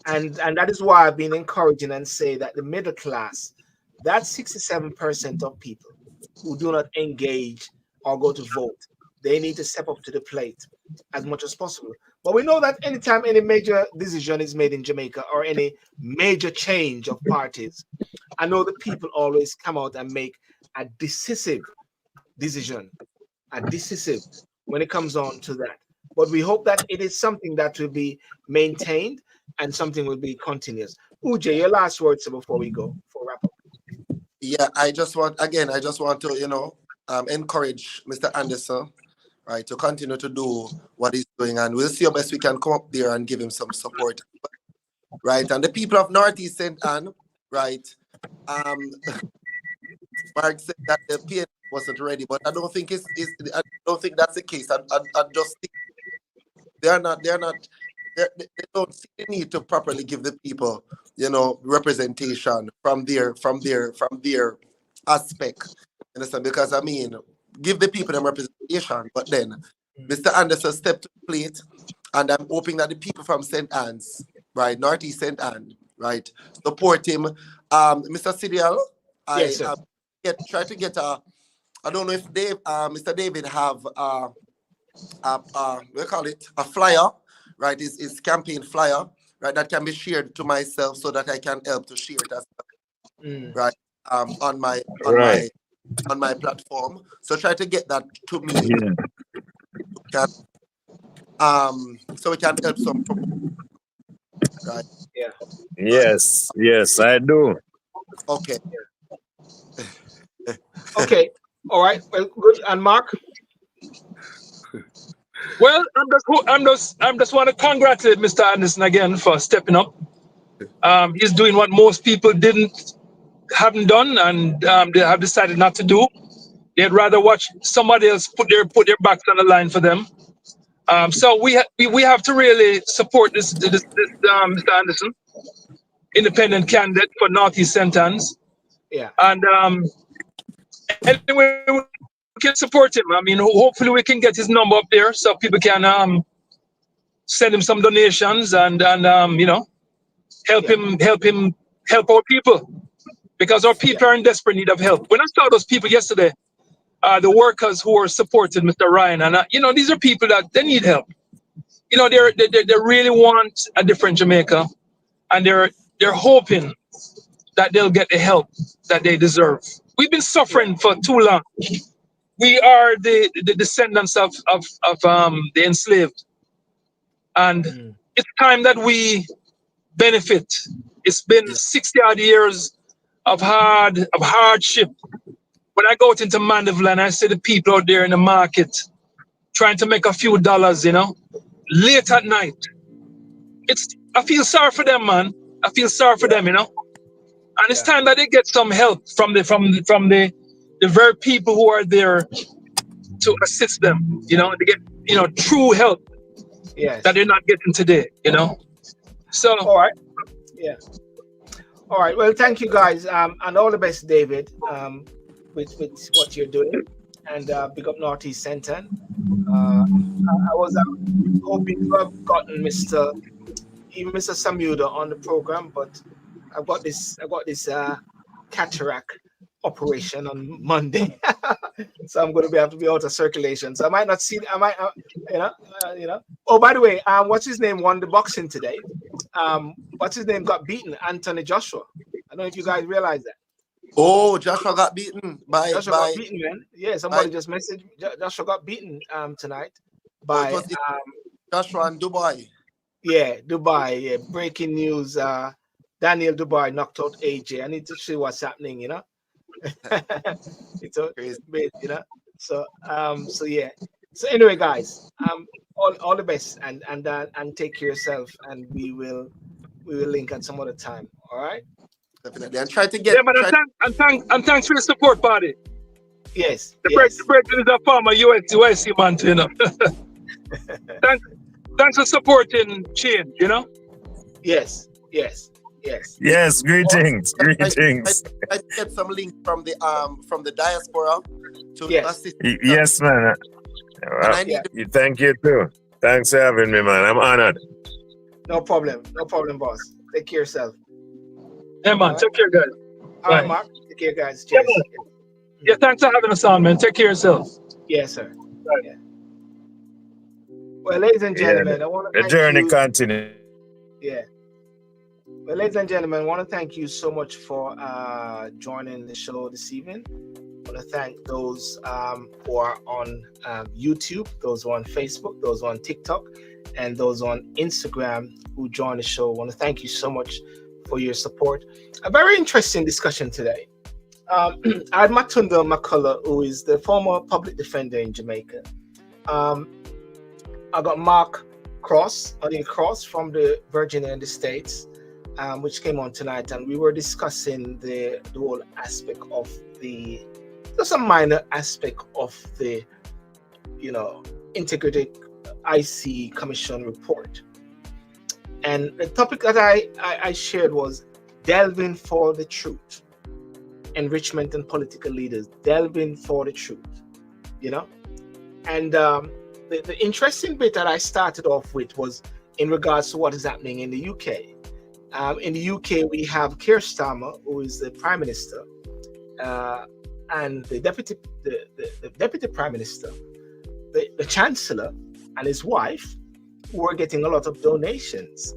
And that is why I've been encouraging and say that the middle class, that 67% of people who do not engage or go to vote, they need to step up to the plate as much as possible. But we know that anytime any major decision is made in Jamaica or any major change of parties, I know that people always come out and make a decisive decision, when it comes on to that. But we hope that it is something that will be maintained and something will be continuous. Uche, your last words before we go for wrap up. Yeah, I just want to, encourage Mr. Anderson, right, to continue to do what he's doing, and we'll see how best we can come up there and give him some support, right? And the people of Northeast St. Anne, right? Mark said that the PN wasn't ready, but I don't think I don't think that's the case. I just think they don't see the need to properly give the people, representation from their aspect. Understand? Because I mean, give the people them representation, but then Mr. Anderson stepped to the plate, and I'm hoping that the people from St. Anne's, right, Northeast St. Anne, right, support him. Mr. Sidial, Yes, sir. try to get I don't know if Mr. David have we call it a flyer, right? His campaign flyer, right? That can be shared to myself so that I can help to share it as well, right? On my platform. So try to get that to me. Yeah. So we can help some promote, right? Yeah. Yes, I do. Okay. Okay. All right. Well, good. And Mark? Well, I'm just want to congratulate Mr. Anderson again for stepping up. He's doing what most people haven't done, and they have decided not to do. They'd rather watch somebody else put their backs on the line for them. So we have to really support this Mr. Anderson, independent candidate for Northeast St. Anne's. Yeah. And anyway, we can support him. I mean, hopefully we can get his number up there so people can send him some donations and help our people, because our people are in desperate need of help. When I saw those people yesterday, the workers who were supporting Mr. Ryan, and these are people that they need help. They really want a different Jamaica, and they're hoping that they'll get the help that they deserve. We've been suffering for too long. We are the descendants of the enslaved, and it's time that we benefit. It's been 60 odd years of hardship. When I go out into Mandeville and I see the people out there in the market trying to make a few dollars, late at night, I feel sorry for them, man. I feel sorry for them, and it's time that they get some help from the very people who are there to assist them, to get true help that they're not getting today, So all right. Yeah. All right. Well, thank you guys, and all the best, David, with what you're doing, and big up Northeast St. Anne. I was hoping to have gotten Mr. Samuda on the program, but I've got this cataract operation on Monday, so I'm going to have to be out of circulation. So I might not see. I might, you know. Oh, by the way, what's his name won the boxing today? What's his name got beaten? Anthony Joshua. I don't know if you guys realize that. Oh, Joshua got beaten Joshua got beaten, man. Yeah, somebody just messaged. Joshua got beaten tonight by Joshua in Dubai. Yeah, Dubai. Yeah, breaking news. Daniel Dubai knocked out AJ. I need to see what's happening. You know. It's a bit, you know. So yeah. So anyway, guys, all the best, and take care of yourself, and we will link at some other time. All right. Definitely, and try to get. Yeah, but thanks for the support, buddy. Yes. The president is a former USC man, you know. Thanks for supporting change, you know. Yes. Yes, greetings. I get some links from the diaspora to assist. Yes, man. Thank you too. Thanks for having me, man. I'm honored. No problem, boss. Take care of yourself. Yeah, man. Right. Take care, guys. All right, Mark. Take care, guys. Cheers. Yeah, thanks for having us on, man. Take care of yourself. Yes, sir. Right. Yeah. Well, ladies and gentlemen, I want to the journey continues. Yeah. Well, ladies and gentlemen, I want to thank you so much for joining the show this evening. I want to thank those who are on YouTube, those who are on Facebook, those who are on TikTok, and those on Instagram who joined the show. I want to thank you so much for your support. A very interesting discussion today. I had Matondo Mukulu, who is the former public defender in Jamaica. I got Mark Cross from the Virginia in the States, which came on tonight, and we were discussing the whole aspect of just a minor aspect of the, integrated IC Commission report. And the topic that I shared was delving for the truth. Enrichment and political leaders, delving for the truth, And the interesting bit that I started off with was in regards to what is happening in the UK. In the UK, we have Keir Starmer, who is the Prime Minister, and the Deputy Prime Minister, the Chancellor and his wife, who are getting a lot of donations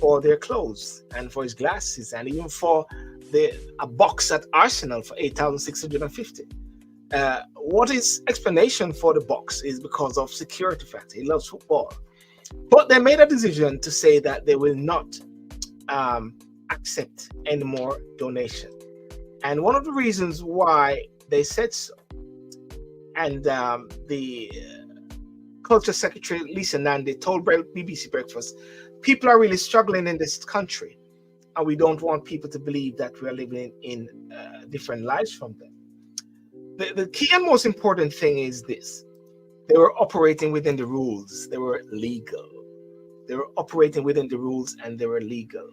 for their clothes and for his glasses, and even for a box at Arsenal for 8,650. What his explanation for the box is because of security factor. He loves football. But they made a decision to say that they will not accept any more donation. And one of the reasons why they said so, and the Culture Secretary Lisa Nandy told BBC Breakfast, people are really struggling in this country, and we don't want people to believe that we are living in different lives from them. The key and most important thing is this: they were operating within the rules. They were legal. They were operating within the rules, and they were legal.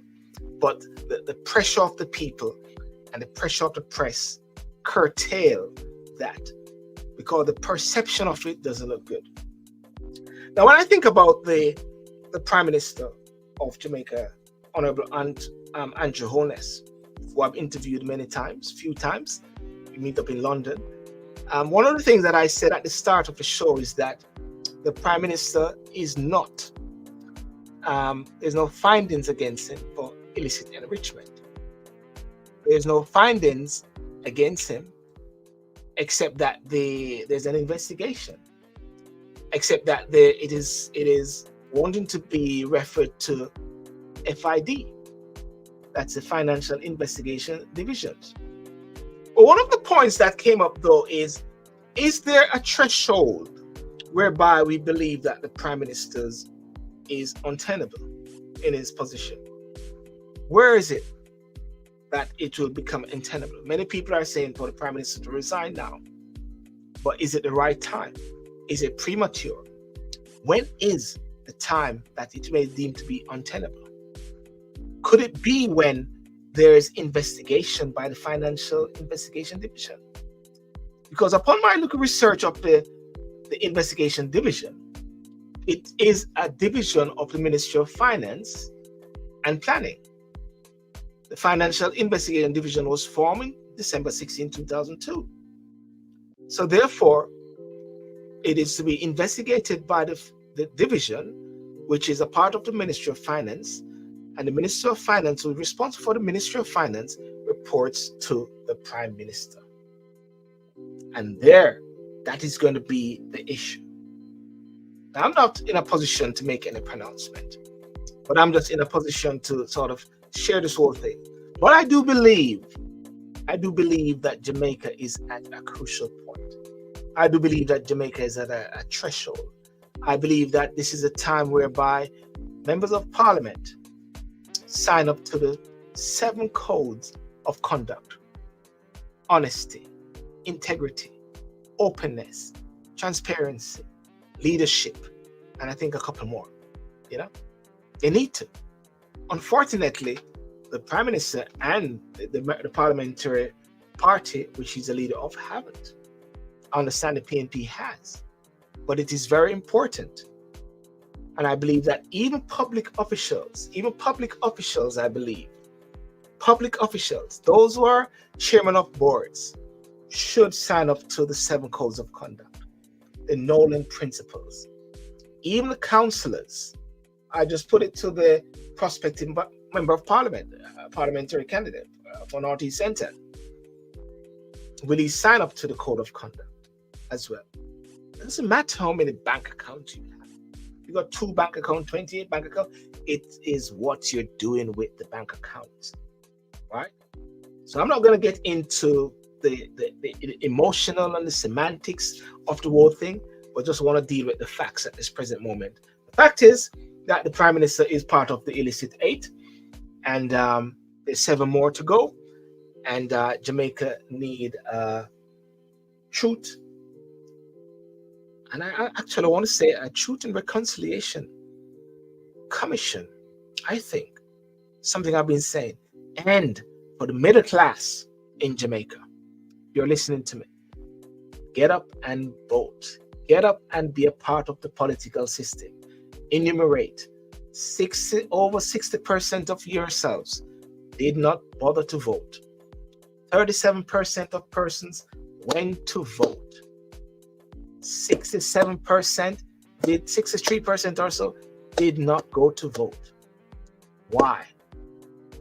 But the pressure of the people and the pressure of the press curtail that, because the perception of it doesn't look good. Now, when I think about the Prime Minister of Jamaica, Honorable Andrew Holness, who I've interviewed few times, we meet up in London. One of the things that I said at the start of the show is that the Prime Minister is not, there's no findings against him for illicit enrichment. There's no findings against him, except that there's an investigation, except that it is wanting to be referred to FID. That's the Financial Investigation Division. But one of the points that came up, though, is there a threshold whereby we believe that the Prime Minister is untenable in his position? Where is it that it will become untenable? Many people are saying for the Prime Minister to resign now. But is it the right time? Is it premature? When is the time that it may deem to be untenable? Could it be when there is investigation by the Financial Investigation Division? Because upon my look at research of the Investigation Division, it is a division of the Ministry of Finance and Planning. The Financial Investigation Division was formed December 16, 2002. So therefore, it is to be investigated by the division, which is a part of the Ministry of Finance, and the Ministry of Finance, who is responsible for the Ministry of Finance, reports to the Prime Minister. And there, that is going to be the issue. Now, I'm not in a position to make any pronouncement, but I'm just in a position to sort of share this whole thing. But I do believe that Jamaica is at a crucial point. I do believe that Jamaica is at a threshold. I believe that this is a time whereby members of parliament sign up to the 7 codes of conduct: honesty, integrity, openness, transparency, leadership, and I think a couple more. They need to. Unfortunately, the Prime Minister and the parliamentary party, which he's a leader of, haven't. I understand the PNP has, but it is very important. And I believe that even public officials, I believe, public officials, those who are chairman of boards, should sign up to the 7 codes of conduct, the Nolan principles. Even the councillors, I just put it to the prospective member of parliament, parliamentary candidate for North East Centre. Will he sign up to the code of conduct as well? It doesn't matter how many bank accounts you have. You got 2 bank accounts, 28 bank accounts. It is what you're doing with the bank accounts, right? So I'm not going to get into the emotional and the semantics of the whole thing, but just want to deal with the facts at this present moment. The fact is that the Prime Minister is part of the illicit 8, and there's 7 more to go, and Jamaica need truth. And I actually want to say a Truth and Reconciliation Commission, I think, something I've been saying, and for the middle class in Jamaica. You're listening to me. Get up and vote. Get up and be a part of the political system. Enumerate. Over 60% of yourselves did not bother to vote. 37% of persons went to vote. 63% or so did not go to vote. Why?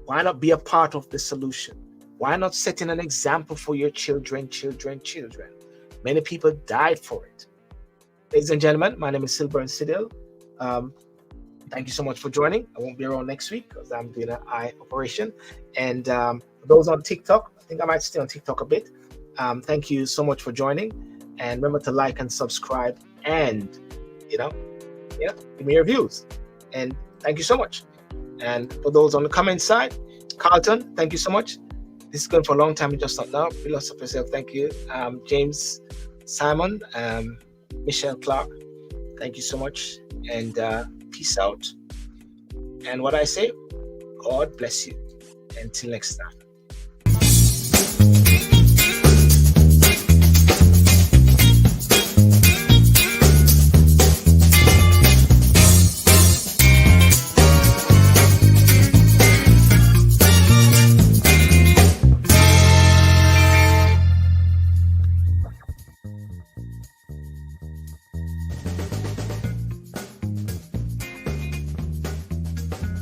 Why not be a part of the solution? Why not setting an example for your children? Many people died for it. Ladies and gentlemen, my name is Silburn Sidil. Thank you so much for joining. I won't be around next week because I'm doing an eye operation. And for those on TikTok, I think I might stay on TikTok a bit. Thank you so much for joining. And remember to like and subscribe and, give me your views. And thank you so much. And for those on the comment side, Carlton, thank you so much. This is going for a long time. You just not now. Philosopher yourself, thank you. James Simon, Michelle Clark, thank you so much. And peace out. And what I say, God bless you. Until next time.